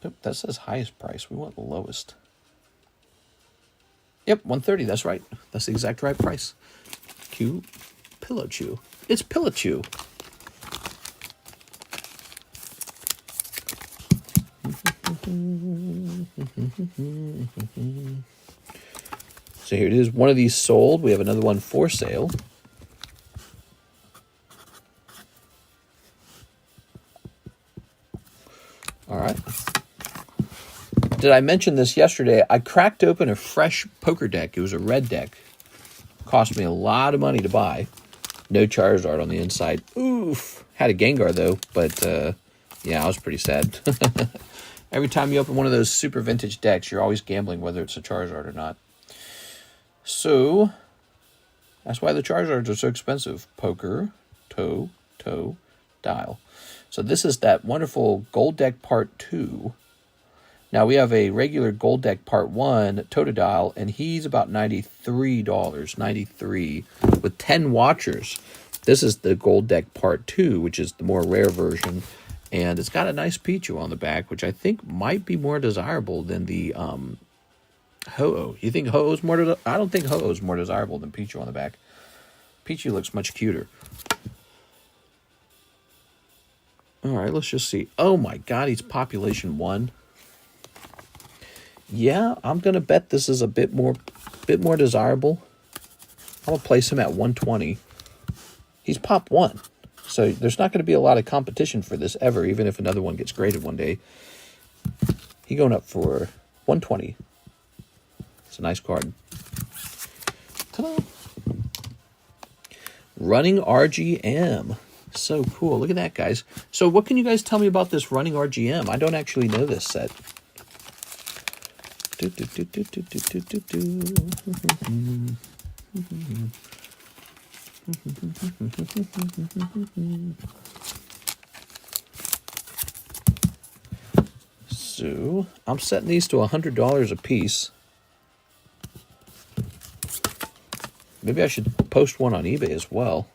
Nope, that says highest price. We want the lowest. Yep, 130. That's right. That's the exact right price. Q. Pillachu. It's Pillachu. So here it is. One of these sold. We have another one for sale. All right. Did I mention this yesterday? I cracked open a fresh poker deck. It was a red deck. Cost me a lot of money to buy. No Charizard on the inside. Oof. Had a Gengar, though. But, yeah, I was pretty sad. Every time you open one of those super vintage decks, you're always gambling whether it's a Charizard or not. So, that's why the Charizards are so expensive. Poker, dial. So this is that wonderful Gold Deck Part 2. Now we have a regular Gold Deck Part 1 Totodile, and he's about $93, $93 with 10 watchers. This is the Gold Deck Part 2, which is the more rare version, and it's got a nice Pichu on the back, which I think might be more desirable than the Ho-Oh. You think Ho-Oh's more? I don't think Ho-Oh's more desirable than Pichu on the back. Pichu looks much cuter. All right, let's just see. Oh my God, he's population 1. Yeah, I'm gonna bet this is a bit more desirable. I'm gonna place him at 120. He's pop 1, so there's not gonna be a lot of competition for this ever, even if another one gets graded one day. He's going up for 120. It's a nice card. Ta-da! Running RGM. So cool. Look at that, guys. So what can you guys tell me about this Running RGM? I don't actually know this set. So I'm setting these to $100 a piece. Maybe I should post one on eBay as well.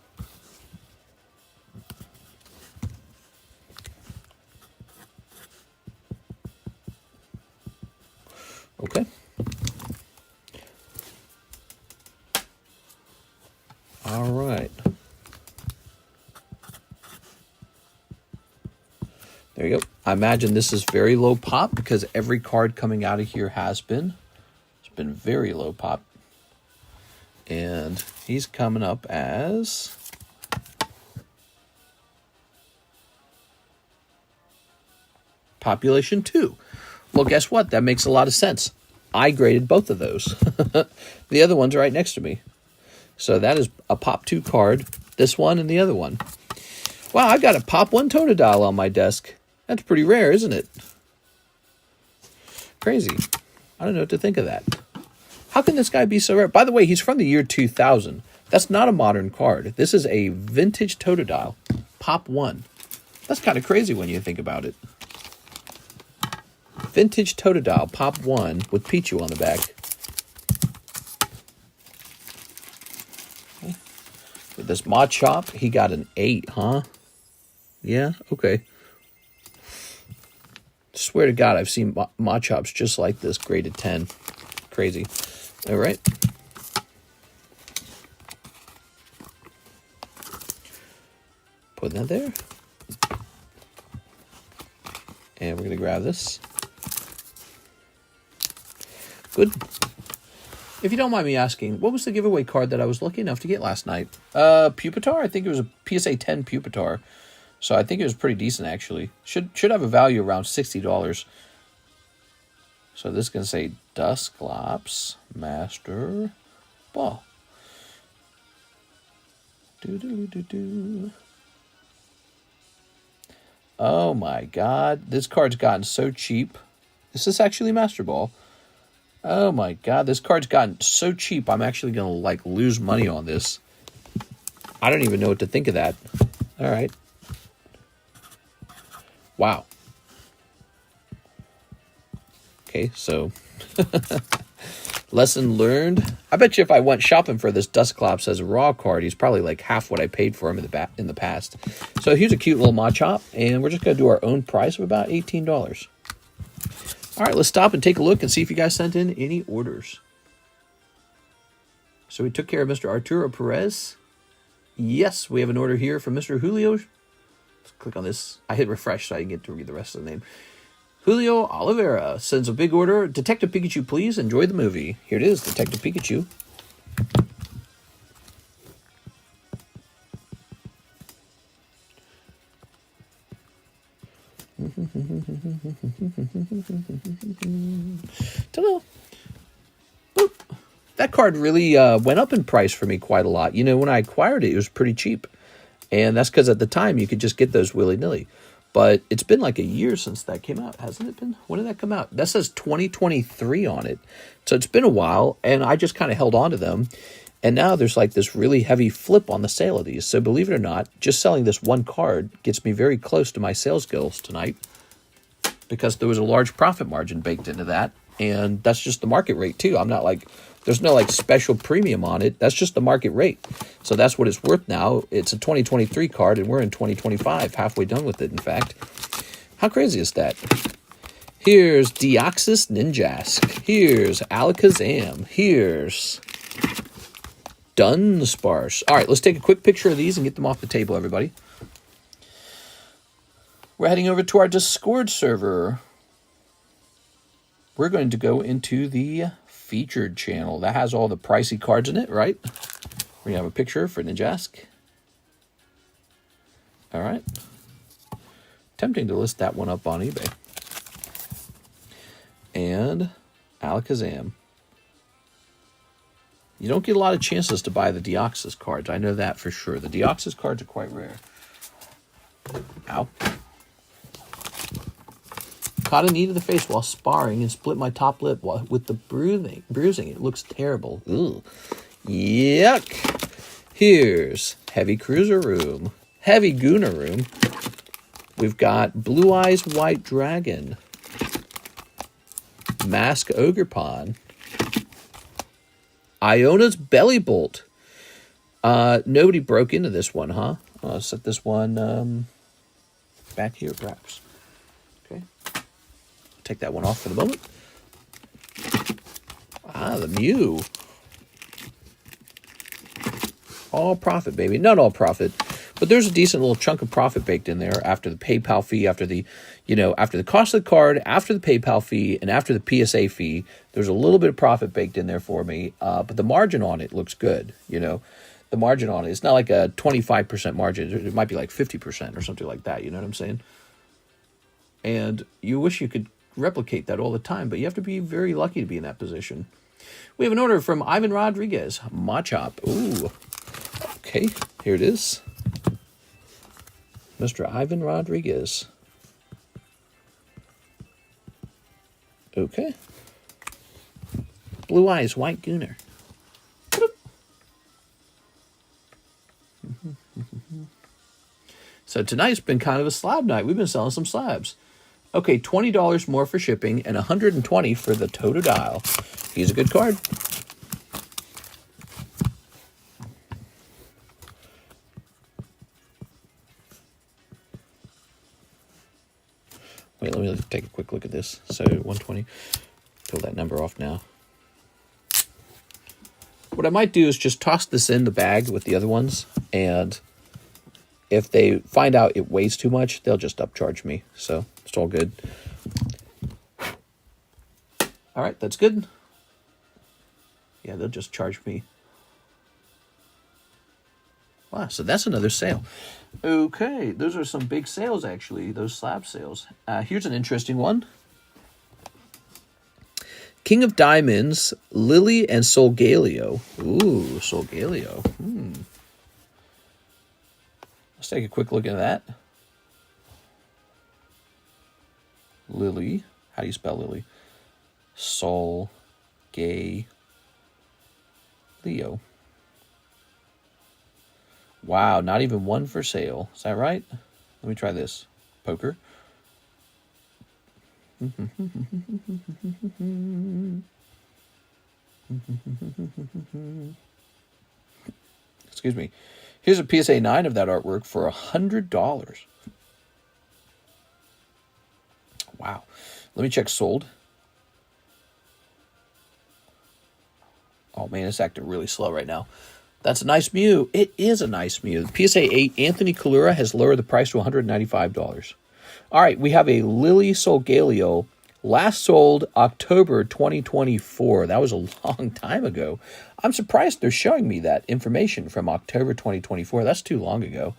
Okay. All right. There you go. I imagine this is very low pop because every card coming out of here has been. It's been very low pop. And he's coming up as Population 2. Well, guess what? That makes a lot of sense. I graded both of those. The other one's right next to me. So that is a Pop 2 card. This one and the other one. Wow, I've got a Pop 1 Totodile on my desk. That's pretty rare, isn't it? Crazy. I don't know what to think of that. How can this guy be so rare? By the way, he's from the year 2000. That's not a modern card. This is a vintage Totodile. Pop 1. That's kind of crazy when you think about it. Vintage Totodile, Pop 1, with Pichu on the back. Okay. With this Machop, he got an 8, huh? Yeah, okay. Swear to God, I've seen Machops just like this, graded 10. Crazy. All right. Put that there. And we're going to grab this. Good. If you don't mind me asking, what was the giveaway card that I was lucky enough to get last night? Pupitar? I think it was a PSA 10 Pupitar. So I think it was pretty decent, actually. Should have a value around $60. So this is going to say Dusclops Master Ball. Oh my God. This card's gotten so cheap. Is this actually Master Ball? Oh my God. This card's gotten so cheap. I'm actually going to like lose money on this. I don't even know what to think of that. All right. Wow. Okay, so lesson learned. I bet you if I went shopping for this Dusclops as a raw card, he's probably like half what I paid for him in the past. So here's a cute little Machop, and we're just going to do our own price of about $18. All right, let's stop and take a look and see if you guys sent in any orders. So we took care of Mr. Arturo Perez. Yes, we have an order here from Mr. Julio. Let's click on this. I hit refresh so I can get to read the rest of the name. Julio Oliveira sends a big order. Detective Pikachu, please enjoy the movie. Here it is, Detective Pikachu. Ta-da. Boop. That card really went up in price for me quite a lot. You know, when I acquired it, it was pretty cheap. And that's because at the time you could just get those willy-nilly. But it's been like a year since that came out, hasn't it been? When did that come out? That says 2023 on it. So it's been a while, and I just kind of held on to them. And now there's like this really heavy flip on the sale of these. So believe it or not, just selling this one card gets me very close to my sales goals tonight because there was a large profit margin baked into that. And that's just the market rate too. I'm not like, there's no like special premium on it. That's just the market rate. So that's what it's worth now. It's a 2023 card and we're in 2025, halfway done with it, in fact. How crazy is that? Here's Deoxys Ninjask. Here's Alakazam. Here's Dunsparce. All right, let's take a quick picture of these and get them off the table, everybody. We're heading over to our Discord server. We're going to go into the featured channel. That has all the pricey cards in it, right? We have a picture for Ninjask. All right. Tempting to list that one up on eBay. And Alakazam. You don't get a lot of chances to buy the Deoxys cards. I know that for sure. The Deoxys cards are quite rare. Ow. Caught a knee to the face while sparring and split my top lip with the bruising. It looks terrible. Ugh. Yuck. Here's Heavy Cruiser Room, Heavy Gooner Room. We've got Blue Eyes White Dragon, Mask Ogre Pond, Iona's Belly Bolt. Nobody broke into this one, huh? I'll set this one back here, perhaps. Okay. Take that one off for the moment. Ah, the Mew. All profit, baby. Not all profit, but there's a decent little chunk of profit baked in there after the PayPal fee, after the, after the cost of the card, after the PayPal fee, and after the PSA fee. There's a little bit of profit baked in there for me, but the margin on it looks good, The margin on it, it's not like a 25% margin. It might be like 50% or something like that, you know what I'm saying? And you wish you could replicate that all the time, but you have to be very lucky to be in that position. We have an order from Ivan Rodriguez, Machop. Ooh. Okay, here it is. Mr. Ivan Rodriguez. Okay. Blue Eyes, White Gooner. So tonight's been kind of a slab night. We've been selling some slabs. Okay, $20 more for shipping and $120 for the Totodile. He's a good card. Wait, let me take a quick look at this. So 120. Pull that number off now. What I might do is just toss this in the bag with the other ones, and if they find out it weighs too much, they'll just upcharge me. So it's all good. All right, that's good. Yeah, they'll just charge me. Wow, so that's another sale. Okay, those are some big sales, actually, those slab sales. Here's an interesting one. King of Diamonds, Lily and Solgaleo. Ooh, Solgaleo. Let's take a quick look at that. Lily. How do you spell Lily? Sol, Gay, Leo. Wow, not even one for sale. Is that right? Let me try this. Poker. Excuse me. Here's a PSA 9 of that artwork for $100. Wow. Let me check sold. Oh, man, it's acting really slow right now. That's a nice Mew. It is a nice Mew. The PSA 8 Anthony Kalura has lowered the price to $195. All right, we have a Lily Solgaleo. Last sold October 2024. That was a long time ago. I'm surprised they're showing me that information from October 2024. That's too long ago.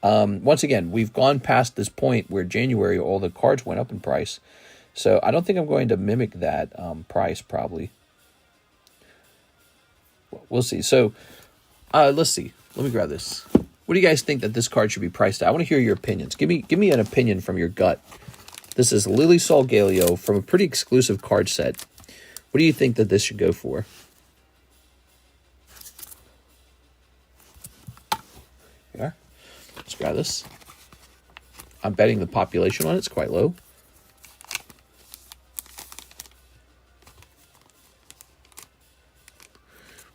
Once again, we've gone past this point where January all the cards went up in price. So I don't think I'm going to mimic that price probably. We'll see. So let's see. Let me grab this. What do you guys think that this card should be priced at? I want to hear your opinions. Give me an opinion from your gut. This is Lily Solgaleo from a pretty exclusive card set. What do you think that this should go for? Here. Let's grab this. I'm betting the population on it's quite low.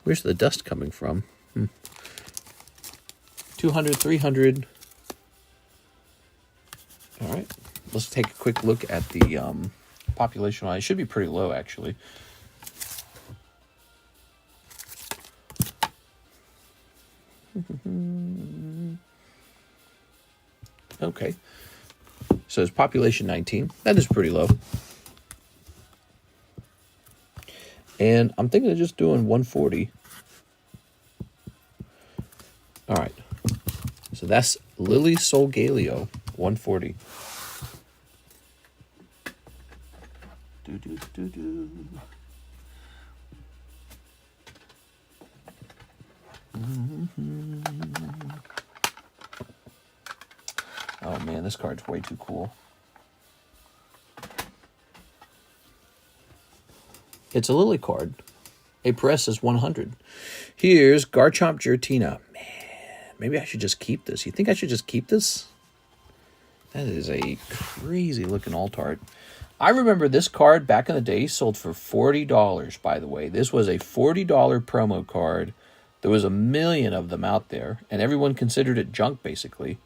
Where's the dust coming from? 200, 300. All right. Let's take a quick look at the population on it. It should be pretty low, actually. Okay. So it's population 19. That is pretty low. And I'm thinking of just doing 140. All right. So that's Lily Solgaleo, 140. Oh man, this card's way too cool. It's a Lily card. A press is 100. Here's Garchomp Giratina. Man, maybe I should just keep this. You think I should just keep this? That is a crazy looking alt art. I remember this card back in the day sold for $40, by the way. This was a $40 promo card. There was 1 million of them out there, and everyone considered it junk, basically.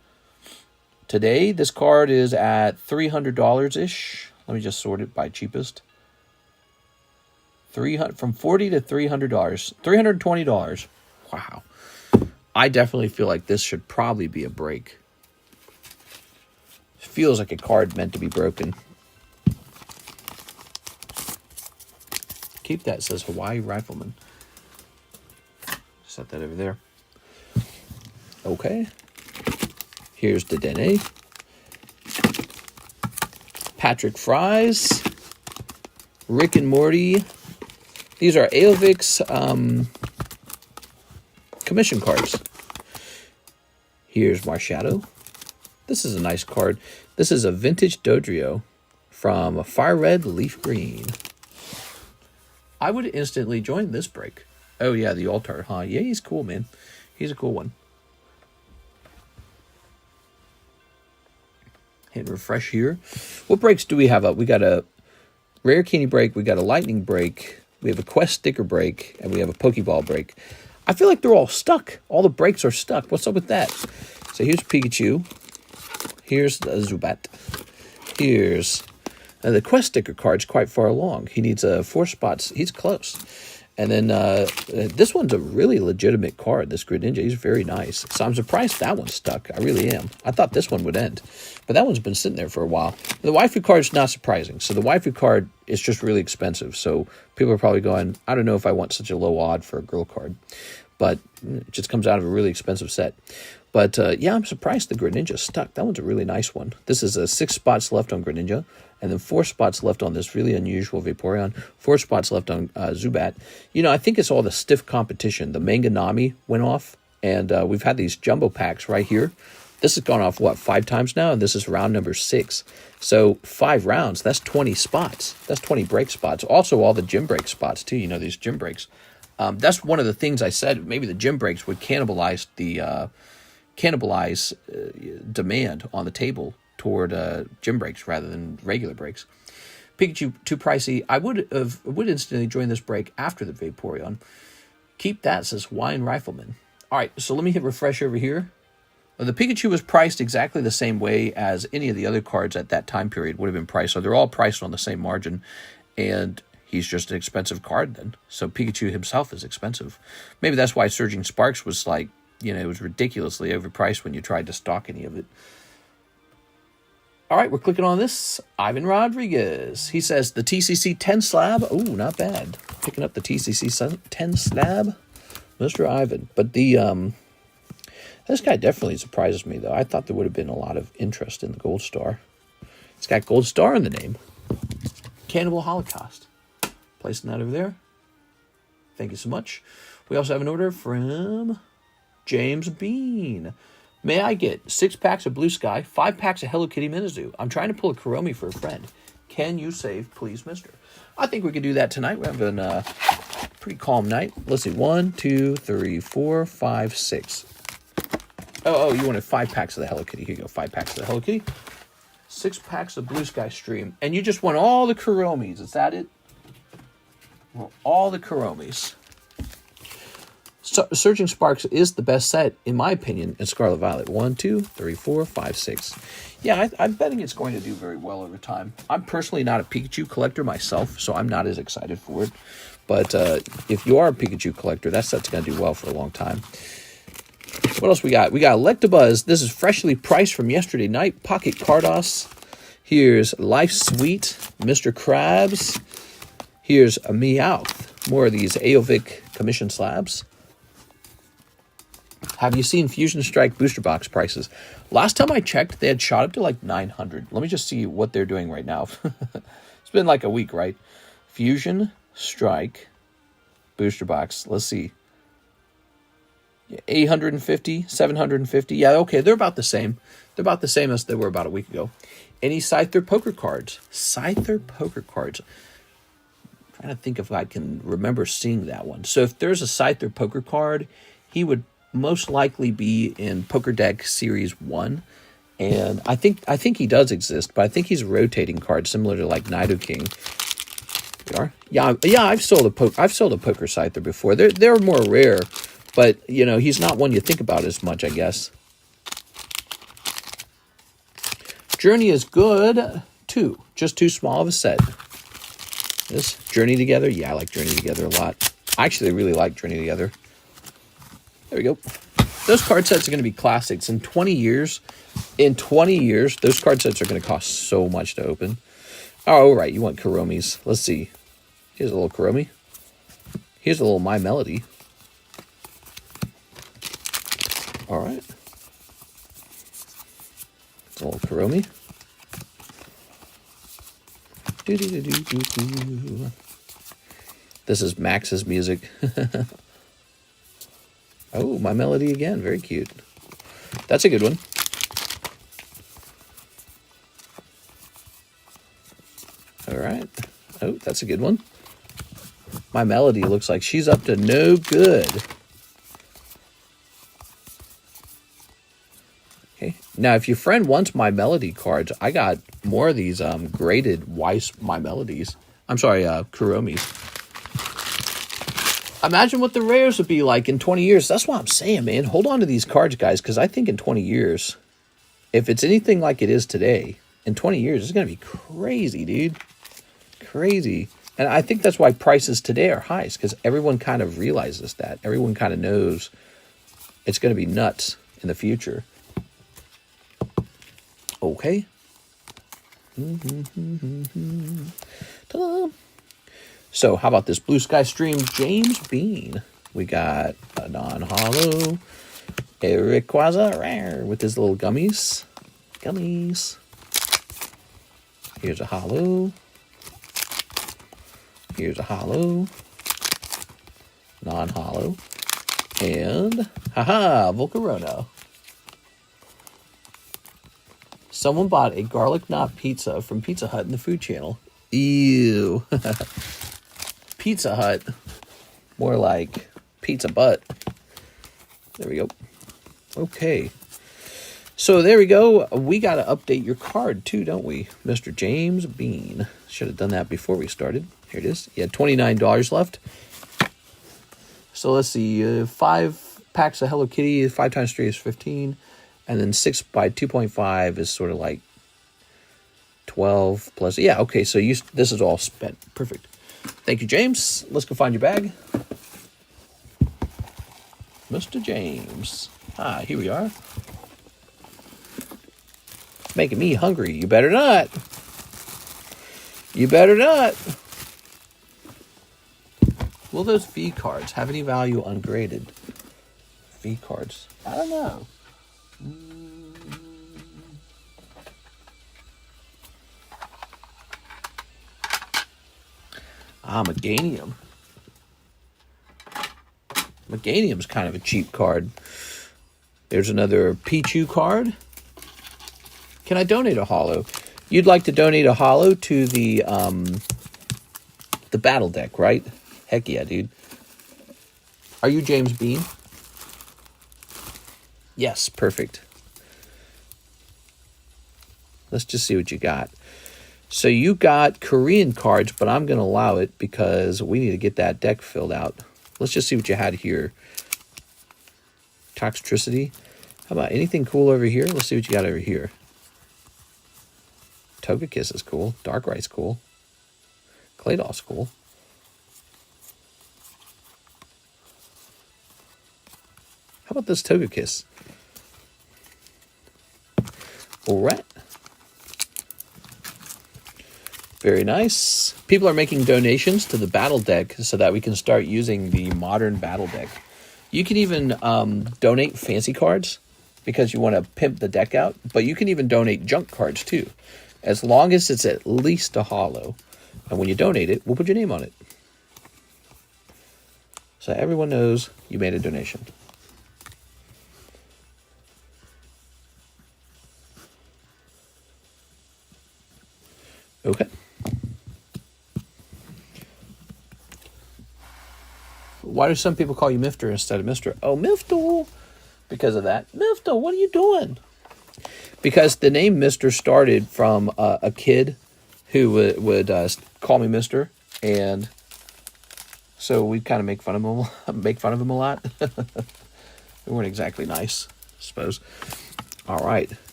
Today, this card is at $300-ish. Let me just sort it by cheapest. From $40 to $300. $320. Wow. I definitely feel like this should probably be a break. Feels like a card meant to be broken. Keep that, says Hawaii Rifleman. Set that over there. Okay. Here's the Dene. Patrick Fries. Rick and Morty. These are AVAX commission cards. Here's Marshadow. This is a nice card. This is a vintage Dodrio from Fire Red Leaf Green. I would instantly join this break. Oh, yeah, the alt-art, huh? Yeah, he's cool, man. He's a cool one. Hit refresh here. What breaks do we have up? We got a Rare Candy break. We got a Lightning break. We have a Quest sticker break. And we have a Pokeball break. I feel like they're all stuck. All the breaks are stuck. What's up with that? So here's Pikachu. Here's the Zubat. Here's... the Quest sticker card's quite far along. He needs 4 spots. He's close. And then this one's a really legitimate card, this Greninja. He's very nice. So I'm surprised that one's stuck. I really am. I thought this one would end. But that one's been sitting there for a while. The waifu card's not surprising. So the waifu card is just really expensive. So people are probably going, I don't know if I want such a low odd for a girl card. But it just comes out of a really expensive set. But yeah, I'm surprised the Greninja's stuck. That one's a really nice one. This is 6 spots left on Greninja. And then 4 spots left on this really unusual Vaporeon. 4 spots left on Zubat. You know, I think it's all the stiff competition. The Manga Nami went off. And we've had these jumbo packs right here. This has gone off, what, 5 times now? And this is round number 6. So 5 rounds, that's 20 spots. That's 20 break spots. Also, all the gym break spots, too. You know, these gym breaks. That's one of the things I said. Maybe the gym breaks would cannibalize the demand on the table toward gym breaks rather than regular breaks. Pikachu, too pricey. I would instantly join this break after the Vaporeon. Keep that, says Wine Rifleman. All right, so let me hit refresh over here. The Pikachu was priced exactly the same way as any of the other cards at that time period would have been priced. So they're all priced on the same margin, and he's just an expensive card then. So Pikachu himself is expensive. Maybe that's why Surging Sparks was like, you know, it was ridiculously overpriced when you tried to stock any of it. All right, we're clicking on this. Ivan Rodriguez. He says the TCC 10 slab. Oh, not bad. Picking up the TCC 10 slab. Mr. Ivan. But the this guy definitely surprises me, though. I thought there would have been a lot of interest in the Gold Star. It's got Gold Star in the name. Cannibal Holocaust. Placing that over there. Thank you so much. We also have an order from James Bean. May I get 6 packs of Blue Sky, 5 packs of Hello Kitty Metazoo? I'm trying to pull a Kuromi for a friend. Can you save, please, mister? I think we can do that tonight. We're having a pretty calm night. Let's see. 1, 2, 3, 4, 5, 6. Oh, you wanted 5 packs of the Hello Kitty. Here you go. 5 packs of the Hello Kitty. 6 packs of Blue Sky Stream. And you just want all the Kuromis. Is that it? Well, all the Kuromis. So, Surging Sparks is the best set, in my opinion, in Scarlet Violet. 1, 2, 3, 4, 5, 6. Yeah, I'm betting it's going to do very well over time. I'm personally not a Pikachu collector myself, so I'm not as excited for it. But if you are a Pikachu collector, that set's going to do well for a long time. What else we got? We got Electabuzz. This is freshly priced from yesterday night. Pocket Carddass. Here's Life Sweet. Mr. Krabs. Here's a Meowth. More of these AOVIC commission slabs. Have you seen Fusion Strike booster box prices? Last time I checked, they had shot up to like 900. Let me just see what they're doing right now. It's been like a week, right? Fusion Strike booster box. Let's see. 850, 750. Yeah, okay, they're about the same. They're about the same as they were about a week ago. Any Scyther poker cards? Scyther poker cards. I'm trying to think if I can remember seeing that one. So if there's a Scyther poker card, he would most likely be in Poker Deck Series 1. And I think he does exist, but I think he's a rotating card similar to like Nido King. Yeah, I've sold a Poker Scyther before. They're more rare, but you know, he's not one you think about as much, I guess. Journey is good too, just too small of a set. This Journey Together, yeah, I like Journey Together a lot. I actually really like Journey Together. There we go. Those card sets are going to be classics in 20 years. In 20 years, those card sets are going to cost so much to open. Oh, right, you want Kuromis. Let's see. Here's a little Kuromi. Here's a little My Melody. All right. It's a little Kuromi. This is Max's music. Oh, My Melody again. Very cute. That's a good one. All right. Oh, that's a good one. My Melody looks like she's up to no good. Okay. Now, if your friend wants My Melody cards, I got more of these graded Weiss My Melodies. I'm sorry, Kuromis. Imagine what the rares would be like in 20 years. That's what I'm saying, man. Hold on to these cards, guys, because I think in 20 years, if it's anything like it is today, in 20 years, it's going to be crazy, dude. Crazy. And I think that's why prices today are highest, because everyone kind of realizes that. Everyone kind of knows it's going to be nuts in the future. Okay. Ta-da. So, how about this Blue Sky Stream James Bean? We got a non-hollow Eric Quasar with his little gummies. Gummies. Here's a hollow. Here's a hollow. Non-hollow. And, haha, Volcarona. Someone bought a garlic knot pizza from Pizza Hut in the food channel. Ew. Pizza Hut. More like pizza butt. There we go. Okay. So there we go. We got to update your card too, don't we? Mr. James Bean. Should have done that before we started. Here it is. You had $29 left. So let's see. 5 packs of Hello Kitty. 5 times 3 is 15. And then 6 by 2.5 is sort of like 12 plus. Yeah, okay. So this is all spent. Perfect. Thank you, James. Let's go find your bag. Mr. James. Ah, here we are. Making me hungry. You better not. You better not. Will those V cards have any value ungraded? V cards. I don't know. Meganium. Meganium's kind of a cheap card. There's another Pichu card. Can I donate a holo? You'd like to donate a holo to the battle deck, right? Heck yeah, dude. Are you James Bean? Yes, perfect. Let's just see what you got. So you got Korean cards, but I'm going to allow it because we need to get that deck filled out. Let's just see what you had here. Toxtricity. How about anything cool over here? Let's see what you got over here. Togekiss is cool. Darkright's cool. Claydoll's cool. How about this Togekiss? All right. Very nice. People are making donations to the battle deck so that we can start using the modern battle deck. You can even donate fancy cards because you want to pimp the deck out, but you can even donate junk cards too, as long as it's at least a holo. And when you donate it, we'll put your name on it. So everyone knows you made a donation. Okay. Why do some people call you Mifter instead of Mr.? Oh, Mifter. because of that. Mister, what are you doing? Because the name Mister started from a kid who would call me Mister, and so we kind of make fun of him a lot. We weren't exactly nice, I suppose. All right.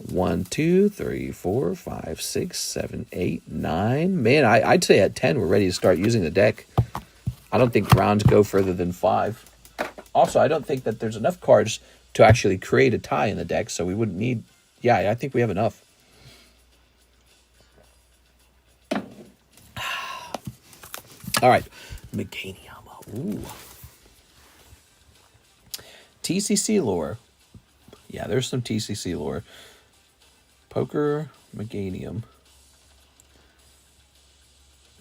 1, 2, 3, 4, 5, 6, 7, 8, 9. Man, I'd say at 10 we're ready to start using the deck. I don't think rounds go further than 5. Also, I don't think that there's enough cards to actually create a tie in the deck, so we wouldn't need... Yeah, I think we have enough. All right. Meganium. Ooh. TCC lore. Yeah, there's some TCC lore. Poker, Meganium.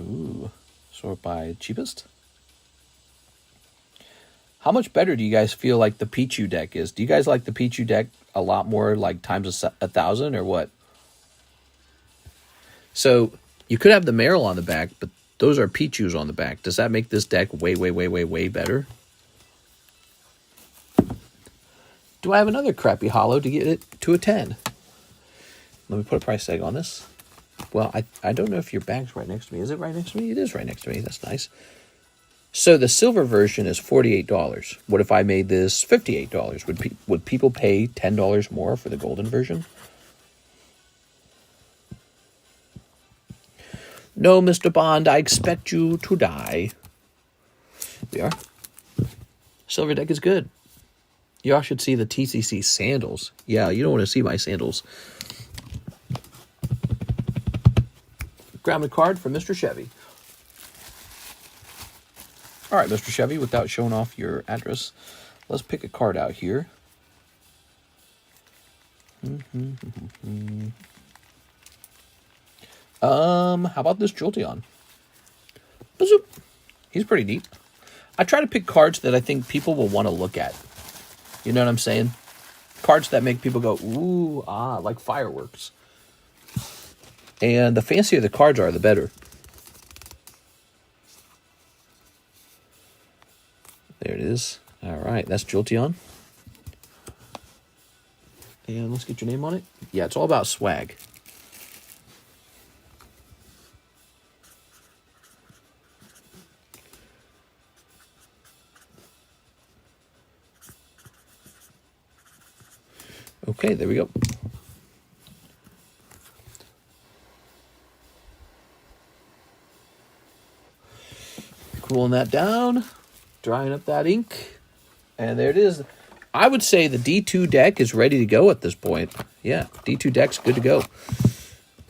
Ooh. Sort by cheapest. How much better do you guys feel like the Pichu deck is? Do you guys like the Pichu deck a lot more, like times 1,000 or what? So you could have the Meryl on the back, but those are Pichus on the back. Does that make this deck way, way, way, way, way better? Do I have another crappy holo to get it to a 10? Let me put a price tag on this. Well, I don't know if your bag's right next to me. Is it right next to me? It is right next to me. That's nice. So the silver version is $48. What if I made this $58? Would people pay $10 more for the golden version? No, Mr. Bond, I expect you to die. We are. Silver deck is good. Y'all should see the TCC sandals. Yeah, you don't want to see my sandals. Grab a card from Mr. Chevy. All right, Mr. Chevy, without showing off your address, let's pick a card out here. How about this Jolteon? Bazoop. He's pretty neat. I try to pick cards that I think people will want to look at. You know what I'm saying? Cards that make people go, ooh, ah, like fireworks. And the fancier the cards are, the better. There it is. All right, that's Jolteon. And let's get your name on it. Yeah, it's all about swag. Okay, there we go. Cooling that down, drying up that ink, and there it is. I would say the D2 deck is ready to go at this point. Yeah, D2 deck's good to go.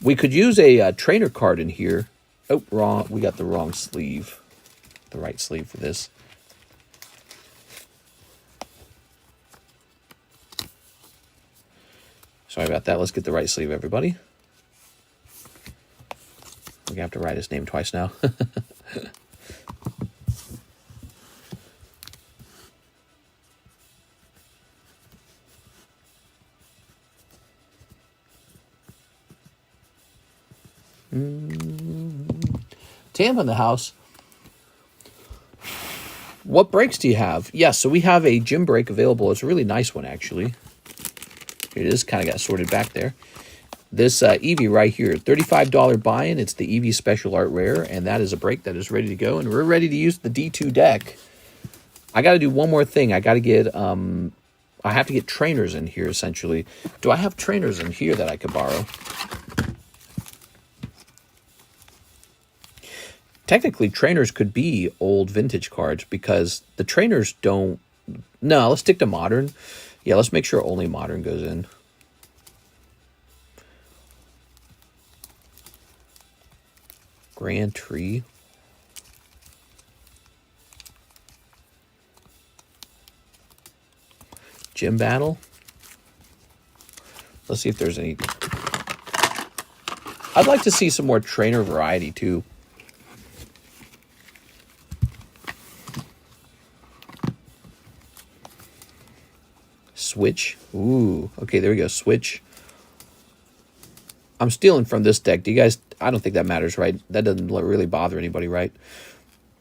We could use a trainer card in here. Oh, wrong. We got the wrong sleeve. The right sleeve for this. Sorry about that. Let's get the right sleeve, everybody. We're going to have to write his name twice now. Tam in the house. What breaks do you have? Yes, so we have a gym break available. It's a really nice one, actually. It is kind of got sorted back there. This Eevee right here, $35 buy-in. It's the Eevee Special Art Rare, and that is a break that is ready to go. And we're ready to use the D2 deck. I got to do one more thing. I got to get, I have to get trainers in here, essentially. Do I have trainers in here that I could borrow? Technically, trainers could be old vintage cards because the trainers don't... No, let's stick to modern. Yeah, let's make sure only modern goes in. Grand Tree. Gym Battle. Let's see if there's any... I'd like to see some more trainer variety, too. Switch. Ooh, okay, there we go. Switch. I'm stealing from this deck. Do you guys... I don't think that matters, right? That doesn't really bother anybody, right?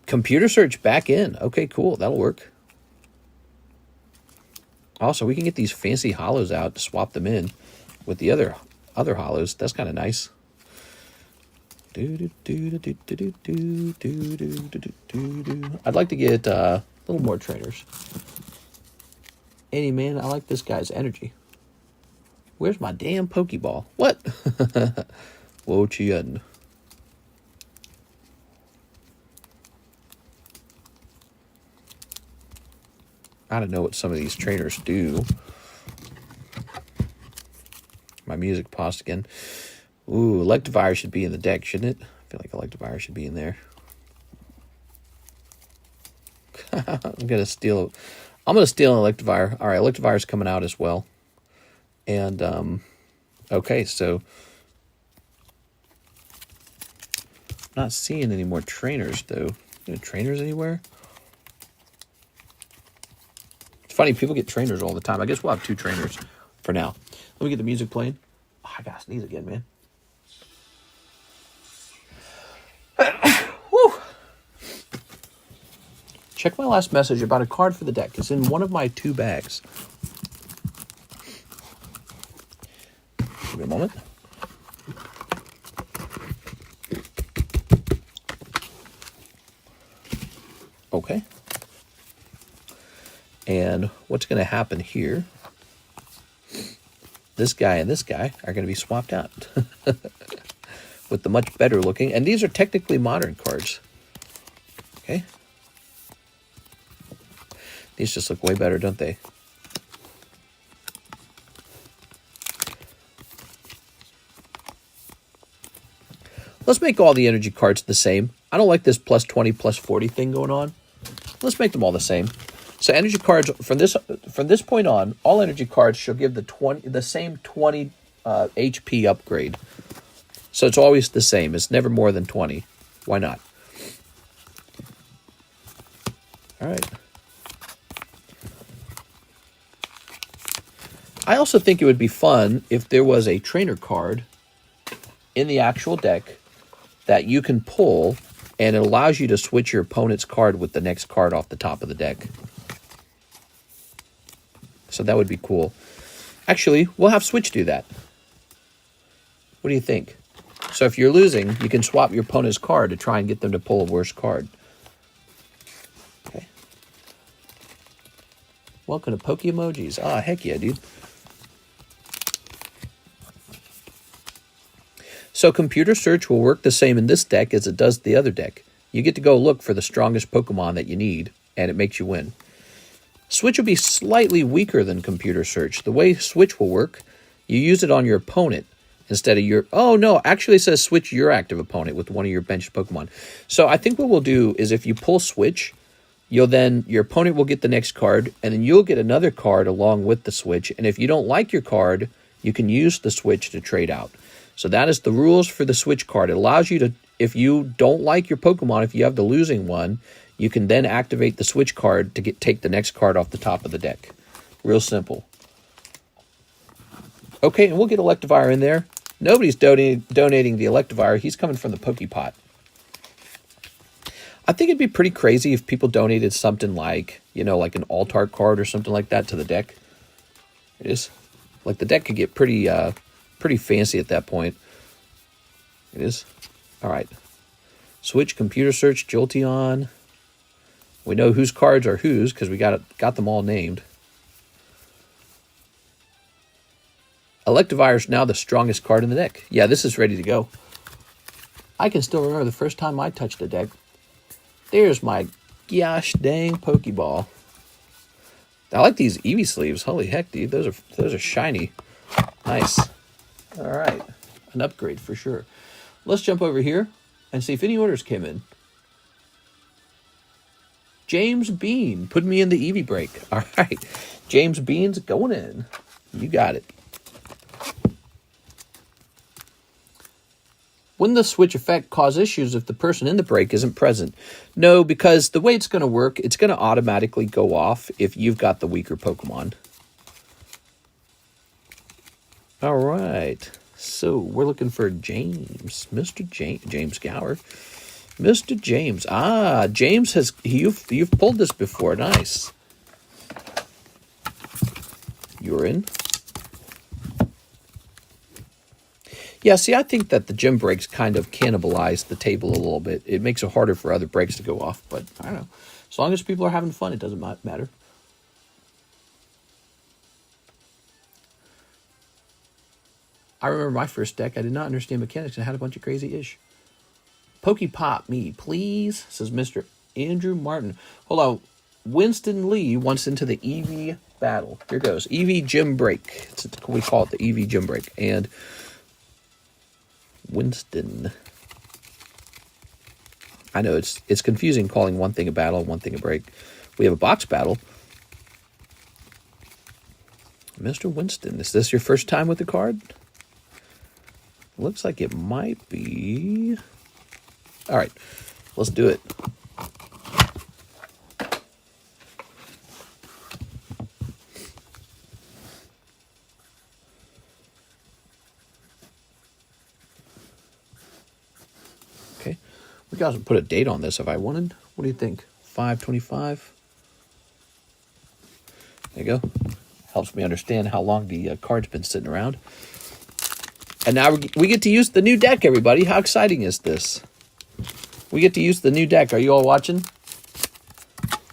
Computer search back in. Okay, cool. That'll work. Also, we can get these fancy hollows out to swap them in with the other hollows. That's kind of nice. I'd like to get a little more trainers. Annie, man, I like this guy's energy. Where's my damn Pokeball? What? WOTC. I don't know what some of these trainers do. My music paused again. Ooh, Electivire should be in the deck, shouldn't it? I feel like Electivire should be in there. I'm gonna steal an Electivire. All right, Electivire's coming out as well. And okay, so I'm not seeing any more trainers though. Any trainers anywhere? It's funny, people get trainers all the time. I guess we'll have 2 trainers for now. Let me get the music playing. Oh, I gotta sneeze again, man. Whew. Check my last message about a card for the deck. It's in one of my 2 bags. Give me a moment. Okay. And what's going to happen here, this guy and this guy are going to be swapped out with the much better looking. And these are technically modern cards. Okay. These just look way better, don't they? Let's make all the energy cards the same. I don't like this plus 20, plus 40 thing going on. Let's make them all the same. So energy cards from this point on, all energy cards shall give the same 20 HP upgrade. So it's always the same. It's never more than 20. Why not? All right. I also think it would be fun if there was a trainer card in the actual deck that you can pull, and it allows you to switch your opponent's card with the next card off the top of the deck. So that would be cool. Actually, we'll have Switch do that. What do you think? So if you're losing, you can swap your opponent's card to try and get them to pull a worse card. Okay. Welcome to Poke Emojis. Ah, heck yeah, dude. So computer search will work the same in this deck as it does the other deck. You get to go look for the strongest Pokemon that you need, and it makes you win. Switch will be slightly weaker than computer search. The way Switch will work, you use it on your opponent instead of your... Oh, no, actually it says switch your active opponent with one of your benched Pokemon. So I think what we'll do is if you pull Switch, your opponent will get the next card, and then you'll get another card along with the Switch. And if you don't like your card, you can use the Switch to trade out. So that is the rules for the Switch card. It allows you to, if you don't like your Pokemon, if you have the losing one, you can then activate the Switch card to take the next card off the top of the deck. Real simple. Okay, and we'll get Electivire in there. Nobody's donating the Electivire. He's coming from the Pokepot. I think it'd be pretty crazy if people donated something like, like an Altart card or something like that to the deck. It is. Like the deck could get pretty fancy at that point. It is. All right. Switch, computer search, Jolteon. We know whose cards are whose because we got them all named. Electivire is now the strongest card in the deck. Yeah, this is ready to go. I can still remember the first time I touched the deck. There's my gosh dang Pokeball. I like these Eevee sleeves. Holy heck, dude. Those are shiny. Nice. All right. An upgrade for sure. Let's jump over here and see if any orders came in. James Bean, put me in the Eevee break. All right. James Bean's going in. You got it. Wouldn't the switch effect cause issues if the person in the break isn't present? No, because the way it's going to work, it's going to automatically go off if you've got the weaker Pokemon. All right. So we're looking for James. Mr. James Gower. Mr. James. Ah, James has... You've pulled this before. Nice. Frieren. Yeah, see, I think that the gem breaks kind of cannibalize the table a little bit. It makes it harder for other breaks to go off, but I don't know. As long as people are having fun, it doesn't matter. I remember my first deck. I did not understand mechanics and had a bunch of crazy ish. Pokey Pop me, please, says Mr. Andrew Martin. Hold on. Winston Lee wants into the EV battle. Here goes. EV gym break. We call it the EV gym break. And Winston. I know it's confusing calling one thing a battle and one thing a break. We have a box battle. Mr. Winston, is this your first time with the card? Looks like it might be. All right, let's do it. Okay, we got to put a date on this if I wanted. What do you think? 5/25. There you go. Helps me understand how long the card's been sitting around. And now we get to use the new deck, everybody. How exciting is this? We get to use the new deck. Are you all watching?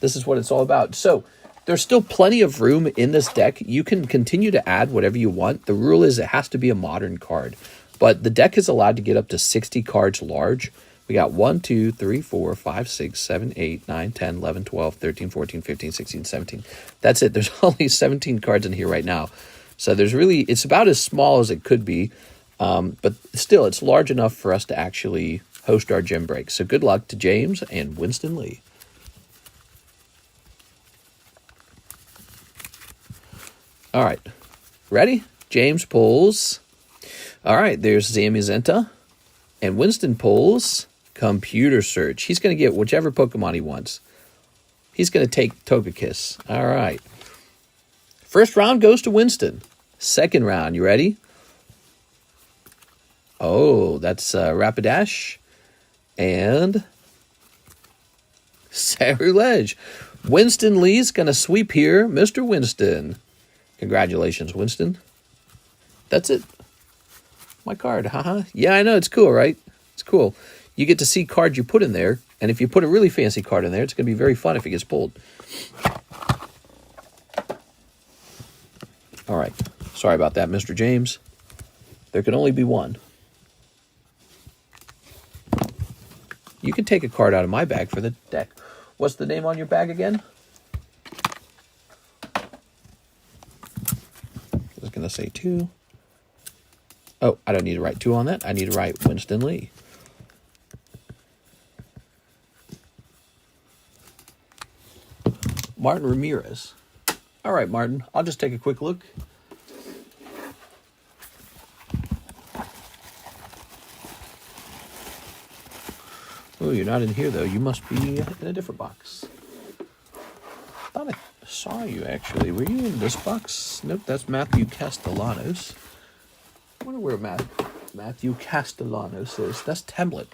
This is what it's all about. So there's still plenty of room in this deck. You can continue to add whatever you want. The rule is it has to be a modern card. But the deck is allowed to get up to 60 cards large. We got 1, 2, 3, 4, 5, 6, 7, 8, 9, 10, 11, 12, 13, 14, 15, 16, 17. That's it. There's only 17 cards in here right now. So there's really, it's about as small as it could be. But still, it's large enough for us to actually host our gym break. So good luck to James and Winston Lee. All right. Ready? James pulls. All right, there's Zamazenta. And Winston pulls Computer Search. He's going to get whichever Pokemon he wants. He's going to take Togekiss. All right. First round goes to Winston. Second round, you ready? Oh, that's Rapidash and Sacrilege. Winston Lee's going to sweep here. Mr. Winston. Congratulations, Winston. That's it. My card, haha. Yeah, I know, it's cool, right? It's cool. You get to see cards you put in there, and if you put a really fancy card in there, it's going to be very fun if it gets pulled. All right. Sorry about that, Mr. James. There can only be one. You can take a card out of my bag for the deck. What's the name on your bag again? I was going to say 2. Oh, I don't need to write 2 on that. I need to write Winston Lee. Martin Ramirez. All right, Martin. I'll just take a quick look. Oh, you're not in here, though. You must be in a different box. I thought I saw you, actually. Were you in this box? Nope, that's Matthew Castellanos. I wonder where Matthew Castellanos is. That's Tablet.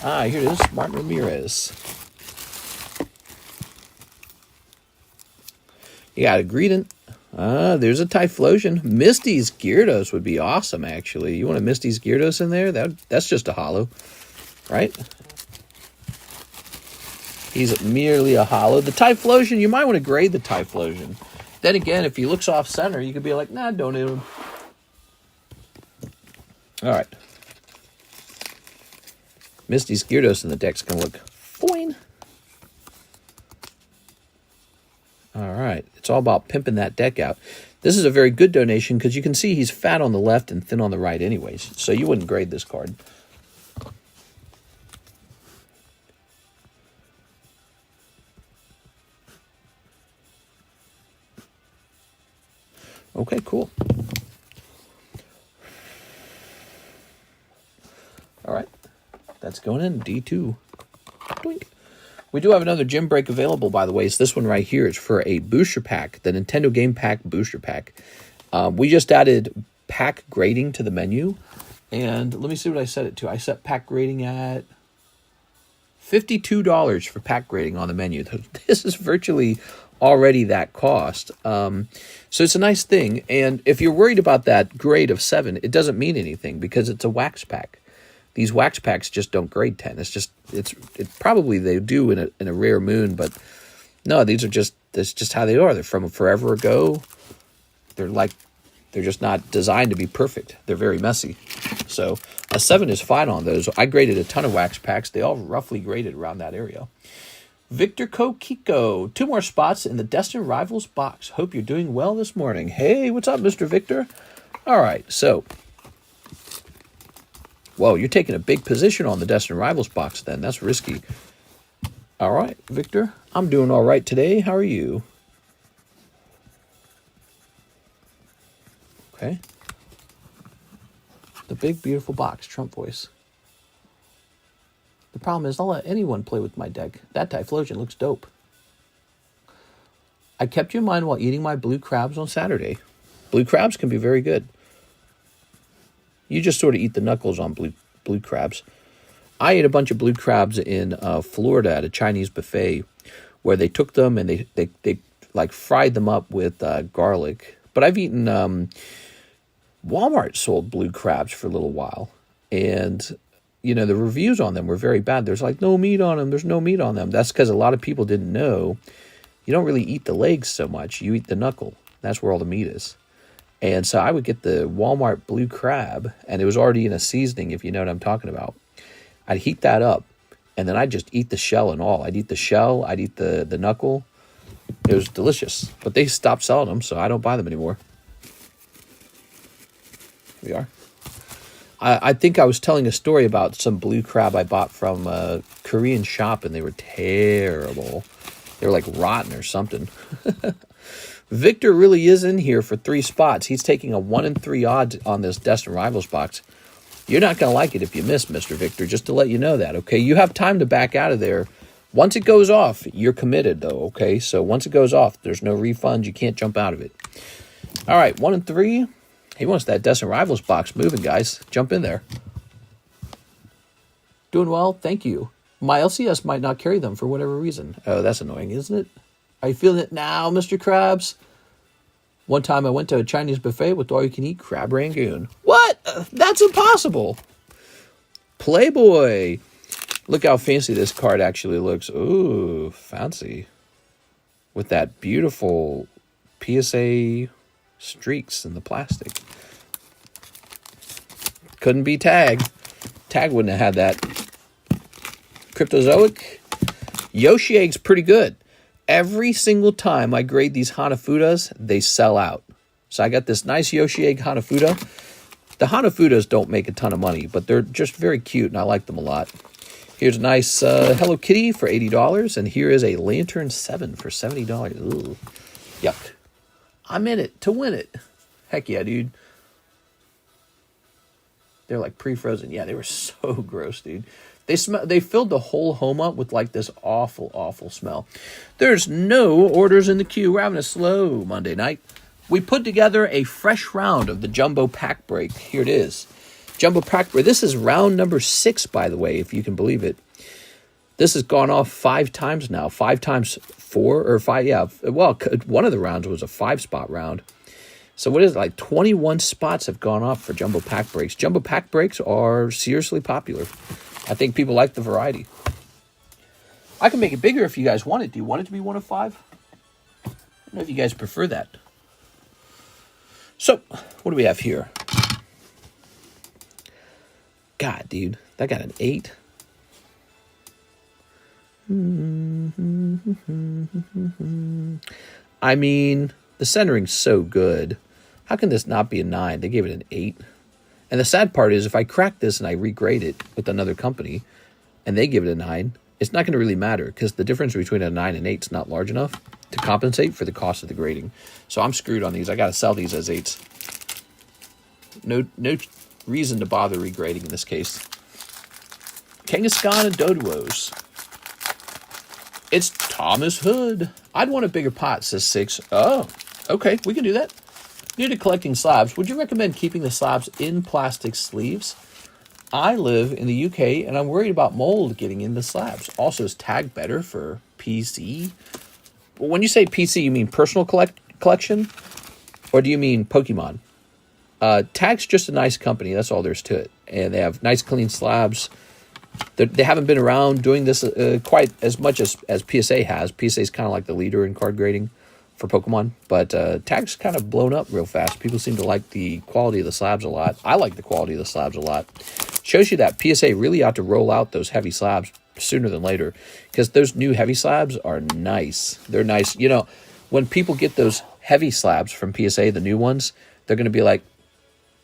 Ah, here it is. Martin Ramirez. You got a Greedent. There's a Typhlosion. Misty's Gyarados would be awesome, actually. You want a Misty's Gyarados in there? That's just a holo, right? He's merely a holo. The Typhlosion, you might want to grade the Typhlosion. Then again, if he looks off center, you could be like, nah, don't hit him. All right. Misty's Gyarados in the deck's going to look fine. All right. It's all about pimping that deck out. This is a very good donation because you can see he's fat on the left and thin on the right anyways. So you wouldn't grade this card. Okay, cool. All right. That's going in. D2. Doink. We do have another gym break available, by the way. It's this one right here. It's for a booster pack, the Nintendo Game Pack booster pack. We just added pack grading to the menu. And let me see what I set it to. I set pack grading at $52 for pack grading on the menu. This is virtually already that cost. So it's a nice thing. And if you're worried about that grade of 7, it doesn't mean anything because it's a wax pack. These wax packs just don't grade 10. It's probably they do in a rare moon, but no, that's just how they are. They're from forever ago. They're just not designed to be perfect. They're very messy. So a 7 is fine on those. I graded a ton of wax packs. They all roughly graded around that area. Victor Kokiko, 2 more spots in the Destined Rivals box. Hope you're doing well this morning. Hey, what's up, Mr. Victor? All right, so, whoa, you're taking a big position on the Destined Rivals box then. That's risky. All right, Victor, I'm doing all right today. How are you? Okay. The big, beautiful box, Trump voice. The problem is I'll let anyone play with my deck. That Typhlosion looks dope. I kept you in mind while eating my blue crabs on Saturday. Blue crabs can be very good. You just sort of eat the knuckles on blue crabs. I ate a bunch of blue crabs in Florida at a Chinese buffet where they took them and they like fried them up with garlic. But I've eaten Walmart sold blue crabs for a little while, and you know, the reviews on them were very bad. There's like no meat on them. There's no meat on them. That's because a lot of people didn't know you don't really eat the legs so much. You eat the knuckle. That's where all the meat is. And so I would get the Walmart blue crab, and it was already in a seasoning, if you know what I'm talking about. I'd heat that up, and then I'd just eat the shell and all. I'd eat the shell. I'd eat the knuckle. It was delicious. But they stopped selling them, so I don't buy them anymore. Here we are. I think I was telling a story about some blue crab I bought from a Korean shop, and they were terrible. They were like rotten or something. Victor really is in here for 3 spots. He's taking a 1 in 3 odds on this Destined Rivals box. You're not going to like it if you miss, Mr. Victor, just to let you know that, okay? You have time to back out of there. Once it goes off, you're committed, though, okay? So once it goes off, there's no refund. You can't jump out of it. All right, 1 in 3. He wants that Destined Rivals box moving, guys. Jump in there. Doing well, thank you. My LCS might not carry them for whatever reason. Oh, that's annoying, isn't it? Are you feeling it now, Mr. Krabs? One time I went to a Chinese buffet with all-you-can-eat crab rangoon. What? That's impossible. Playboy. Look how fancy this card actually looks. Ooh, fancy. With that beautiful PSA streaks in the plastic. Couldn't be Tag. Tag wouldn't have had that. Cryptozoic. Yoshi Egg's pretty good. Every single time I grade these Hanafudas, they sell out. So I got this nice Yoshi Egg Hanafuda. The Hanafudas don't make a ton of money, but they're just very cute, and I like them a lot. Here's a nice Hello Kitty for $80, and here is a Lantern 7 for $70. Ooh, yuck. I'm in it to win it. Heck yeah, dude. They're like pre-frozen. Yeah, they were so gross, dude. They filled the whole home up with like this awful, awful smell. There's no orders in the queue. We're having a slow Monday night. We put together a fresh round of the Jumbo Pack Break. Here it is. Jumbo Pack Break. This is round number 6, by the way, if you can believe it. This has gone off 5 times now. 5 times 4 or 5. Yeah. Well, one of the rounds was a 5-spot round. So what is it? Like 21 spots have gone off for Jumbo Pack Breaks. Jumbo Pack Breaks are seriously popular. I think people like the variety. I can make it bigger if you guys want it. Do you want it to be 1 of 5? I don't know if you guys prefer that. So, what do we have here? God, dude. That got an 8. I mean, the centering's so good. How can this not be a 9? They gave it an 8. And the sad part is if I crack this and I regrade it with another company and they give it a 9, it's not going to really matter because the difference between a 9 and 8 is not large enough to compensate for the cost of the grading. So I'm screwed on these. I got to sell these as 8s. No reason to bother regrading in this case. Kangaskhan and Doduos. It's Thomas Hood. I'd want a bigger pot, says 6. Oh, okay, we can do that. New to collecting slabs, would you recommend keeping the slabs in plastic sleeves? I live in the UK and I'm worried about mold getting in the slabs. Also, is Tag better for PC? when you say PC, you mean personal collection? Or do you mean Pokemon? Tag's just a nice company. That's all there's to it. And they have nice, clean slabs. They haven't been around doing this quite as much as PSA has. PSA is kind of like the leader in card grading for Pokemon. But Tag's kind of blown up real fast. People seem to like the quality of the slabs a lot. I like the quality of the slabs a lot. Shows you that PSA really ought to roll out those heavy slabs sooner than later. Because those new heavy slabs are nice. They're nice. You know, when people get those heavy slabs from PSA, the new ones, they're going to be like,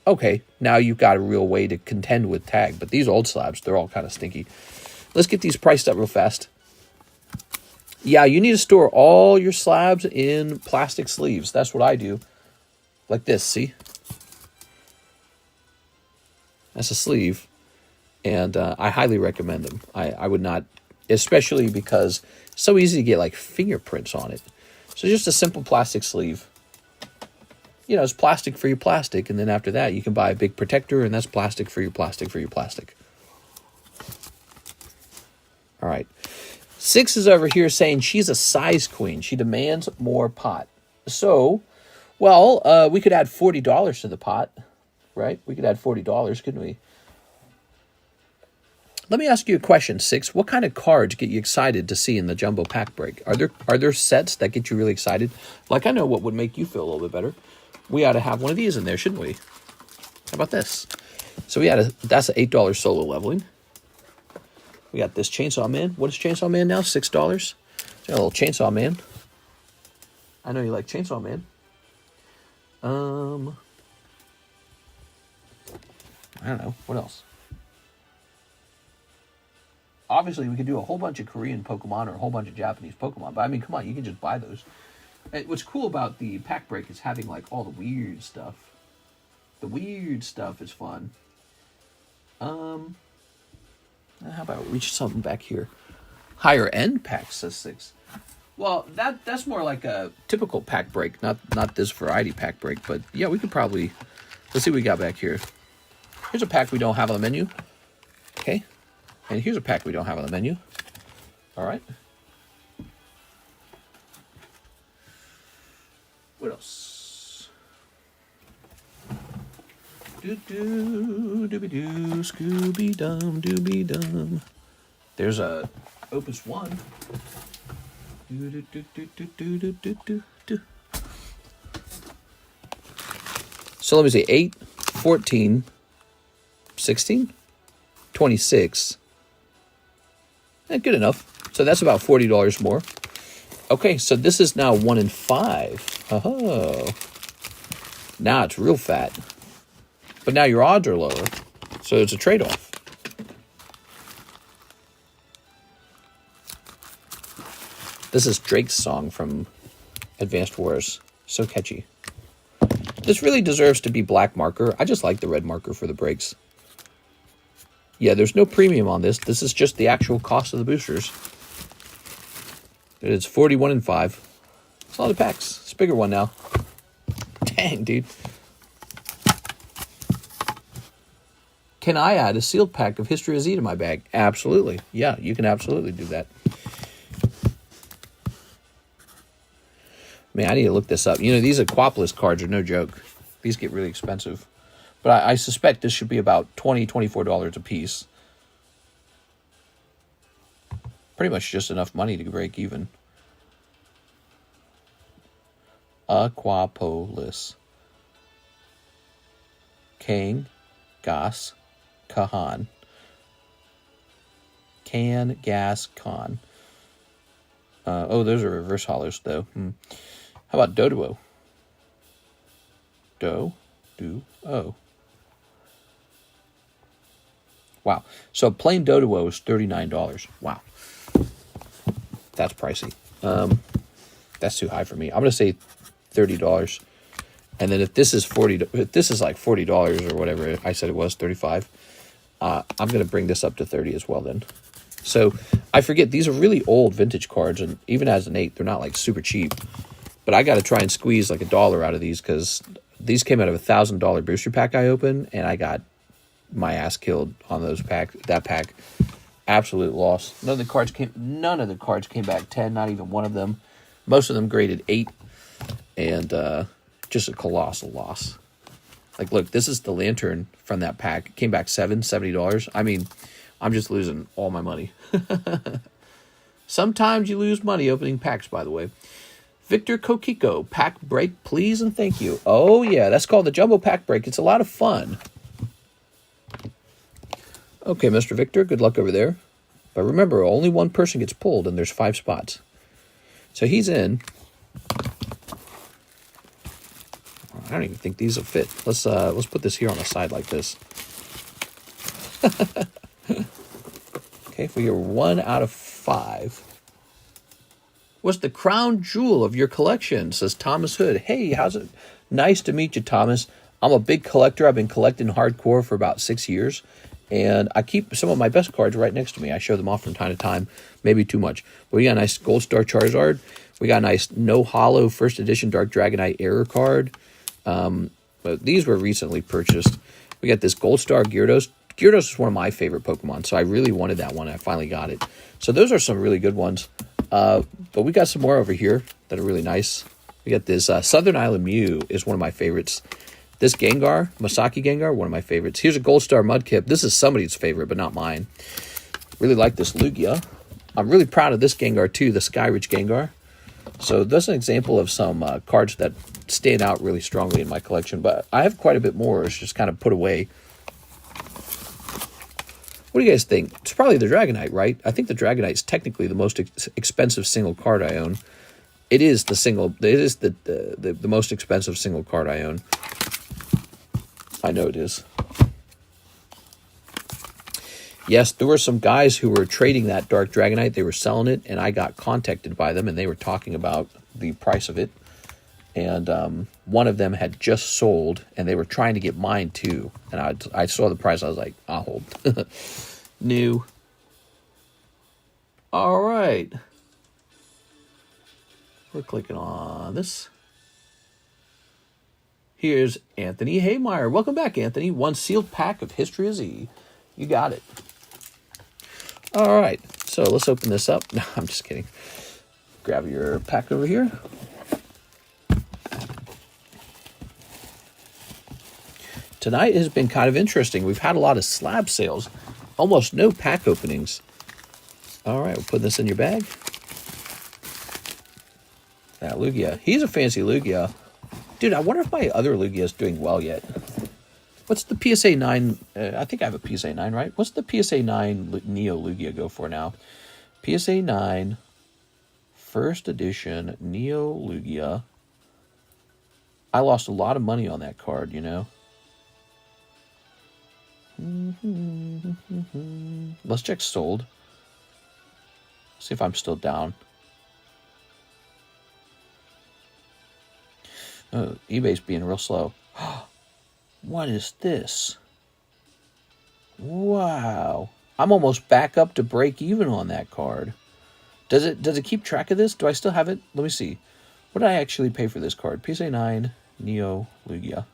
okay, now you've got a real way to contend with Tag. But these old slabs, they're all kind of stinky. Let's get these priced up real fast. Yeah, you need to store all your slabs in plastic sleeves. That's what I do. Like this, see? That's a sleeve. And I highly recommend them. I would not, especially because it's so easy to get like fingerprints on it. So just a simple plastic sleeve. You know, it's plastic for your plastic, and then after that, you can buy a big protector, and that's plastic for your plastic for your plastic. All right. 6 is over here saying she's a size queen. She demands more pot. So, well, we could add $40 to the pot, right? We could add $40, couldn't we? Let me ask you a question, 6. What kind of cards get you excited to see in the jumbo pack break? Are there sets that get you really excited? Like, I know what would make you feel a little bit better. We ought to have one of these in there, shouldn't we? How about this? So that's an $8 solo leveling. We got this Chainsaw Man. What is Chainsaw Man now? $6? Got a little Chainsaw Man. I know you like Chainsaw Man. I don't know. What else? Obviously, we could do a whole bunch of Korean Pokemon or a whole bunch of Japanese Pokemon. But, I mean, come on. You can just buy those. And what's cool about the pack break is having, like, all the weird stuff. The weird stuff is fun. How about reach something back here? Higher end pack, says 6. Well, that's more like a typical pack break, not this variety pack break. But, yeah, we could probably... Let's see what we got back here. Here's a pack we don't have on the menu. Okay. And here's a pack we don't have on the menu. All right. What else? Dooby-doo, Scooby-Dum, Dooby-Dum. There's a Opus 1. So let me see. 8, 14, 16, 26. Good enough. So that's about $40 more. Okay, so this is now 1 in 5. Oh. Now it's real fat. But now your odds are lower. So it's a trade-off. This is Drake's song from Advanced Wars. So catchy. This really deserves to be black marker. I just like the red marker for the breaks. Yeah, there's no premium on this. This is just the actual cost of the boosters. It's 41 and 5. It's a lot of packs. It's a bigger one now. Dang, dude. Can I add a sealed pack of History of Z to my bag? Absolutely. Yeah, you can absolutely do that. Man, I need to look this up. You know, these Aquapolis cards are no joke. These get really expensive. But I suspect this should be about $20, $24 a piece. Pretty much just enough money to break even. Aquapolis. Kang, Gas, Kahan. Can, Gas, Con. Oh, those are reverse hollers, though. How about Doduo? Do-O. Wow. So plain Doduo is $39. Wow. That's pricey. That's too high for me. I'm going to say $30. And then if this is if this is like $40 or whatever I said it was, 35, I'm going to bring this up to 30 as well then. So I forget, these are really old vintage cards, and even as an 8, they're not like super cheap. But I got to try and squeeze like $1 out of these, because these came out of a $1,000 booster pack I opened, and I got my ass killed on that pack. Absolute loss. None of the cards came back 10, not even one of them. Most of them graded 8, and just a colossal loss. Like, look, this is the lantern from that pack. It came back $70. I mean, I'm just losing all my money. Sometimes you lose money opening packs, by the way. Victor Kokiko, pack break, please and thank you. Oh, yeah, that's called the Jumbo Pack Break. It's a lot of fun. Okay, Mr. Victor, good luck over there. But remember, only one person gets pulled, and there's 5 spots. So he's in. I don't even think these will fit. Let's put this here on the side like this. Okay, for your 1 out of 5. What's the crown jewel of your collection? Says Thomas Hood. Hey, how's it? Nice to meet you, Thomas. I'm a big collector. I've been collecting hardcore for about 6 years. And I keep some of my best cards right next to me. I show them off from time to time. Maybe too much. But we got a nice Gold Star Charizard. We got a nice No Hollow First Edition Dark Dragonite Error card. But these were recently purchased. We got this Gold Star Gyarados. Gyarados is one of my favorite Pokemon, so I really wanted that one. I finally got it. So those are some really good ones. But we got some more over here that are really nice. We got this Southern Island Mew is one of my favorites. This Gengar, Masaki Gengar, one of my favorites. Here's a Gold Star Mudkip. This is somebody's favorite, but not mine. Really like this Lugia. I'm really proud of this Gengar too, the Skyridge Gengar. So that's an example of some cards that stand out really strongly in my collection. But I have quite a bit more. It's just kind of put away. What do you guys think? It's probably the Dragonite, right? I think the Dragonite is technically the most expensive single card I own. It is the single. It is the most expensive single card I own. I know it is. Yes, there were some guys who were trading that Dark Dragonite. They were selling it, and I got contacted by them, and they were talking about the price of it. And one of them had just sold, and they were trying to get mine too. And I saw the price. I was like, I'll hold. New. All right. We're clicking on this. Here's Anthony Haymeyer. Welcome back, Anthony. 1 sealed pack of History of Z. You got it. All right. So let's open this up. No, I'm just kidding. Grab your pack over here. Tonight has been kind of interesting. We've had a lot of slab sales. Almost no pack openings. All right, we'll put this in your bag. That Lugia. He's a fancy Lugia. Dude, I wonder if my other Lugia is doing well yet. What's the PSA 9? I think I have a PSA 9, right? What's the PSA 9 Neo Lugia go for now? PSA 9, first edition Neo Lugia. I lost a lot of money on that card, you know. Let's check sold. See if I'm still down. Oh, eBay's being real slow. What is this? Wow. I'm almost back up to break even on that card. Does it keep track of this? Do I still have it? Let me see. What did I actually pay for this card? PSA 9 Neo Lugia.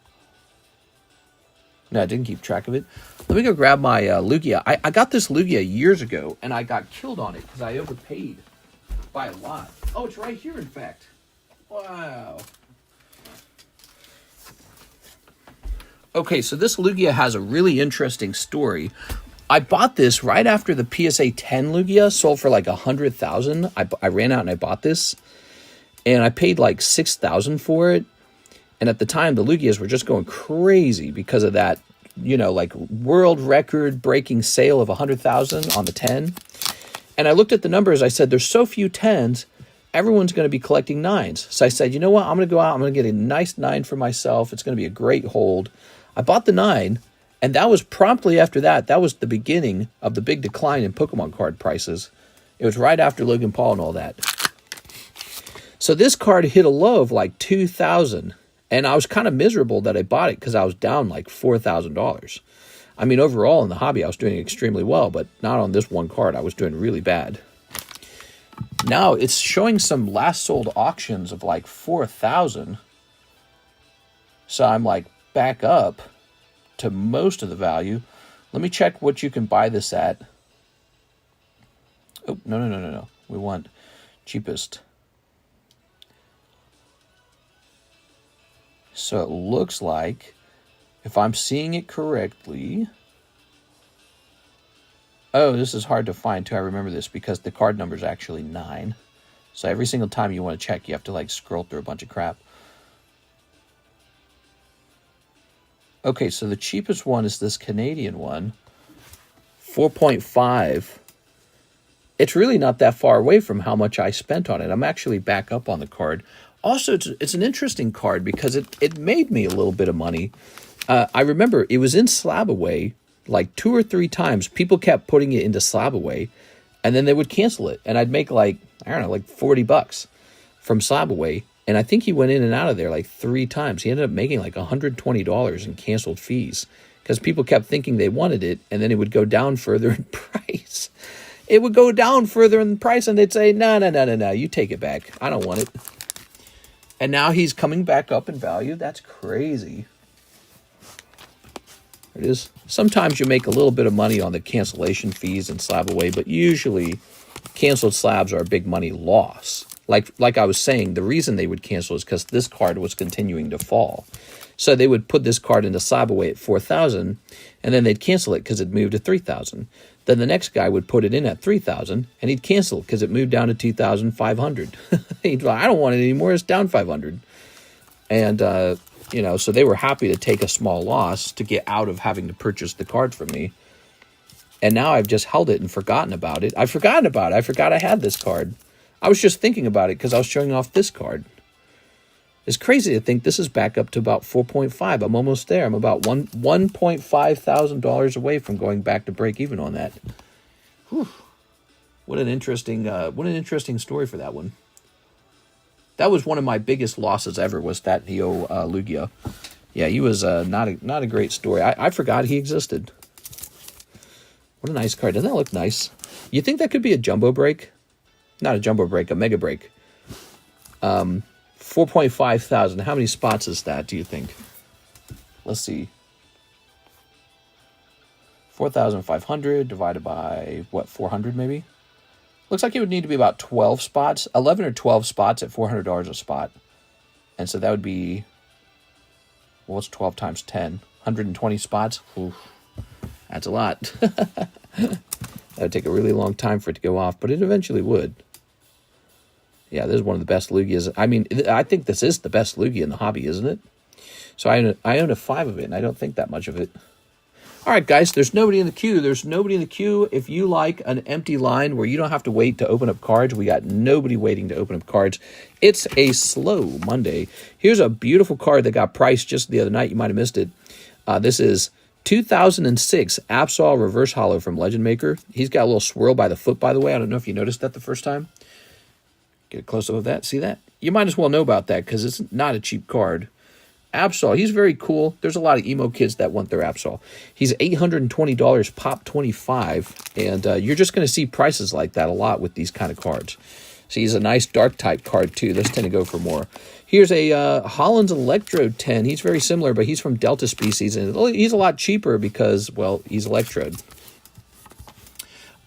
No, I didn't keep track of it. Let me go grab my Lugia. I got this Lugia years ago, and I got killed on it because I overpaid by a lot. Oh, it's right here, in fact. Wow. Okay, so this Lugia has a really interesting story. I bought this right after the PSA 10 Lugia sold for like 100,000. I ran out and I bought this, and I paid like 6,000 for it. And at the time, the Lugias were just going crazy because of that, you know, like world record breaking sale of 100,000 on the 10. And I looked at the numbers. I said, there's so few 10s, everyone's going to be collecting 9s. So I said, you know what? I'm going to go out. I'm going to get a nice 9 for myself. It's going to be a great hold. I bought the 9, and that was promptly after that. That was the beginning of the big decline in Pokemon card prices. It was right after Logan Paul and all that. So this card hit a low of like 2,000. And I was kind of miserable that I bought it because I was down like $4,000. I mean, overall in the hobby, I was doing extremely well, but not on this one card. I was doing really bad. Now it's showing some last sold auctions of like 4,000. So I'm like back up to most of the value. Let me check what you can buy this at. Oh, no. We want cheapest. So it looks like, if I'm seeing it correctly... Oh, this is hard to find, too. I remember this because the card number is actually 9. So every single time you want to check, you have to, like, scroll through a bunch of crap. Okay, so the cheapest one is this Canadian one. 4.5. It's really not that far away from how much I spent on it. I'm actually back up on the card. Also, it's an interesting card because it made me a little bit of money. I remember it was in Slab Away like 2 or 3 times. People kept putting it into Slab Away, and then they would cancel it. And I'd make like, I don't know, like $40 from Slab Away. And I think he went in and out of there like 3 times. He ended up making like $120 in canceled fees because people kept thinking they wanted it, and then it would go down further in price. It would go down further in price, and they'd say, no, you take it back. I don't want it. And now he's coming back up in value. That's crazy. There it is. Sometimes you make a little bit of money on the cancellation fees and Slab Away, but usually canceled slabs are a big money loss. Like I was saying, the reason they would cancel is because this card was continuing to fall. So they would put this card into Slab Away at 4,000, and then they'd cancel it because it moved to 3,000. Then the next guy would put it in at 3,000, and he'd cancel because it moved down to 2,500. He'd be like, I don't want it anymore. It's down 500. And, so they were happy to take a small loss to get out of having to purchase the card from me. And now I've just held it and forgotten about it. I've forgotten about it. I forgot I had this card. I was just thinking about it because I was showing off this card. It's crazy to think this is back up to about 4.5. I'm almost there. I'm about $1.5 thousand away from going back to break even on that. Whew. What an interesting story for that one. That was one of my biggest losses ever. Was that Neo Lugia? Yeah, he was not a great story. I forgot he existed. What a nice card. Doesn't that look nice? You think that could be a jumbo break? Not a jumbo break, a mega break. 4.5 thousand. How many spots is that, do you think? Let's see. 4,500 divided by, what, 400 maybe? Looks like it would need to be about 12 spots. 11 or 12 spots at $400 a spot. And so that would be, well, what's 12 times 10? 120 spots? Oof, that's a lot. That would take a really long time for it to go off, but it eventually would. Yeah, this is one of the best Lugias. I mean, I think this is the best Lugia in the hobby, isn't it? So I own a 5 of it, and I don't think that much of it. All right, guys, there's nobody in the queue. There's nobody in the queue. If you like an empty line where you don't have to wait to open up cards, we got nobody waiting to open up cards. It's a slow Monday. Here's a beautiful card that got priced just the other night. You might have missed it. This is 2006 Absol Reverse Holo from Legend Maker. He's got a little swirl by the foot, by the way. I don't know if you noticed that the first time. Get a close-up of that. See that? You might as well know about that because it's not a cheap card. Absol, he's very cool. There's a lot of emo kids that want their Absol. He's $820 pop 25, and you're just going to see prices like that a lot with these kind of cards. So he's a nice dark type card too. Those tend to go for more. Here's a Holland's Electrode 10. He's very similar, but he's from Delta Species, and he's a lot cheaper because, well, he's Electrode.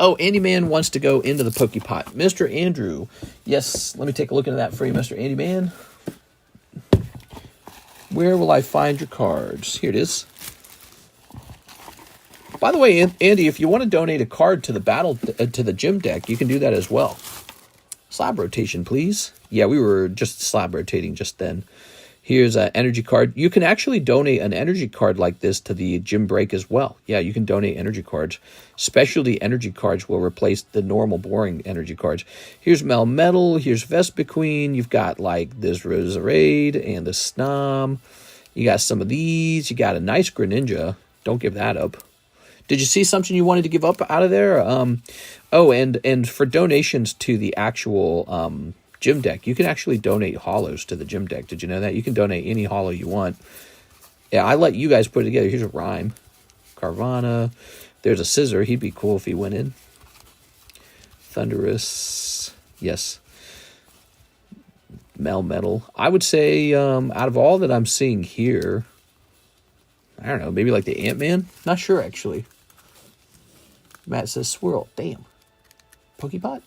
Oh, Andy Man wants to go into the Pokepot. Mr. Andrew. Yes, let me take a look into that for you, Mr. Andy Man. Where will I find your cards? Here it is. By the way, Andy, if you want to donate a card to the to the gym deck, you can do that as well. Slab rotation, please. Yeah, we were just slab rotating just then. Here's an energy card. You can actually donate an energy card like this to the gym break as well. Yeah, you can donate energy cards. Specialty energy cards will replace the normal boring energy cards. Here's Melmetal. Here's Vespiquen. You've got like this Roserade and the Snom. You got some of these. You got a nice Greninja. Don't give that up. Did you see something you wanted to give up out of there? Oh, and for donations to the actual gym deck, you can actually donate holos to the gym deck. Did you know that? You can donate any holo you want. Yeah, I let you guys put it together. Here's a Rhyme. Carvana. There's a Scissor. He'd be cool if he went in. Thunderous. Yes. Melmetal. I would say out of all that I'm seeing here, I don't know, maybe like the Ant-Man? Not sure, actually. Matt says Swirl. Damn. Pokepot?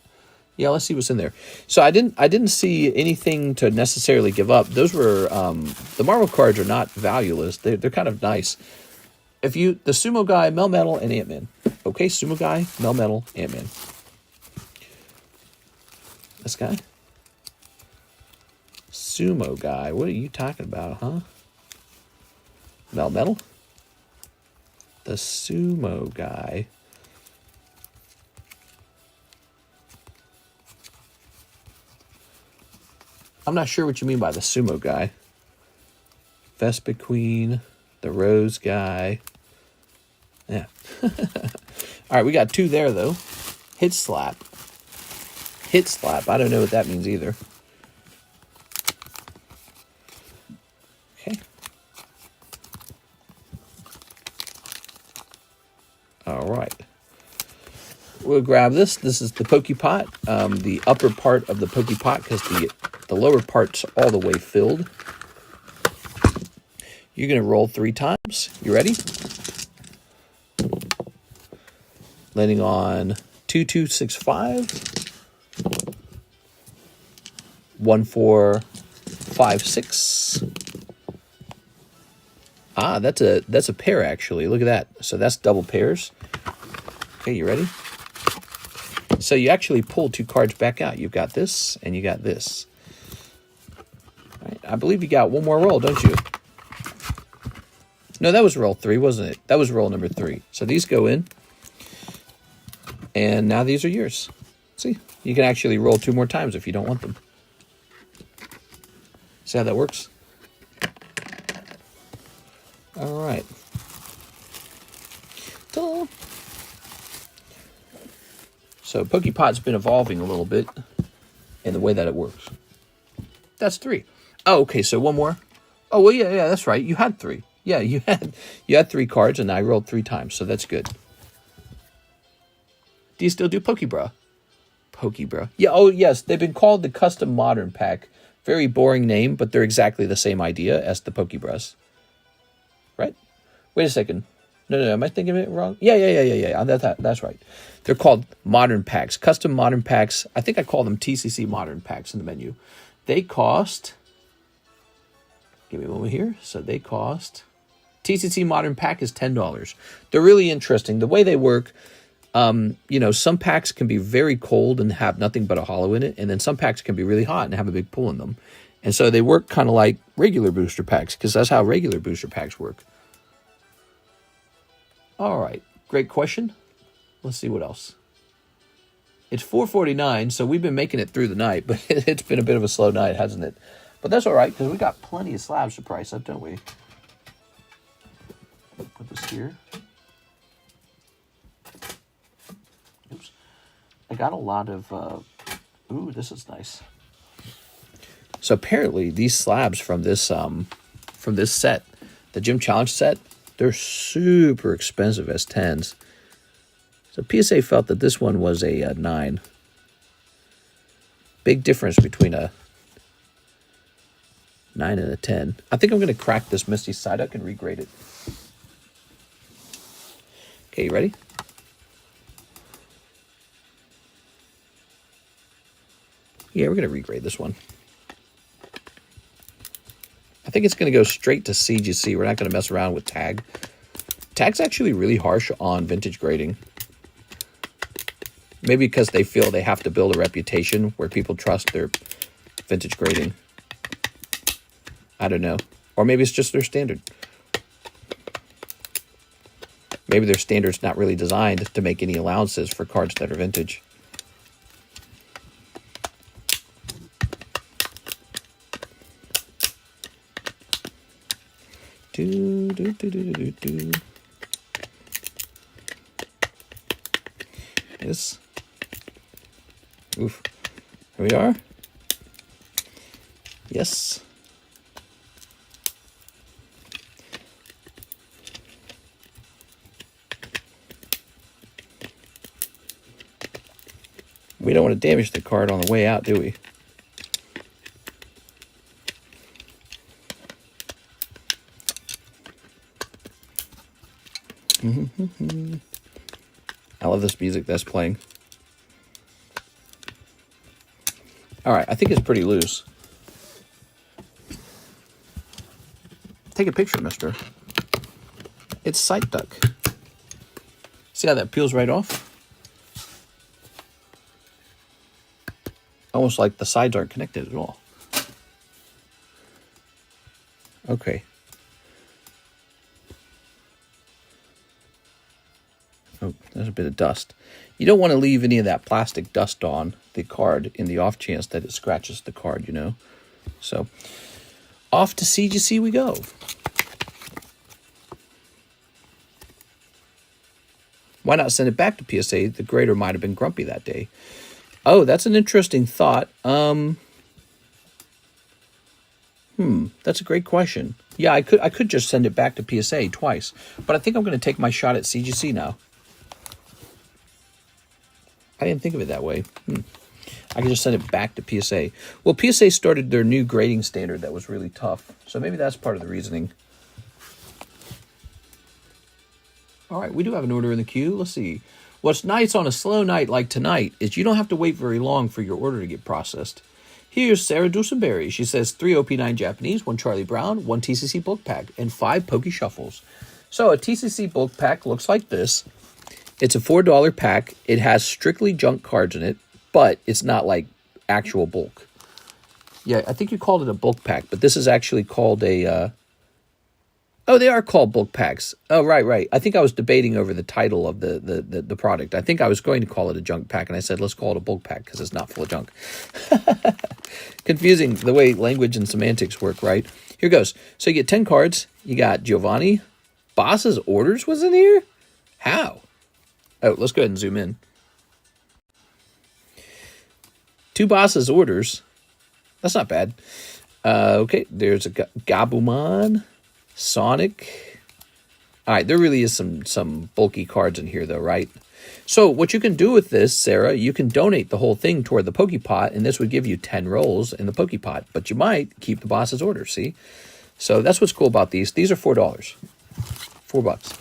Yeah, let's see what's in there. So I didn't see anything to necessarily give up. Those were the Marvel cards are not valueless. They're kind of nice. The Sumo Guy, Melmetal, and Ant-Man. Okay, Sumo Guy, Melmetal, Ant-Man. This guy? Sumo Guy. What are you talking about, huh? Melmetal? The Sumo Guy. I'm not sure what you mean by the Sumo Guy. Vespa Queen, the Rose Guy. Yeah. All right, we got 2 there, though. Hit Slap. Hit Slap. I don't know what that means either. Okay. All right. We'll grab this. This is the Pokepot. The upper part of the Pokepot, because the lower part's all the way filled. You're going to roll 3 times. You ready? Landing on 2265, 1456. Ah, that's a pair actually. Look at that. So that's double pairs. Okay, you ready? So you actually pull 2 cards back out. You've got this and you got this. All right, I believe you got one more roll, don't you? No, that was roll 3, wasn't it? That was roll number 3. So these go in. And now these are yours. See, you can actually roll 2 more times if you don't want them. See how that works? All right. Ta-da. So Pokepot's been evolving a little bit in the way that it works. That's 3. Oh, okay, so one more. Oh, well, yeah, that's right. You had 3. Yeah, you had 3 cards, and I rolled 3 times, so that's good. Do you still do Pokebra? Pokebra. Yeah, oh, yes, they've been called the Custom Modern Pack. Very boring name, but they're exactly the same idea as the Pokebras. Right? Wait a second. No, am I thinking of it wrong? Yeah. That's right. They're called Modern Packs. Custom Modern Packs. I think I call them TCC Modern Packs in the menu. They cost... Give me a moment here. So they cost... TCC Modern Pack is $10. They're really interesting. The way they work... some packs can be very cold and have nothing but a hollow in it, and then some packs can be really hot and have a big pull in them. And so they work kind of like regular booster packs, because that's how regular booster packs work. All right, great question. Let's see what else. It's 4:49, so we've been making it through the night, but it's been a bit of a slow night, hasn't it? But that's all right, because we got plenty of slabs to price up, don't we? Put this here. Oops. I got a lot of... ooh, this is nice. So apparently these slabs from this set, the Gym Challenge set, they're super expensive as 10s. So PSA felt that this one was a 9. Big difference between a 9 and a 10. I think I'm going to crack this Misty Psyduck and regrade it. Okay, you ready? Yeah, we're going to regrade this one. I think it's going to go straight to CGC. We're not going to mess around with tag. Tag's actually really harsh on vintage grading. Maybe because they feel they have to build a reputation where people trust their vintage grading. I don't know. Or maybe it's just their standard. Maybe their standard's not really designed to make any allowances for cards that are vintage. Yes. Oof. Here we are. Yes. We don't want to damage the card on the way out, do we? I love this music that's playing. All right, I think it's pretty loose. Take a picture, mister. It's sight duck. See how that peels right off? Almost like the sides aren't connected at all. Okay. Oh, there's a bit of dust. You don't want to leave any of that plastic dust on the card in the off chance that it scratches the card, you know. So, off to CGC we go. Why not send it back to PSA? The grader might have been grumpy that day. Oh, that's an interesting thought. That's a great question. Yeah, I could just send it back to PSA twice, but I think I'm going to take my shot at CGC now. I didn't think of it that way. I can just send it back to PSA. Well, PSA started their new grading standard that was really tough, so maybe that's part of the reasoning. All right, we do have an order in the queue. Let's see. What's nice on a slow night like tonight is you don't have to wait very long for your order to get processed. Here's Sarah Dusenberry. She says 3 OP9 Japanese, 1 Charlie Brown, 1 TCC bulk pack, and 5 Pokey Shuffles. So a TCC bulk pack looks like this. It's a $4 pack. It has strictly junk cards in it, but it's not like actual bulk. Yeah, I think you called it a bulk pack, but this is actually called a... Oh, they are called bulk packs. Oh, right. I think I was debating over the title of the product. I think I was going to call it a junk pack, and I said, let's call it a bulk pack because it's not full of junk. Confusing the way language and semantics work, right? Here goes. So you get 10 cards. You got Giovanni. Boss's Orders was in here? How? Oh, let's go ahead and zoom in. 2 Boss's Orders. That's not bad. Okay, there's a Gabumon. Sonic. All right, there really is some bulky cards in here, though, right? So what you can do with this, Sarah, you can donate the whole thing toward the Pokepot, and this would give you 10 rolls in the Pokepot, but you might keep the boss's order, see? So that's what's cool about these. These are $4. $4.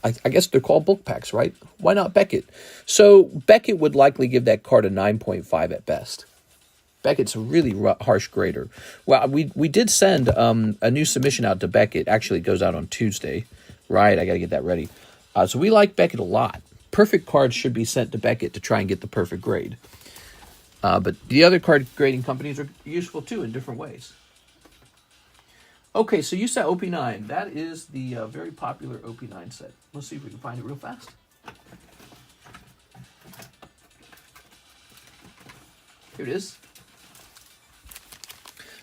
I guess they're called bulk packs, right? Why not Beckett? So Beckett would likely give that card a 9.5 at best. Beckett's a really harsh grader. Well, we did send a new submission out to Beckett. Actually, it goes out on Tuesday. Right, I got to get that ready. So we like Beckett a lot. Perfect cards should be sent to Beckett to try and get the perfect grade. But the other card grading companies are useful, too, in different ways. Okay, so you said OP9. That is the very popular OP9 set. Let's see if we can find it real fast. Here it is.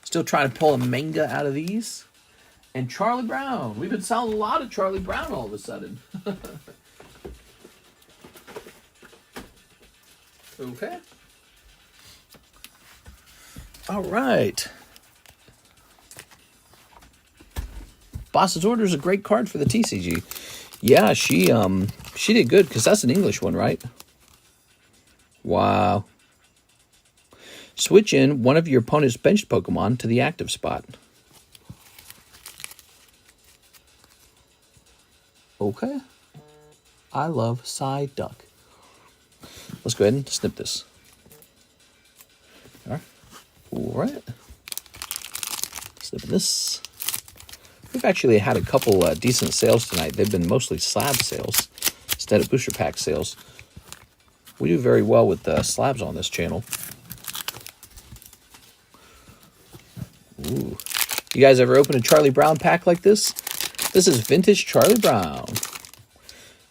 Still trying to pull a manga out of these. And Charlie Brown. We've been selling a lot of Charlie Brown all of a sudden. Okay. All right. Boss's Order is a great card for the TCG. Yeah, she did good because that's an English one, right? Wow. Switch in one of your opponent's benched Pokemon to the active spot. Okay. I love Psyduck. Let's go ahead and snip this. All right. Snipping this. We've actually had a couple decent sales tonight. They've been mostly slab sales instead of booster pack sales. We do very well with slabs on this channel. Ooh. You guys ever open a Charlie Brown pack like this? This is vintage Charlie Brown.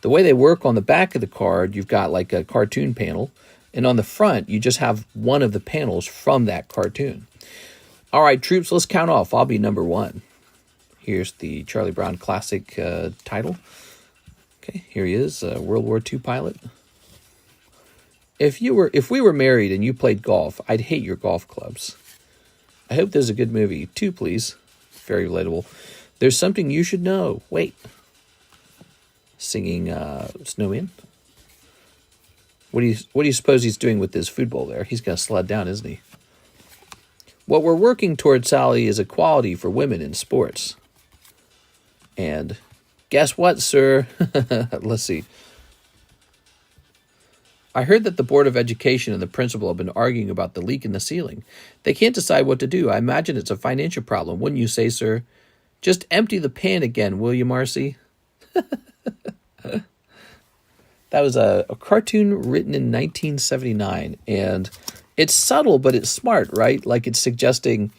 The way they work on the back of the card, you've got like a cartoon panel. And on the front, you just have one of the panels from that cartoon. All right, troops, let's count off. I'll be number 1. Here's the Charlie Brown Classic title. Okay, here he is, World War II pilot. If we were married and you played golf, I'd hate your golf clubs. I hope there's a good movie. 2, please. Very relatable. There's something you should know. Wait. Singing Snowman. What do you suppose he's doing with his food bowl there? He's going to sled down, isn't he? What we're working towards, Sally, is equality for women in sports. And guess what, sir? Let's see. I heard that the Board of Education and the principal have been arguing about the leak in the ceiling. They can't decide what to do. I imagine it's a financial problem, wouldn't you say, sir? Just empty the pan again, will you, Marcy? That was a cartoon written in 1979, and it's subtle, but it's smart, right? Like it's suggesting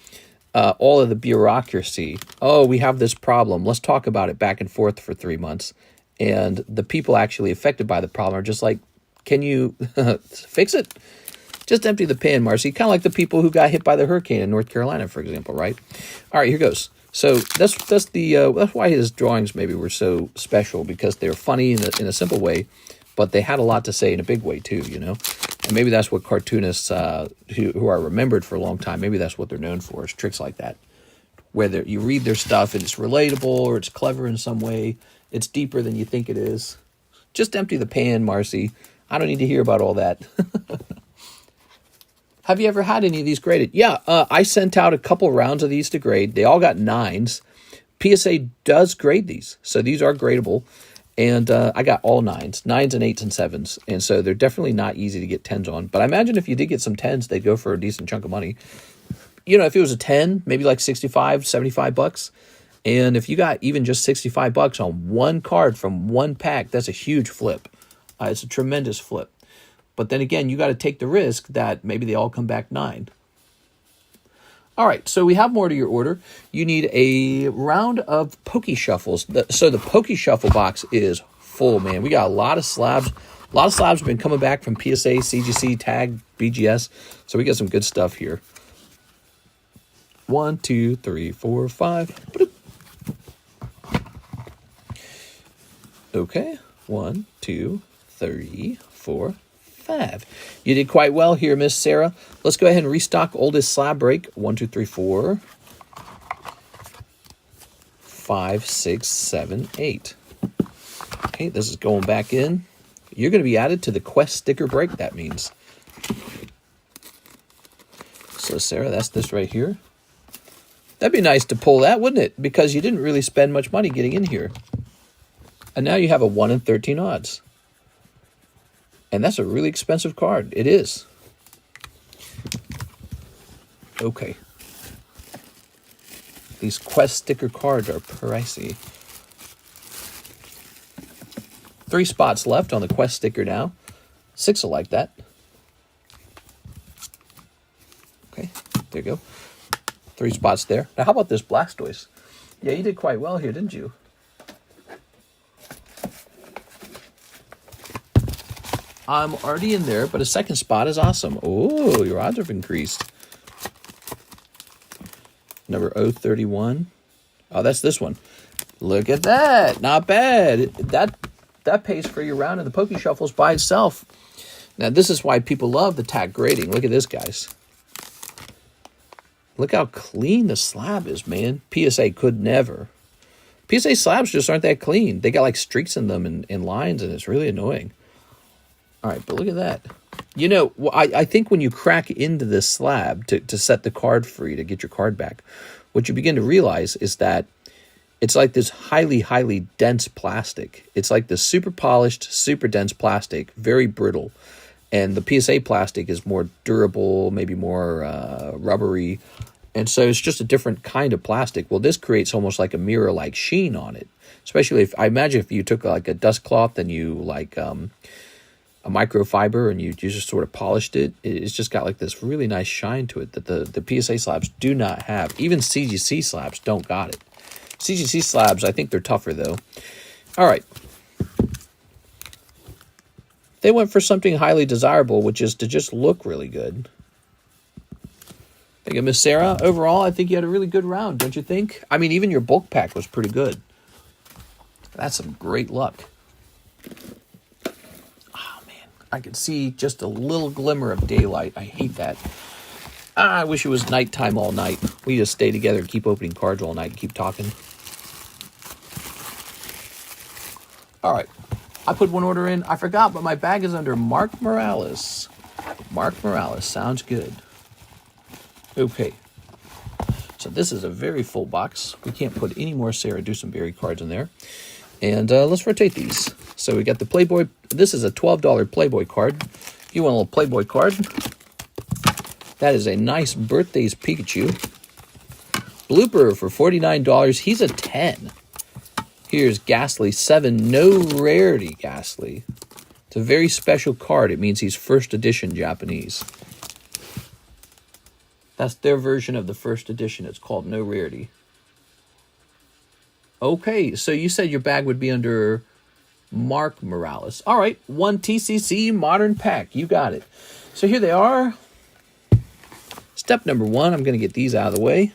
all of the bureaucracy. Oh, we have this problem. Let's talk about it back and forth for 3 months. And the people actually affected by the problem are just like, can you fix it? Just empty the pan, Marcy. Kind of like the people who got hit by the hurricane in North Carolina, for example, right? All right, here goes. So that's why his drawings maybe were so special, because they're funny in a simple way, but they had a lot to say in a big way too, you know. And maybe that's what cartoonists who are remembered for a long time, maybe that's what they're known for, is tricks like that, where you read their stuff and it's relatable or it's clever in some way. It's deeper than you think it is. Just empty the pan, Marcy. I don't need to hear about all that. Have you ever had any of these graded? Yeah, I sent out a couple rounds of these to grade. They all got 9s. PSA does grade these, so these are gradable. And I got all 9s and 8s and 7s. And so they're definitely not easy to get 10s on. But I imagine if you did get some 10s, they'd go for a decent chunk of money. You know, if it was a 10, maybe like 65, 75 bucks. And if you got even just 65 bucks on one card from one pack, that's a huge flip. It's a tremendous flip. But then again, you got to take the risk that maybe they all come back 9. All right, so we have more to your order. You need a round of Pokey Shuffles. So the Pokey Shuffle box is full, man. We got a lot of slabs. A lot of slabs have been coming back from PSA, CGC, TAG, BGS. So we got some good stuff here. 1, 2, 3, 4, 5. Bloop. Okay, 1, 2, 3, 4, 5. You did quite well here, Miss Sarah. Let's go ahead and restock oldest slab break. 1, 2, 3, 4, 5, 6, 7, 8. Okay, this is going back in. You're going to be added to the Quest sticker break, that means. So, Sarah, that's this right here. That'd be nice to pull that, wouldn't it? Because you didn't really spend much money getting in here. And now you have a 1 in 13 odds. And that's a really expensive card. It is. Okay. These Quest sticker cards are pricey. 3 spots left on the Quest sticker now. 6 will like that. Okay, there you go. 3 spots there. Now, how about this Blastoise? Yeah, you did quite well here, didn't you? I'm already in there, but a second spot is awesome. Oh, your odds have increased. Number 031. Oh, that's this one. Look at that. Not bad. That pays for your round of the Poke Shuffles by itself. Now, this is why people love the tag grading. Look at this, guys. Look how clean the slab is, man. PSA could never. PSA slabs just aren't that clean. They got like streaks in them and lines, and it's really annoying. All right, but look at that. You know, I think when you crack into this slab to set the card free, to get your card back, what you begin to realize is that it's like this highly, highly dense plastic. It's like this super polished, super dense plastic, very brittle. And the PSA plastic is more durable, maybe more rubbery. And so it's just a different kind of plastic. Well, this creates almost like a mirror-like sheen on it. Especially if, I imagine if you took like a dust cloth and you like a microfiber and you just sort of polished it, it's just got like this really nice shine to it that the PSA slabs do not have. Even CGC slabs don't got it. CGC slabs, I think they're tougher though. All right. They went for something highly desirable, which is to just look really good. Thank you, Miss Sarah. Overall, I think you had a really good round, don't you think? I mean, even your bulk pack was pretty good. That's some great luck. Oh, man. I could see just a little glimmer of daylight. I hate that. I wish it was nighttime all night. We just stay together and keep opening cards all night and keep talking. All right. I put one order in. I forgot, but my bag is under Mark Morales. Mark Morales. Sounds good. Okay. So this is a very full box. We can't put any more Sarah Dusenberry cards in there. And let's rotate these. So we got the Playboy. This is a $12 Playboy card. You want a little Playboy card? That is a nice Birthdays Pikachu. Blooper for $49. He's a 10. Here's Ghastly 7. No rarity Ghastly. It's a very special card. It means he's first edition Japanese. That's their version of the first edition. It's called No Rarity. Okay, so you said your bag would be under Mark Morales. All right, 1 TCC Modern Pack. You got it. So here they are. Step number 1, I'm going to get these out of the way.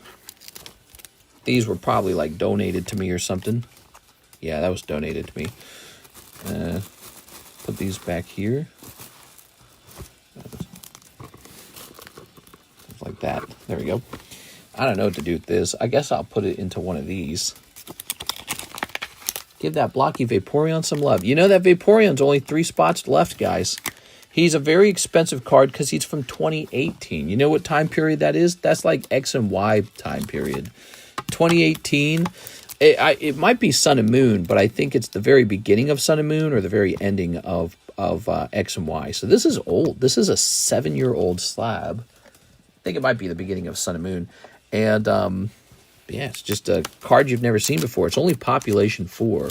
These were probably like donated to me or something. Yeah, that was donated to me. Put these back here. Like that. There we go. I don't know what to do with this. I guess I'll put it into one of these. Give that blocky Vaporeon some love. You know that Vaporeon's only 3 spots left, guys. He's a very expensive card because he's from 2018. You know what time period that is? That's like X and Y time period. 2018. It might be Sun and Moon, but I think it's the very beginning of Sun and Moon or the very ending of X and Y. So this is old. This is a 7-year-old slab. I think it might be the beginning of Sun and Moon. And yeah, it's just a card you've never seen before. It's only population 4.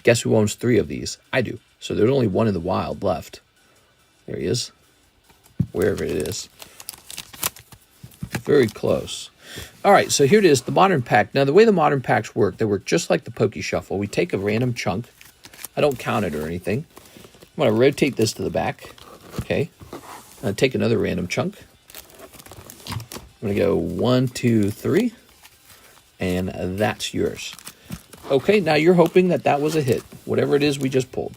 Guess who owns 3 of these? I do. So there's only 1 in the wild left. There he is. Wherever it is. Very close. All right, so here it is, the Modern Pack. Now, the way the Modern Packs work, they work just like the Poke Shuffle. We take a random chunk. I don't count it or anything. I'm going to rotate this to the back. Okay. I'm going to take another random chunk. I'm going to go 1, 2, 3. And that's yours. Okay, now you're hoping that that was a hit. Whatever it is we just pulled.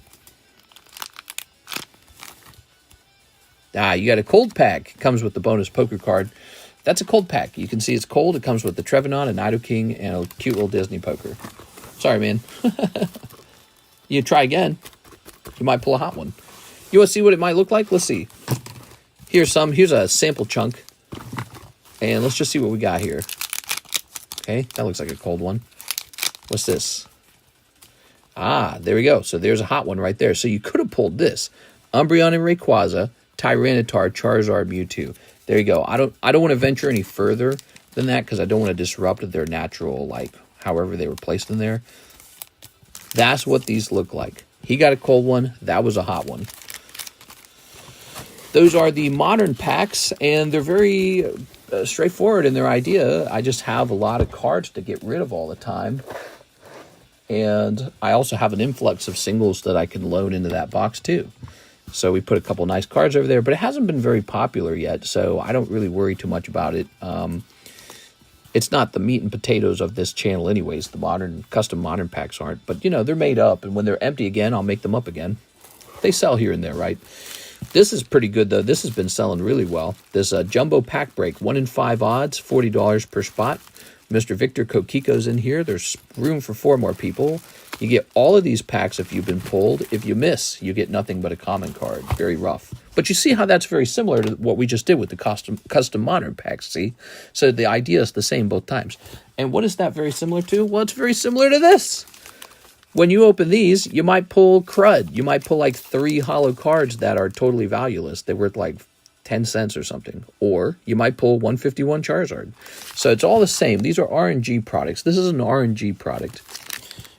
You got a cold pack. Comes with the bonus poker card. That's a cold pack. You can see it's cold. It comes with the Trevenant, a Nidoking, and a cute little Disney poker. Sorry, man. You try again. You might pull a hot one. You want to see what it might look like? Let's see. Here's a sample chunk. And let's just see what we got here. Okay, that looks like a cold one. What's this? There we go. So there's a hot one right there. So you could have pulled this. Umbreon and Rayquaza, Tyranitar, Charizard, Mewtwo. There you go. I don't want to venture any further than that because I don't want to disrupt their natural, like, however they were placed in there. That's what these look like. He got a cold one. That was a hot one. Those are the Modern Packs, and they're very straightforward in their idea. I just have a lot of cards to get rid of all the time. And I also have an influx of singles that I can load into that box too. So we put a couple nice cards over there, but it hasn't been very popular yet, so I don't really worry too much about it. It's not the meat and potatoes of this channel anyways. The custom modern packs aren't, but you know, they're made up, and when they're empty again, I'll make them up again. They sell here and there, right? This is pretty good though. This has been selling really well. This jumbo pack break, 1 in 5 odds, $40 per spot. Mr. Victor Kokiko's in here. There's room for 4 more people. You get all of these packs if you've been pulled. If you miss, you get nothing but a common card. Very rough. But you see how that's very similar to what we just did with the custom modern packs, see? So the idea is the same both times. And what is that very similar to? Well, it's very similar to this. When you open these, you might pull crud. You might pull like 3 hollow cards that are totally valueless. They're worth like 10 cents or something. Or you might pull 151 Charizard. So it's all the same. These are RNG products. This is an RNG product.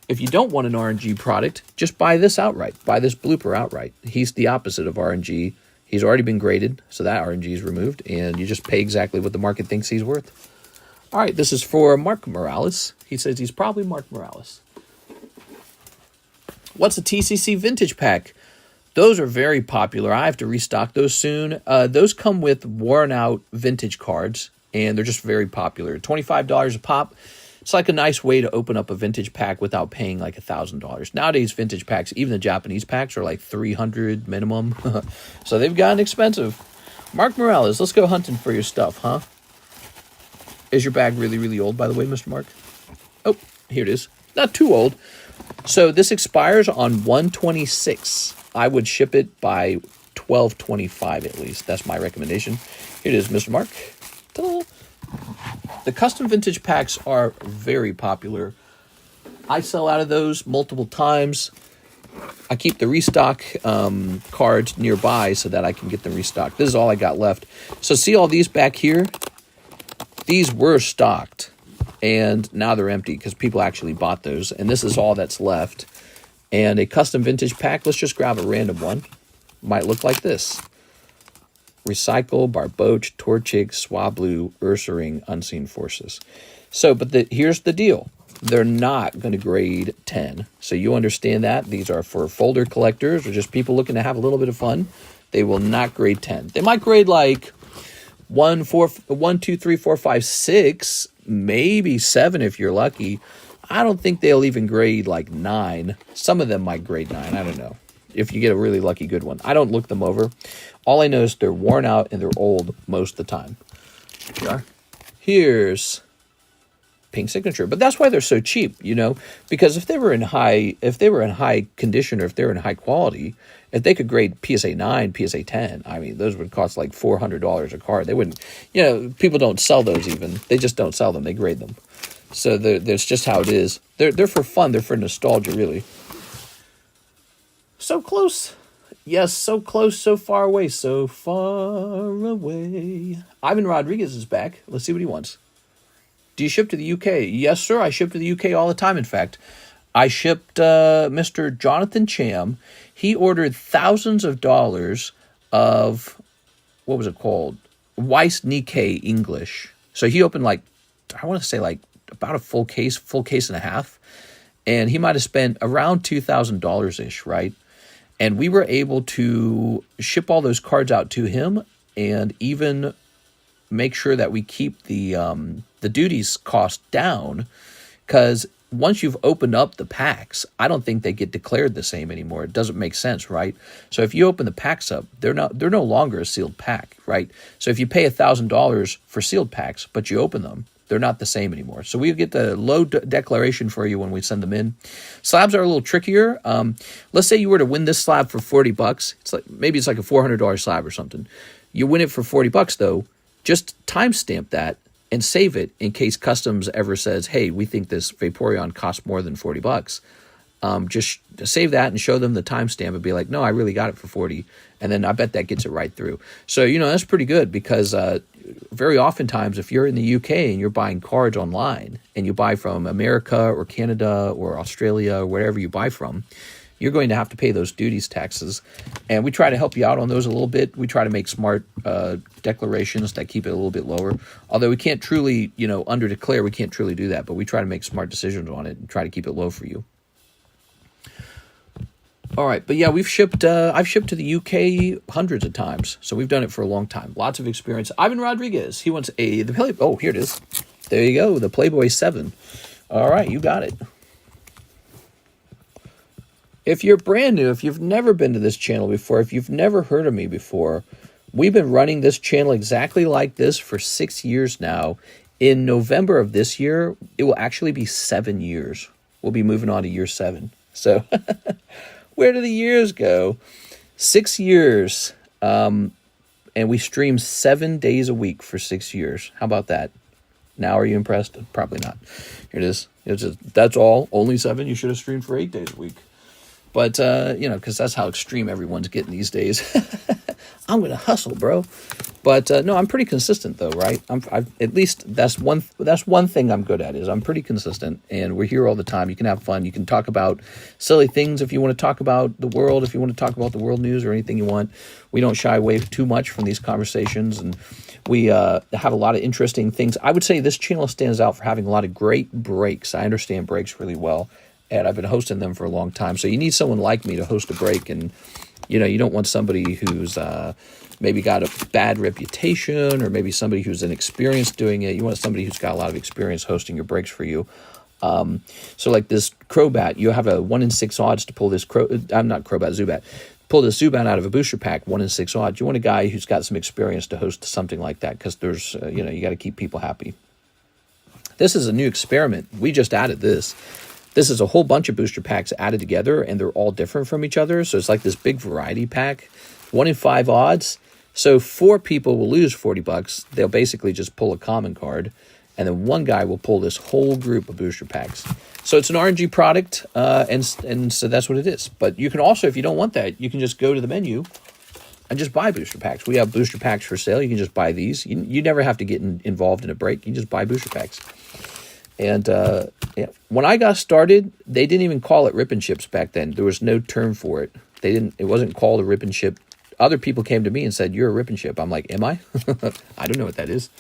If you don't want an RNG product, just buy this outright. Buy this blooper outright. He's the opposite of RNG. He's already been graded, so that RNG is removed, and you just pay exactly what the market thinks he's worth. All right, this is for Mark Morales. He says he's probably Mark Morales. What's a TCC Vintage Pack? Those are very popular. I have to restock those soon. Those come with worn-out vintage cards, and they're just very popular. $25 a pop. It's like a nice way to open up a vintage pack without paying like $1,000. Nowadays, vintage packs, even the Japanese packs, are like $300 minimum. So they've gotten expensive. Mark Morales, let's go hunting for your stuff, huh? Is your bag really, really old, by the way, Mr. Mark? Oh, here it is. Not too old. So this expires on 1/26. I would ship it by 12/25 at least. That's my recommendation. Here it is, Mr. Mark. Ta-da! The custom vintage packs are very popular. I sell out of those multiple times. I keep the restock cards nearby so that I can get them restocked. This is all I got left. So see all these back here? These were stocked, and now they're empty because people actually bought those. And this is all that's left. And a custom vintage pack, let's just grab a random one. Might look like this. Recycle, Barboach, Torchic, Swablu, Ursaring, Unseen Forces. So, but here's the deal. They're not going to grade 10. So you understand that. These are for folder collectors or just people looking to have a little bit of fun. They will not grade 10. They might grade like 1, 2, 3, 4, 5, 6, maybe 7 if you're lucky. I don't think they'll even grade like 9. Some of them might grade 9. I don't know. If you get a really lucky good one. I don't look them over. All I know is they're worn out and they're old most of the time. Here are. Here's pink signature, but that's why they're so cheap, you know, because if they were in high condition or if they were in high quality, if they could grade PSA 9, PSA 10, I mean, those would cost like $400 a card. They wouldn't, you know, people don't sell those even. They just don't sell them. They grade them. So that's just how it is. They're for fun. They're for nostalgia, really. So close. Yes, so close, so far away, so far away. Ivan Rodriguez is back. Let's see what he wants. Do you ship to the UK? Yes, sir. I ship to the UK all the time, in fact. I shipped Mr. Jonathan Cham. He ordered thousands of dollars of, what was it called? Weiss Nikke English. So he opened like, I want to say like about a full case and a half. And he might have spent around $2,000-ish, right? And we were able to ship all those cards out to him and even make sure that we keep the duties cost down, because once you've opened up the packs, I don't think they get declared the same anymore. It doesn't make sense, right? So if you open the packs up, they're no longer a sealed pack, right? So if you pay $1,000 for sealed packs, but you open them, they're not the same anymore. So we get the low declaration for you when we send them in. Slabs are a little trickier. Let's say you were to win this slab for $40. Maybe it's like a $400 slab or something. You win it for $40 though. Just timestamp that and save it in case customs ever says, hey, we think this Vaporeon costs more than $40. Just save that and show them the timestamp and be like, no, I really got it for 40. And then I bet that gets it right through. So, you know, that's pretty good because very oftentimes if you're in the UK and you're buying cards online and you buy from America or Canada or Australia or wherever you buy from, you're going to have to pay those duties taxes. And we try to help you out on those a little bit. We try to make smart declarations that keep it a little bit lower. Although we can't truly, you know, under declare, we can't truly do that. But we try to make smart decisions on it and try to keep it low for you. All right. But yeah, I've shipped to the UK hundreds of times. So we've done it for a long time. Lots of here it is. There you go. The Playboy 7. All right. You got it. If you're brand new, if you've never been to this channel before, if you've never heard of me before, we've been running this channel exactly like this for 6 years now. In November of this year, it will actually be 7 years. We'll be moving on to year 7. So where do the years go? 6 years. And we stream 7 days a week for 6 years. How about that? Now, are you impressed? Probably not. Here it is. That's all. Only 7. You should have streamed for 8 days a week. But, you know, because that's how extreme everyone's getting these days. I'm going to hustle, bro. But, no, I'm pretty consistent, though, right? At least that's one thing I'm good at is I'm pretty consistent. And we're here all the time. You can have fun. You can talk about silly things if you want to talk about the world, if you want to talk about the world news or anything you want. We don't shy away too much from these conversations. And we have a lot of interesting things. I would say this channel stands out for having a lot of great breaks. I understand breaks really well. And I've been hosting them for a long time. So you need someone like me to host a break. And, you know, you don't want somebody who's maybe got a bad reputation or maybe somebody who's inexperienced doing it. You want somebody who's got a lot of experience hosting your breaks for you. So like this Crobat, you have a 1 in 6 odds to pull this Zubat. Pull this Zubat out of a booster pack, 1 in 6 odds. You want a guy who's got some experience to host something like that because there's, you know, you got to keep people happy. This is a new experiment. We just added this. This is a whole bunch of booster packs added together, and they're all different from each other. So it's like this big variety pack. 1 in 5 odds. So 4 people will lose $40. They'll basically just pull a common card. And then one guy will pull this whole group of booster packs. So it's an RNG product, and so that's what it is. But you can also, if you don't want that, you can just go to the menu and just buy booster packs. We have booster packs for sale. You can just buy these. You never have to get involved in a break. You just buy booster packs. And yeah, when I got started, they didn't even call it rip and ships back then. There was no term for it. It wasn't called a rip and ship. Other people came to me and said, "You're a rip and ship." I'm like, "Am I?" I don't know what that is.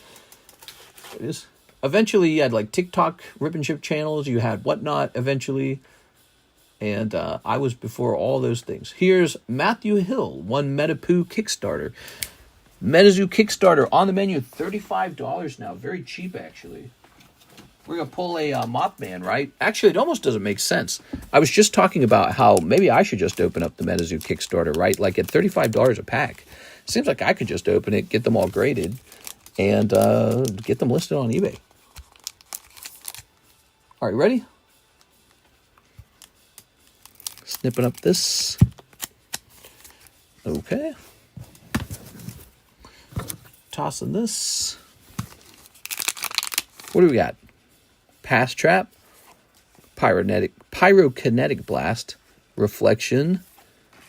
It is. Eventually, you had like TikTok rip and ship channels. You had whatnot eventually. And I was before all those things. Here's Matthew Hill, one Metapoo Kickstarter. Metazoo Kickstarter on the menu, $35 now. Very cheap, actually. We're going to pull a Mothman, right? Actually, it almost doesn't make sense. I was just talking about how maybe I should just open up the Metazoo Kickstarter, right? Like at $35 a pack. Seems like I could just open it, get them all graded, and get them listed on eBay. All right, ready? Snipping up this. Okay. Tossing this. What do we got? Pass Trap. Pyrokinetic Blast. Reflection.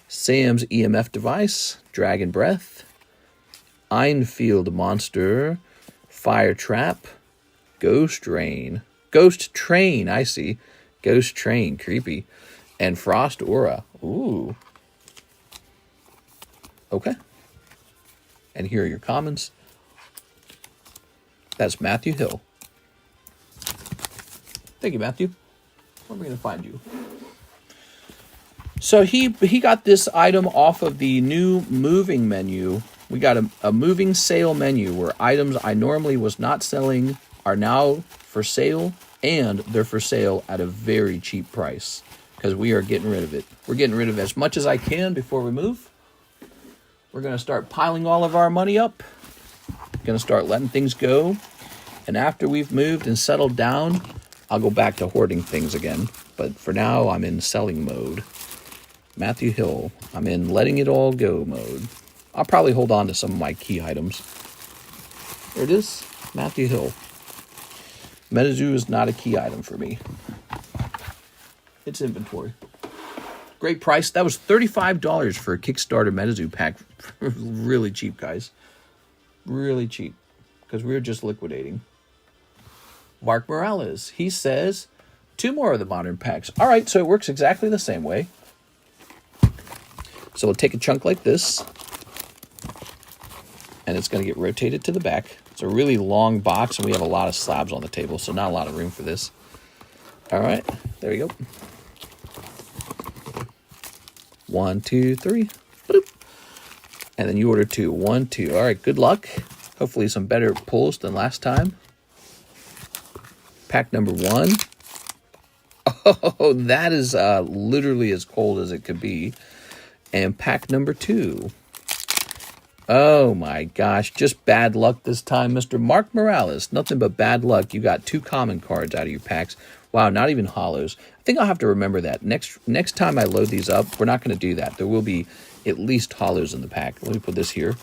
Sam's EMF Device. Dragon Breath. Einfield Monster. Fire Trap. Ghost Train, I see. Ghost Train, creepy. And Frost Aura. Ooh. Okay. And here are your comments. That's Matthew Hill. Thank you, Matthew. Where am I going to find you? So he got this item off of the new moving menu. We got a moving sale menu where items I normally was not selling are now for sale, and they're for sale at a very cheap price because we are getting rid of it. We're getting rid of as much as I can before we move. We're going to start piling all of our money up. Going to start letting things go. And after we've moved and settled down, I'll go back to hoarding things again. But for now, I'm in selling mode. Matthew Hill, I'm in letting it all go mode. I'll probably hold on to some of my key items. There it is, Matthew Hill. Metazoo is not a key item for me. It's inventory. Great price. That was $35 for a Kickstarter Metazoo pack. Really cheap, guys. Really cheap. Because we were just liquidating. Mark Morales. He says, 2 more of the modern packs. All right, so it works exactly the same way. So we'll take a chunk like this. And it's going to get rotated to the back. It's a really long box, and we have a lot of slabs on the table, so not a lot of room for this. All right, there we go. 1, 2, 3. Boop. And then you order 2. 1, 2. All right, good luck. Hopefully some better pulls than last time. Pack number 1. Oh, that is literally as cold as it could be. And pack number 2. Oh my gosh, just bad luck this time, Mr. Mark Morales. Nothing but bad luck. You got 2 common cards out of your packs. Wow, not even hollows. I think I'll have to remember that. Next time I load these up, we're not going to do that. There will be at least hollows in the pack. Let me put this here.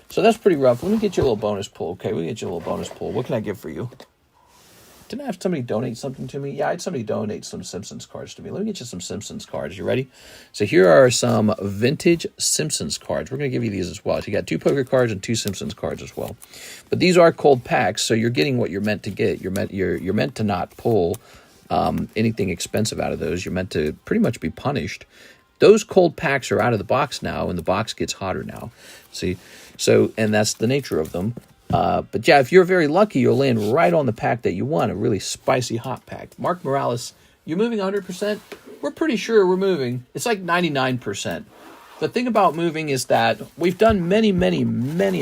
So that's pretty rough. Let me get you a little bonus pull. Okay, we'll get you a little bonus pull. What can I get for you? Didn't I have somebody donate something to me? Yeah, I had somebody donate some Simpsons cards to me. Let me get you some Simpsons cards. You ready? So here are some vintage Simpsons cards. We're going to give you these as well. So you got 2 poker cards and 2 Simpsons cards as well. But these are cold packs, so you're getting what you're meant to get. You're meant to not pull anything expensive out of those. You're meant to pretty much be punished. Those cold packs are out of the box now, and the box gets hotter now. See? So, and that's the nature of them. But yeah, if you're very lucky, you'll land right on the pack that you want, a really spicy hot pack. Mark Morales, you're moving 100%? We're pretty sure we're moving. It's like 99%. The thing about moving is that we've done many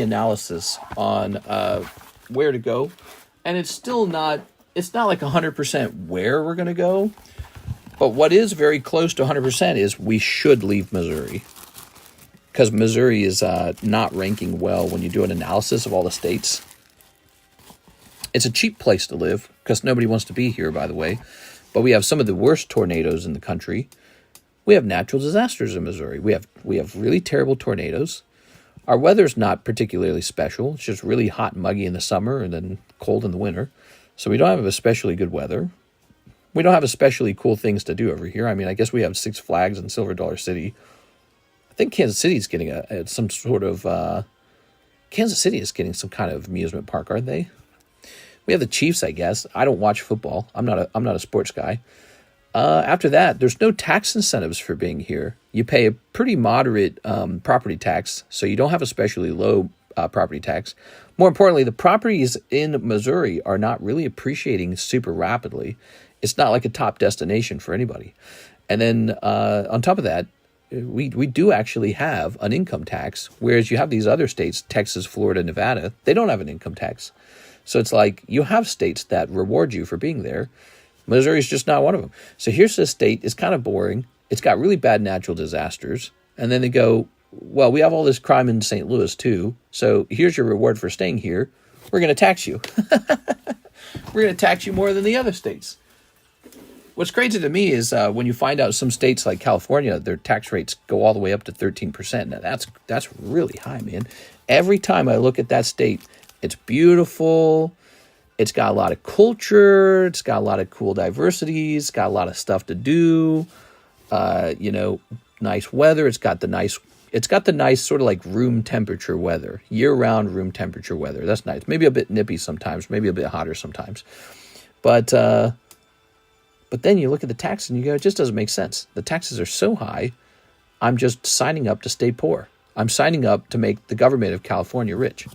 analysis on where to go, and it's still not, it's not like 100% where we're going to go. But what is very close to 100% is we should leave Missouri. Because Missouri is not ranking well when you do an analysis of all the states. It's a cheap place to live because nobody wants to be here, by the way. But we have some of the worst tornadoes in the country. We have natural disasters in Missouri. We have really terrible tornadoes. Our weather's not particularly special. It's just really hot and muggy in the summer and then cold in the winter. So we don't have especially good weather. We don't have especially cool things to do over here. I mean, I guess we have Six Flags and Silver Dollar City. I think Kansas City is getting some sort of... Kansas City is getting some kind of amusement park, aren't they? We have the Chiefs, I guess. I don't watch football. I'm not a sports guy. After that, there's no tax incentives for being here. You pay a pretty moderate property tax, so you don't have especially low property tax. More importantly, the properties in Missouri are not really appreciating super rapidly. It's not like a top destination for anybody. And then on top of that, we do actually have an income tax, whereas you have these other states, Texas, Florida, Nevada, they don't have an income tax. So it's like you have states that reward you for being there. Missouri is just not one of them. So here's this state. It's kind of boring. It's got really bad natural disasters. And then they go, well, we have all this crime in St. Louis too. So here's your reward for staying here. We're going to tax you. We're going to tax you more than the other states. What's crazy to me is when you find out some states like California, their tax rates go all the way up to 13%. Now that's really high, man. Every time I look at that state, it's beautiful. It's got a lot of culture. It's got a lot of cool diversities. It's got a lot of stuff to do. Nice weather. It's got the nice sort of like room temperature weather, year-round room temperature weather. That's nice. Maybe a bit nippy sometimes, maybe a bit hotter sometimes. But then you look at the tax and you go, it just doesn't make sense. The taxes are so high. I'm just signing up to stay poor. I'm signing up to make the government of California rich.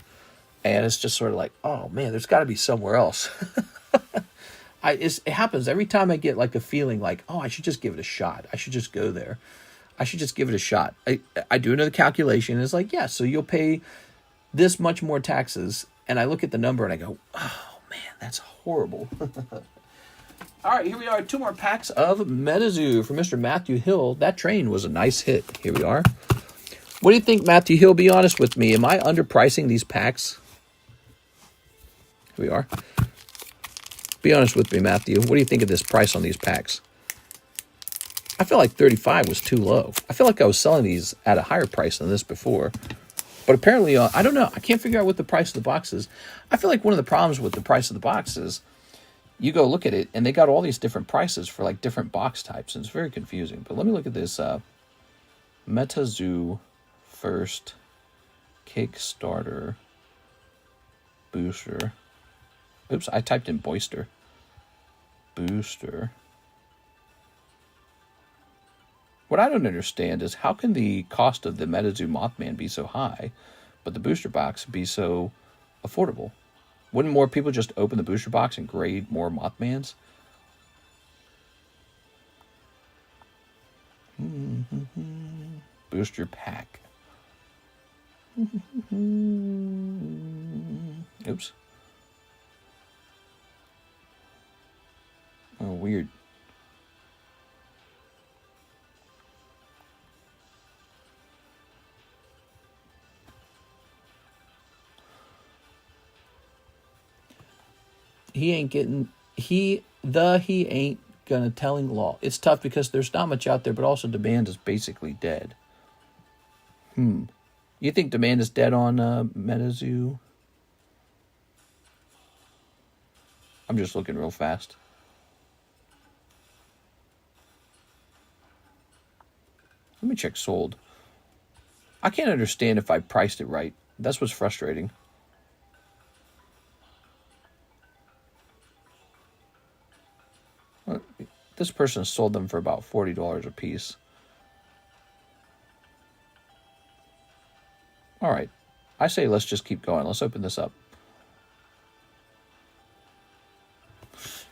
And it's just sort of like, oh, man, there's got to be somewhere else. It happens every time I get like a feeling like, oh, I should just give it a shot. I should just go there. I should just give it a shot. I do another calculation. And it's like, yeah, so you'll pay this much more taxes. And I look at the number and I go, oh, man, that's horrible. All right, here we are. 2 more packs of Metazoo for Mr. Matthew Hill. That train was a nice hit. Here we are. What do you think, Matthew Hill? Be honest with me. Am I underpricing these packs? Here we are. Be honest with me, Matthew. What do you think of this price on these packs? I feel like 35 was too low. I feel like I was selling these at a higher price than this before. But apparently, I don't know. I can't figure out what the price of the box is. I feel like one of the problems with the price of the box is you go look at it, and they got all these different prices for like different box types, and it's very confusing. But let me look at this Metazoo first Kickstarter booster. Oops, I typed in Boister. Booster. What I don't understand is how can the cost of the Metazoo Mothman be so high, but the booster box be so affordable? Wouldn't more people just open the booster box and grade more Mothmans? Booster pack. Oops. Oh, weird. He ain't gonna telling law. It's tough because there's not much out there, but also demand is basically dead. You think demand is dead on Metazoo? I'm just looking real fast. Let me check sold. I can't understand if I priced it right. That's what's frustrating. This person sold them for about $40 a piece. All right. I say let's just keep going. Let's open this up.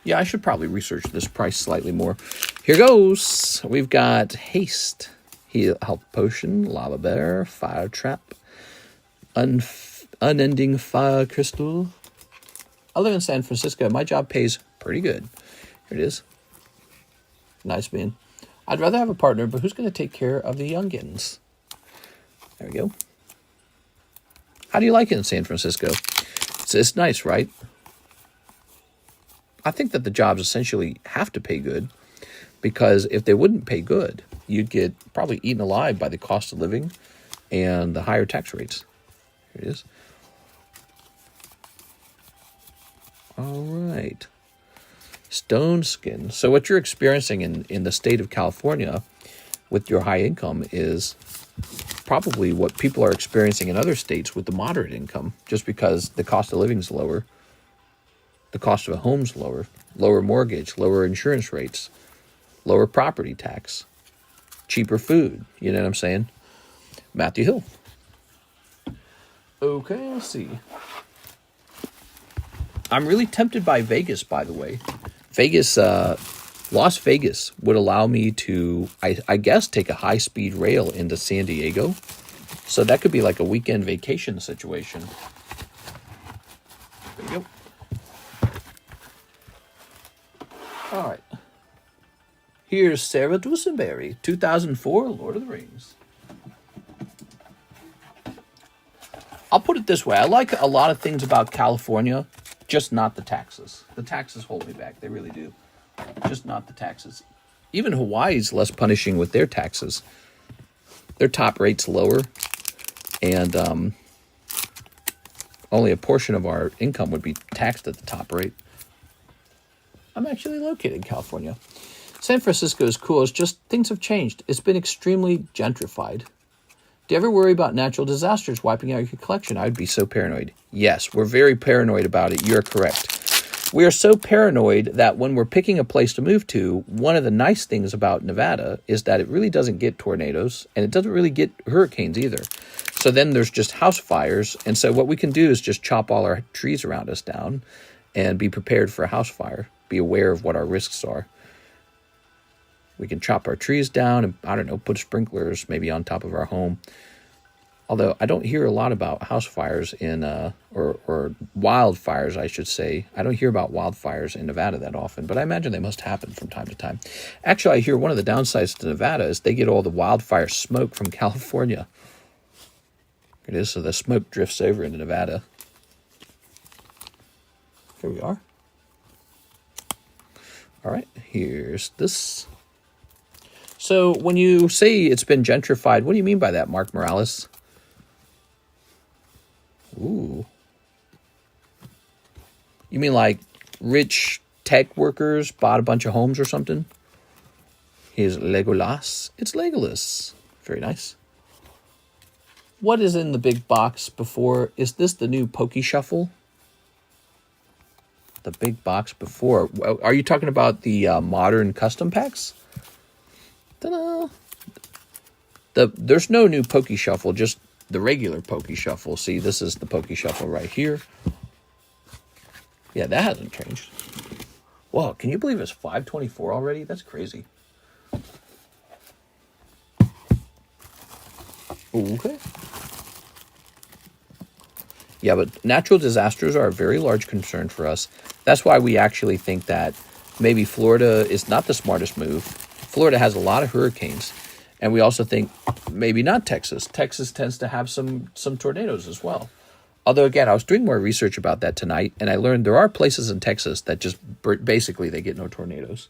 Yeah, I should probably research this price slightly more. Here goes. We've got Haste, Health Potion, Lava Bear, Fire Trap, Unending Fire Crystal. I live in San Francisco. My job pays pretty good. Here it is. Nice, man. I'd rather have a partner, but who's going to take care of the youngins? There we go. How do you like it in San Francisco? It's nice, right? I think that the jobs essentially have to pay good, because if they wouldn't pay good, you'd get probably eaten alive by the cost of living and the higher tax rates. Here it is. All right. Stone skin. So what you're experiencing in the state of California with your high income is probably what people are experiencing in other states with the moderate income, just because the cost of living is lower, the cost of a home's lower, lower mortgage, lower insurance rates, lower property tax, cheaper food. You know what I'm saying? Matthew Hill. Okay, let's see. I'm really tempted by Vegas, by the way. Las Vegas would allow me to, I guess, take a high-speed rail into San Diego. So that could be like a weekend vacation situation. There you go. All right. Here's Sarah Dusenberry, 2004, Lord of the Rings. I'll put it this way. I like a lot of things about California, just not the taxes. The taxes hold me back. They really do. Just not the taxes. Even Hawaii's less punishing with their taxes. Their top rate's lower, and only a portion of our income would be taxed at the top rate. I'm actually located in California. San Francisco is cool. It's just things have changed. It's been extremely gentrified. Do you ever worry about natural disasters wiping out your collection? I'd be so paranoid. Yes, we're very paranoid about it. You're correct. We are so paranoid that when we're picking a place to move to, one of the nice things about Nevada is that it really doesn't get tornadoes, and it doesn't really get hurricanes either. So then there's just house fires, and so what we can do is just chop all our trees around us down and be prepared for a house fire. Be aware of what our risks are. We can chop our trees down and, I don't know, put sprinklers maybe on top of our home. Although I don't hear a lot about house fires or wildfires, I should say. I don't hear about wildfires in Nevada that often, but I imagine they must happen from time to time. Actually, I hear one of the downsides to Nevada is they get all the wildfire smoke from California. It is, so the smoke drifts over into Nevada. Here we are. All right, here's this. So when you say it's been gentrified, what do you mean by that, Mark Morales? Ooh. You mean like rich tech workers bought a bunch of homes or something? Here's Legolas. It's Legolas. Very nice. What is in the big box before? Is this the new Pokey Shuffle? The big box before. Are you talking about the modern custom packs? Ta-da! There's no new Pokey Shuffle, just the regular Pokey Shuffle. See, this is the Pokey Shuffle right here. Yeah, that hasn't changed. Whoa, can you believe it's 524 already? That's crazy. Okay. Yeah, but natural disasters are a very large concern for us. That's why we actually think that maybe Florida is not the smartest move. Florida has a lot of hurricanes. And we also think maybe not Texas. Texas tends to have some tornadoes as well. Although, again, I was doing more research about that tonight, and I learned there are places in Texas that just basically they get no tornadoes.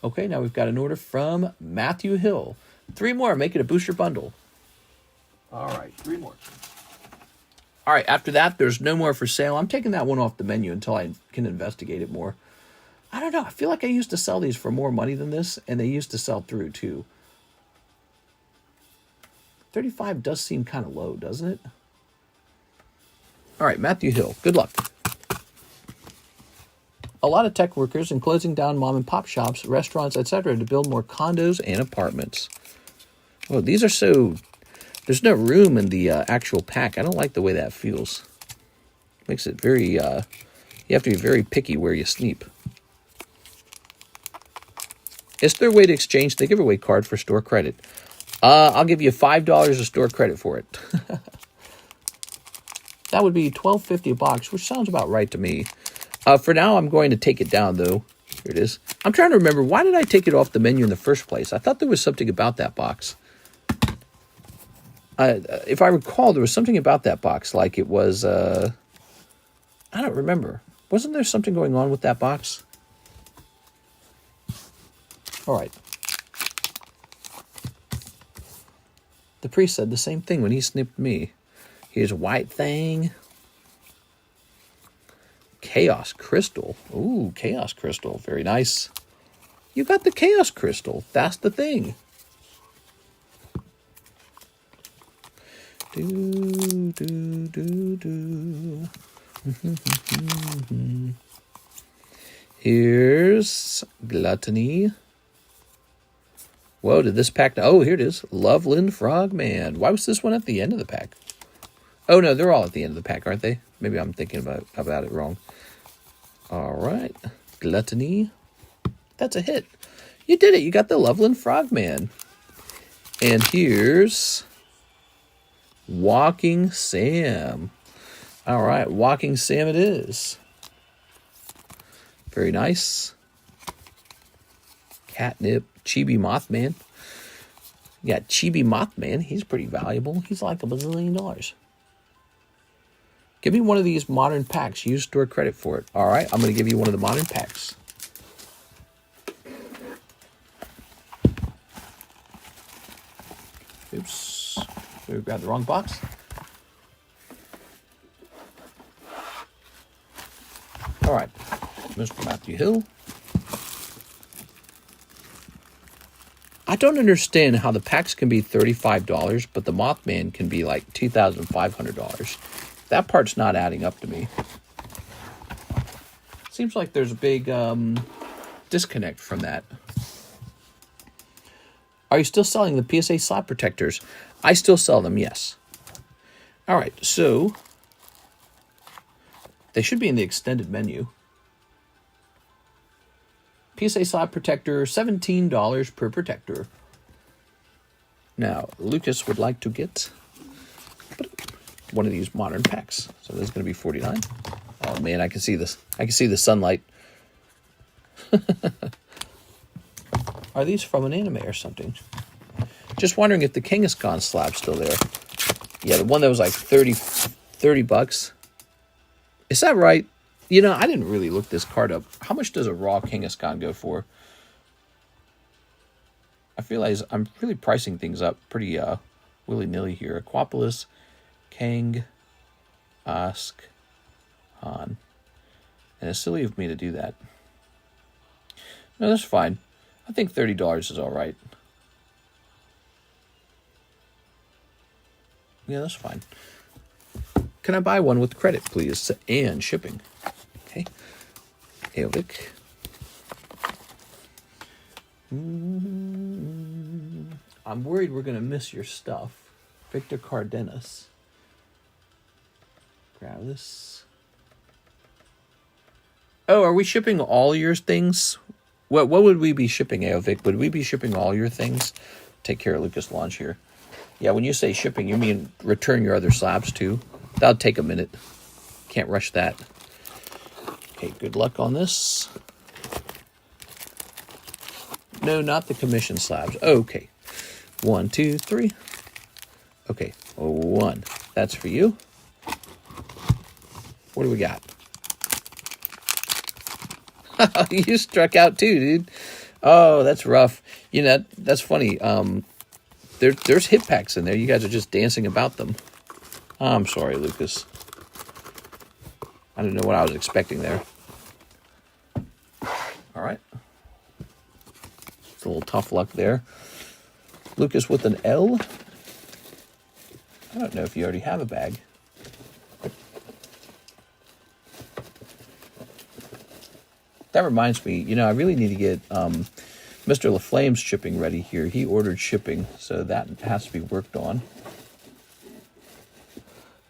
Okay, now we've got an order from Matthew Hill. 3 more, make it a booster bundle. All right, 3 more. All right, after that, there's no more for sale. I'm taking that one off the menu until I can investigate it more. I don't know. I feel like I used to sell these for more money than this, and they used to sell through, too. 35 does seem kind of low, doesn't it? All right, Matthew Hill, good luck. A lot of tech workers and closing down mom and pop shops, restaurants, etc. to build more condos and apartments. Oh, these are so... There's no room in the actual pack. I don't like the way that feels. Makes it very... you have to be very picky where you sleep. Is there a way to exchange the giveaway card for store credit? I'll give you $5 of store credit for it. That would be $12.50 a box, which sounds about right to me. For now, I'm going to take it down, though. Here it is. I'm trying to remember, why did I take it off the menu in the first place? I thought there was something about that box. If I recall, there was something about that box, like it was... I don't remember. Wasn't there something going on with that box? All right. The priest said the same thing when he snipped me. Here's White Thing. Chaos Crystal. Ooh, Chaos Crystal. Very nice. You got the Chaos Crystal. That's the thing. Do, do, do, do. Here's Gluttony. Whoa, did this pack... Oh, here it is. Loveland Frogman. Why was this one at the end of the pack? Oh, no, they're all at the end of the pack, aren't they? Maybe I'm thinking about it wrong. All right. Gluttony. That's a hit. You did it. You got the Loveland Frogman. And here's Walking Sam. All right. Walking Sam it is. Very nice. Catnip. Chibi Mothman. You got Chibi Mothman. He's pretty valuable. He's like $1 bazillion. Give me one of these modern packs. Use store credit for it. All right, I'm going to give you one of the modern packs. Oops. We grabbed the wrong box. All right, Mr. Matthew Hill. I don't understand how the packs can be $35, but the Mothman can be like $2,500. That part's not adding up to me. Seems like there's a big disconnect from that. Are you still selling the PSA slot protectors? I still sell them, yes. All right, so they should be in the extended menu. PSA slot protector, $17 per protector. Now, Lucas would like to get one of these modern packs. So this is going to be $49. Oh man, I can see this. I can see the sunlight. Are these from an anime or something? Just wondering if the Kangaskhan slab's still there. Yeah, the one that was like 30 bucks. Is that right? You know, I didn't really look this card up. How much does a raw Kangaskhan go for? I feel like I'm really pricing things up pretty willy-nilly here. Aquapolis, Kang, Ask, Han. And it's silly of me to do that. No, that's fine. I think $30 is all right. Yeah, that's fine. Can I buy one with credit, please? And shipping. Okay. AVAX. I'm worried we're going to miss your stuff. Victor Cardenas. Grab this. Oh, are we shipping all your things? What would we be shipping, AOVIC? Would we be shipping all your things? Take care of Lucas Launch here. Yeah, when you say shipping, you mean return your other slabs too? That'll take a minute. Can't rush that. Okay, good luck on this. No, not the commission slabs. Okay. 1, 2, 3. Okay, 1. That's for you. What do we got? You struck out too, dude. Oh, that's rough. You know, that's funny. There's hit packs in there. You guys are just dancing about them. I'm sorry, Lucas. I didn't know what I was expecting there. All right. It's a little tough luck there. Lucas with an L. I don't know if you already have a bag. That reminds me, you know, I really need to get Mr. LaFlame's shipping ready here. He ordered shipping, so that has to be worked on.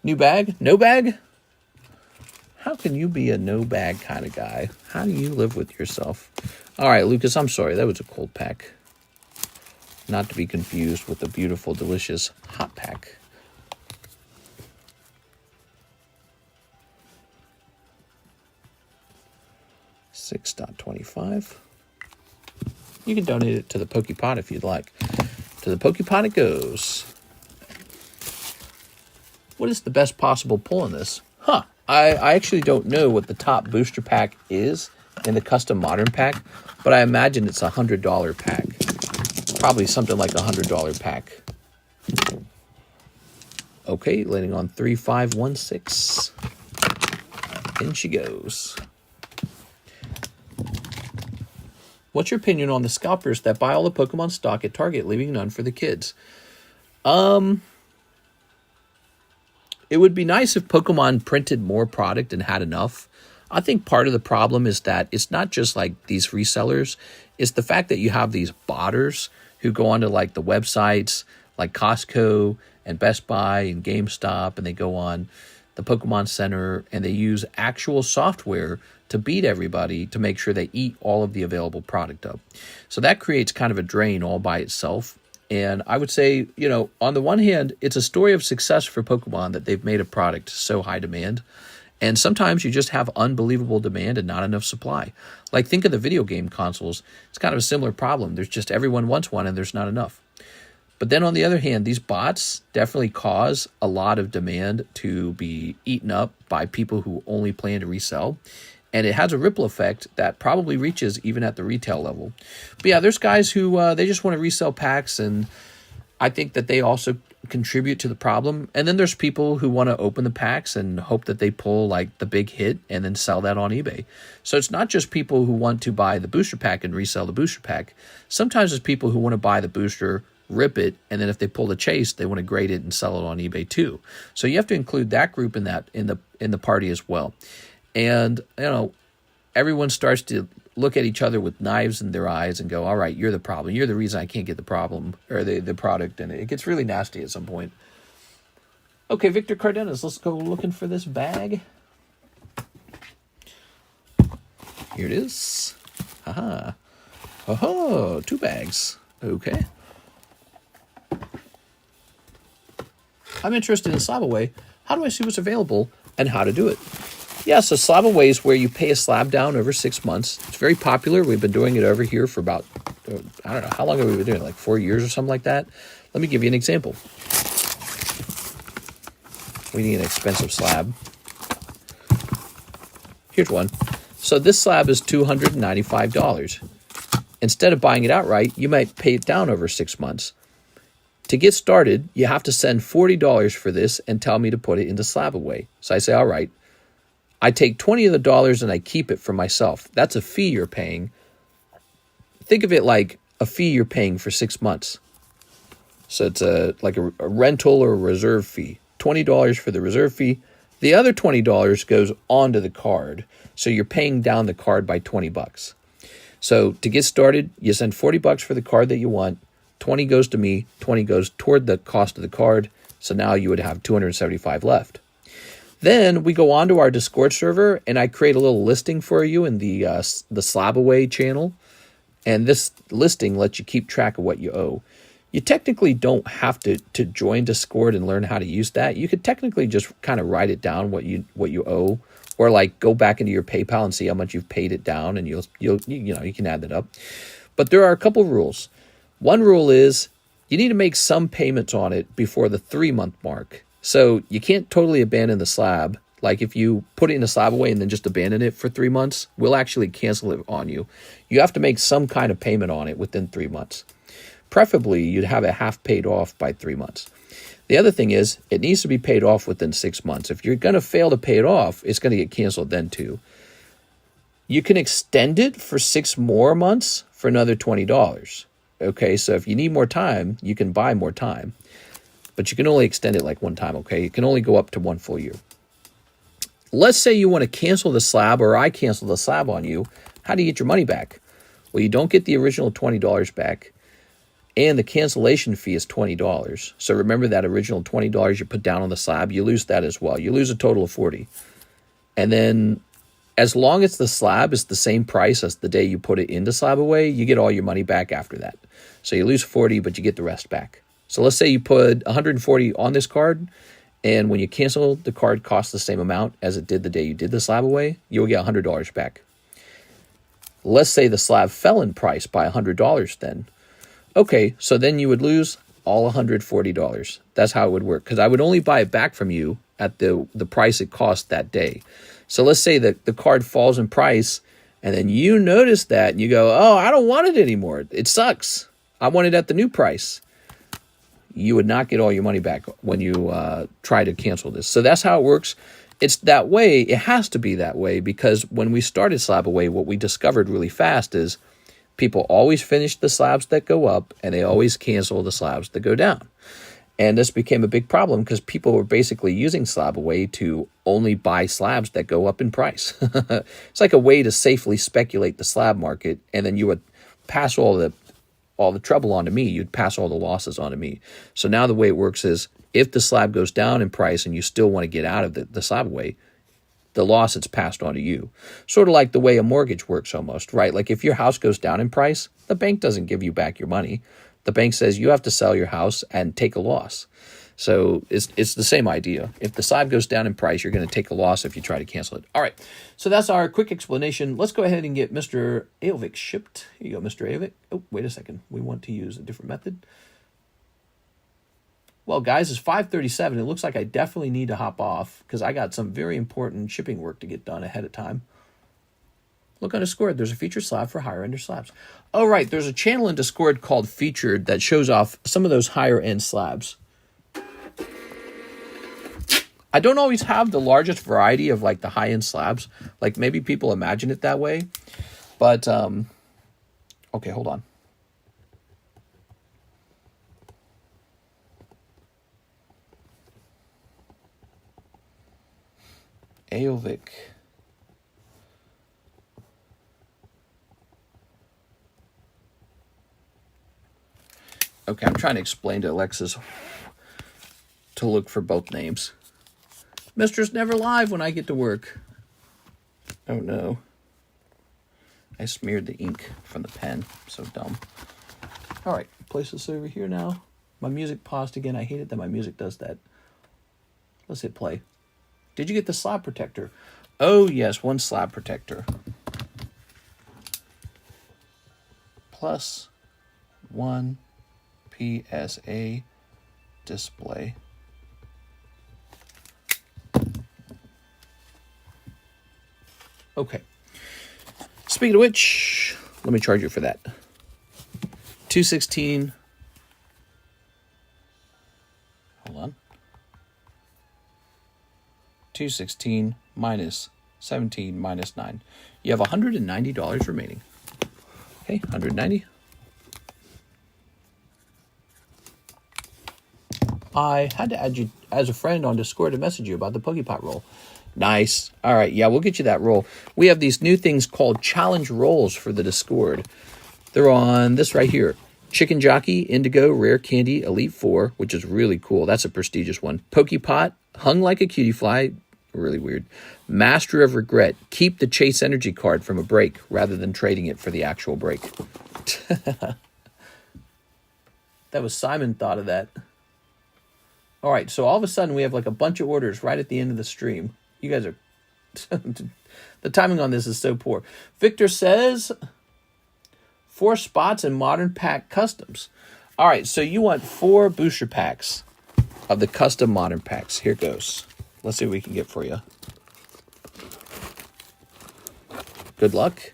New bag? No bag? How can you be a no bag kind of guy? How do you live with yourself? All right, Lucas, I'm sorry. That was a cold pack. Not to be confused with the beautiful, delicious hot pack. $6.25. You can donate it to the Pokepot if you'd like. To the Pokepot it goes. What is the best possible pull in this? Huh. I actually don't know what the top booster pack is in the custom modern pack, but I imagine it's a $100 pack. Probably something like a $100 pack. Okay, landing on 3516. In she goes. What's your opinion on the scalpers that buy all the Pokemon stock at Target, leaving none for the kids? It would be nice if Pokemon printed more product and had enough. I think part of the problem is that it's not just like these resellers. It's the fact that you have these botters who go onto like the websites like Costco and Best Buy and GameStop, and they go on the Pokemon Center and they use actual software to beat everybody to make sure they eat all of the available product up. So that creates kind of a drain all by itself. And I would say, you know, on the one hand, it's a story of success for Pokemon that they've made a product so high demand. And sometimes you just have unbelievable demand and not enough supply. Like, think of the video game consoles. It's kind of a similar problem. There's just everyone wants one and there's not enough. But then on the other hand, these bots definitely cause a lot of demand to be eaten up by people who only plan to resell. And it has a ripple effect that probably reaches even at the retail level. But yeah, there's guys who they just want to resell packs, and I think that they also contribute to the problem. And then there's people who want to open the packs and hope that they pull like the big hit and then sell that on eBay. So it's not just people who want to buy the booster pack and resell the booster pack. Sometimes it's people who want to buy the booster, rip it, and then if they pull the chase, they want to grade it and sell it on eBay too. So you have to include that group in the party as well. And, you know, everyone starts to look at each other with knives in their eyes and go, all right, you're the problem. You're the reason I can't get the problem or the product. And it gets really nasty at some point. Okay, Victor Cardenas, let's go looking for this bag. Here it is. Haha. Oh, 2 bags. Okay. I'm interested in slab away. How do I see what's available and how to do it? Yeah, so slab away is where you pay a slab down over 6 months. It's very popular. We've been doing it over here for about, I don't know, how long have we been doing it? Like 4 years or something like that? Let me give you an example. We need an expensive slab. Here's one. So this slab is $295. Instead of buying it outright, you might pay it down over 6 months. To get started, you have to send $40 for this and tell me to put it into slab away. So I say, all right. I take $20 of the dollars and I keep it for myself. That's a fee you're paying. Think of it like a fee you're paying for 6 months. So it's like a rental or a reserve fee. $20 for the reserve fee. The other $20 goes onto the card. So you're paying down the card by $20. So to get started, you send $40 for the card that you want. 20 goes to me. 20 goes toward the cost of the card. So now you would have $275 left. Then we go on to our Discord server, and I create a little listing for you in the Slab Away channel. And this listing lets you keep track of what you owe. You technically don't have to join Discord and learn how to use that. You could technically just kind of write it down what you owe, or like go back into your PayPal and see how much you've paid it down, and you can add that up. But there are a couple rules. One rule is you need to make some payments on it before the 3-month mark. So you can't totally abandon the slab. Like if you put it in a slab away and then just abandon it for 3 months, we'll actually cancel it on you. You have to make some kind of payment on it within 3 months. Preferably, you'd have it half paid off by 3 months. The other thing is, it needs to be paid off within 6 months. If you're going to fail to pay it off, it's going to get canceled then too. You can extend it for 6 more months for another $20. Okay, so if you need more time, you can buy more time. But you can only extend it like one time, okay? You can only go up to 1 full year. Let's say you want to cancel the slab, or I cancel the slab on you. How do you get your money back? Well, you don't get the original $20 back, and the cancellation fee is $20. So remember that original $20 you put down on the slab, you lose that as well. You lose a total of $40. And then as long as the slab is the same price as the day you put it into slab away, you get all your money back after that. So you lose $40, but you get the rest back. So let's say you put $140 on this card, and when you cancel, the card costs the same amount as it did the day you did the slab away, you'll get $100 back. Let's say the slab fell in price by $100 then. Okay, so then you would lose all $140. That's how it would work, because I would only buy it back from you at the price it cost that day. So let's say that the card falls in price, and then you notice that, and you go, oh, I don't want it anymore. It sucks. I want it at the new price. You would not get all your money back when you try to cancel this. So that's how it works. it's that way. It has to be that way because when we started Slab Away, what we discovered really fast is people always finish the slabs that go up and they always cancel the slabs that go down. And this became a big problem because people were basically using Slab Away to only buy slabs that go up in price. It's like a way to safely speculate the slab market, and then you would pass all the trouble onto me. You'd pass all the losses onto me. So now the way it works is if the slab goes down in price and you still want to get out of the Slab Away, the loss it's passed on to you. Sort of like the way a mortgage works almost, right? Like if your house goes down in price, the bank doesn't give you back your money. The bank says you have to sell your house and take a loss. So it's the same idea. If the slab goes down in price, you're going to take a loss if you try to cancel it. All right, so that's our quick explanation. Let's go ahead and get Mr. AVAX shipped. Here you go, Mr. AVAX. Oh, wait a second. We want to use a different method. Well, guys, it's 5:37. It looks like I definitely need to hop off because I got some very important shipping work to get done ahead of time. Look on Discord. There's a featured slab for higher-end slabs. Oh, right. There's a channel in Discord called Featured that shows off some of those higher-end slabs. I don't always have the largest variety of, like, the high-end slabs. Like, maybe people imagine it that way. But, okay, hold on. AVAX. Okay, I'm trying to explain to Alexis to look for both names. Mistress never live when I get to work. Oh no. I smeared the ink from the pen. So dumb. Alright, place this over here now. My music paused again. I hate it that my music does that. Let's hit play. Did you get the slab protector? Oh yes, one slab protector. Plus one PSA display. Okay. Speaking of which, let me charge you for that. 216. Hold on. 216 minus 17 minus 9. You have $190 remaining. Okay, 190. I had to add you as a friend on Discord to message you about the Pokepot roll. Nice. All right, yeah, we'll get you that roll. We have these new things called challenge rolls for the Discord. They're on this right here. Chicken Jockey, Indigo, Rare Candy, Elite 4, which is really cool. That's a prestigious one. Pokepot, Hung Like a Cutie Fly, really weird. Master of Regret, keep the Chase Energy card from a break rather than trading it for the actual break. That was Simon thought of that. All right, so all of a sudden we have like a bunch of orders right at the end of the stream. You guys are... the timing on this is so poor. Victor says 4 spots in Modern Pack Customs. All right, so you want 4 booster packs of the custom Modern Packs. Here goes. Let's see what we can get for you. Good luck.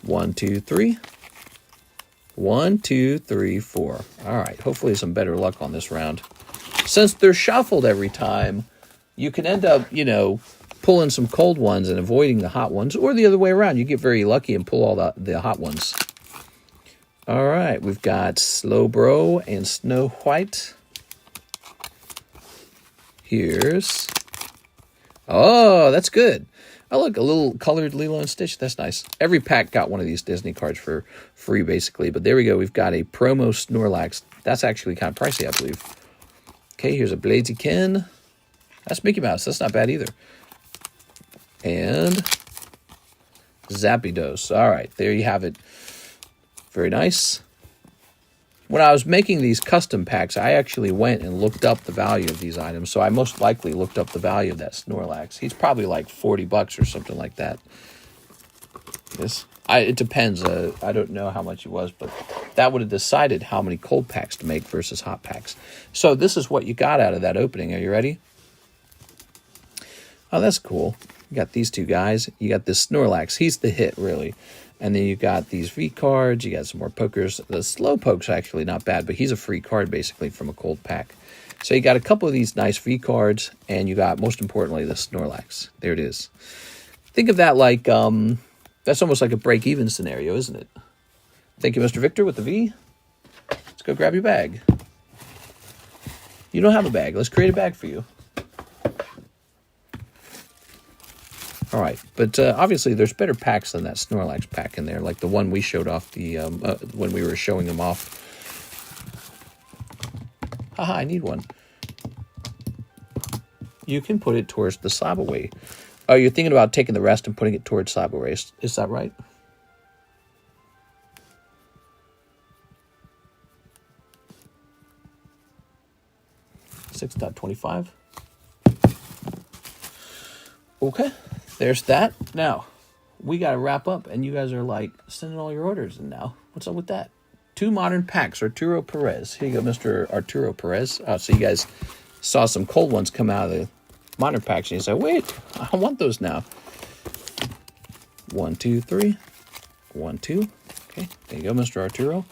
1, 2, 3. 1, 2, 3, 4. All right, hopefully some better luck on this round. Since they're shuffled every time, you can end up, you know, pulling some cold ones and avoiding the hot ones, or the other way around. You get very lucky and pull all the hot ones. All right, we've got Slowbro and Snow White. Here's... Oh, that's good. Oh, look, a little colored Lilo and Stitch. That's nice. Every pack got one of these Disney cards for free, basically. But there we go. We've got a promo Snorlax. That's actually kind of pricey, I believe. Okay, here's a Blaziken. That's Mickey Mouse. That's not bad either. And Zapdos. All right, there you have it. Very nice. When I was making these custom packs, I actually went and looked up the value of these items. So I most likely looked up the value of that Snorlax. He's probably like $40 or something like that. It depends. I don't know how much it was, but that would have decided how many cold packs to make versus hot packs. So this is what you got out of that opening. Are you ready? Oh, that's cool. You got these two guys. You got this Snorlax. He's the hit, really. And then you got these V cards. You got some more pokers. The Slowpoke's actually not bad, but he's a free card, basically, from a cold pack. So you got a couple of these nice V cards, and you got, most importantly, the Snorlax. There it is. Think of that like, that's almost like a break-even scenario, isn't it? Thank you, Mr. Victor, with the V. Let's go grab your bag. You don't have a bag. Let's create a bag for you. All right, but obviously there's better packs than that Snorlax pack in there, like the one we showed off the when we were showing them off. Haha, I need one. You can put it towards the slab away. Oh, you're thinking about taking the rest and putting it towards slab away. Is that right? $6.25. Okay, there's that. Now, we got to wrap up, and you guys are like sending all your orders in now. What's up with that? 2 modern packs, Arturo Perez. Here you go, Mr. Arturo Perez. So you guys saw some cold ones come out of the modern packs, and you said, wait, I want those now. 1, 2, 3. 1, 2. Okay, there you go, Mr. Arturo.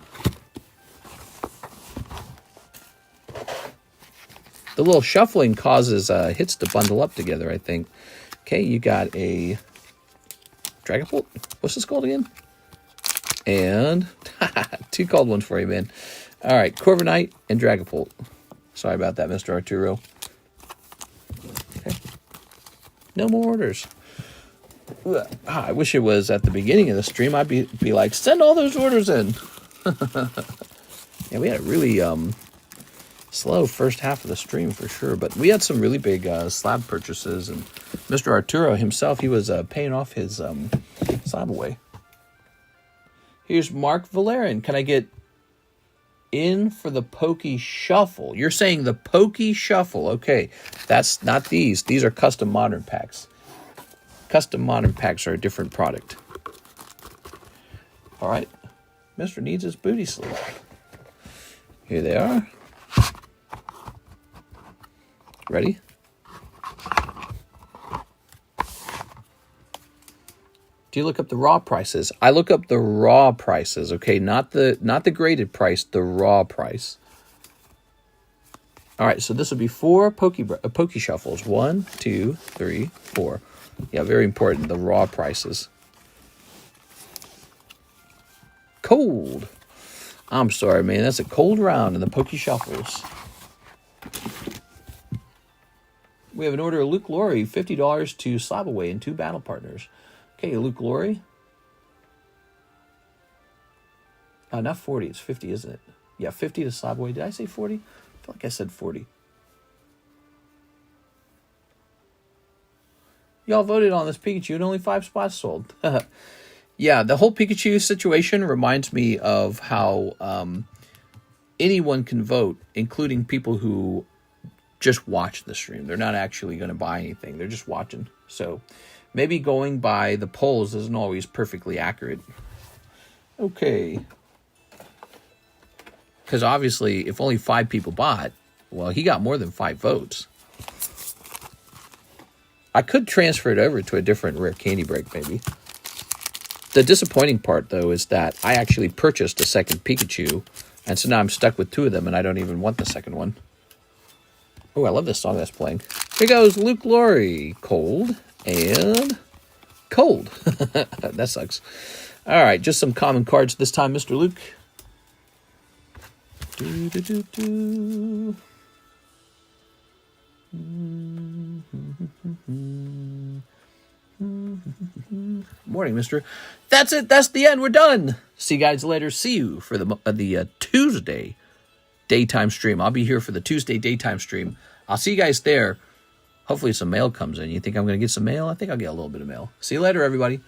The little shuffling causes hits to bundle up together, I think. Okay, you got a Dragapult. What's this called again? And 2 cold ones for you, man. All right, Corviknight and Dragapult. Sorry about that, Mr. Arturo. Okay. No more orders. I wish it was at the beginning of the stream. I'd be like, send all those orders in. Yeah, we had a really slow first half of the stream for sure, but we had some really big slab purchases, and Mr. Arturo himself, he was paying off his slab away. Here's Mark Valerian. Can I get in for the Pokey Shuffle? You're saying the Pokey Shuffle. Okay, that's not these. These are custom modern packs. Custom modern packs are a different product. All right. Mr. needs his booty sleeve. Here they are. Ready? Do you look up the raw prices? I look up the raw prices, okay? Not the graded price, the raw price. All right, so this will be 4 Poke Shuffles. 1, 2, 3, 4. Yeah, very important, the raw prices. Cold. I'm sorry, man. That's a cold round in the Poke Shuffles. We have an order of Luke Laurie, $50 to Slabaway and 2 battle partners. Okay, Luke Laurie. Not 40, it's 50, isn't it? Yeah, 50 to Slabaway. Did I say 40? I feel like I said 40. Y'all voted on this Pikachu and only 5 spots sold. Yeah, the whole Pikachu situation reminds me of how anyone can vote, including people who just watch the stream. They're not actually going to buy anything. They're just watching. So maybe going by the polls isn't always perfectly accurate. Okay. Because obviously, if only 5 people bought, well, he got more than 5 votes. I could transfer it over to a different rare candy break, maybe. The disappointing part, though, is that I actually purchased a second Pikachu, and so now I'm stuck with 2 of them, and I don't even want the second one. Oh, I love this song that's playing. Here goes Luke Laurie. Cold and cold. That sucks. All right, just some common cards this time, Mr. Luke. Morning, mister. That's it. That's the end. We're done. See you guys later. See you for the Tuesday daytime stream. I'll be here for the Tuesday daytime stream. I'll see you guys there. Hopefully some mail comes in. You think I'm going to get some mail? I think I'll get a little bit of mail. See you later, everybody.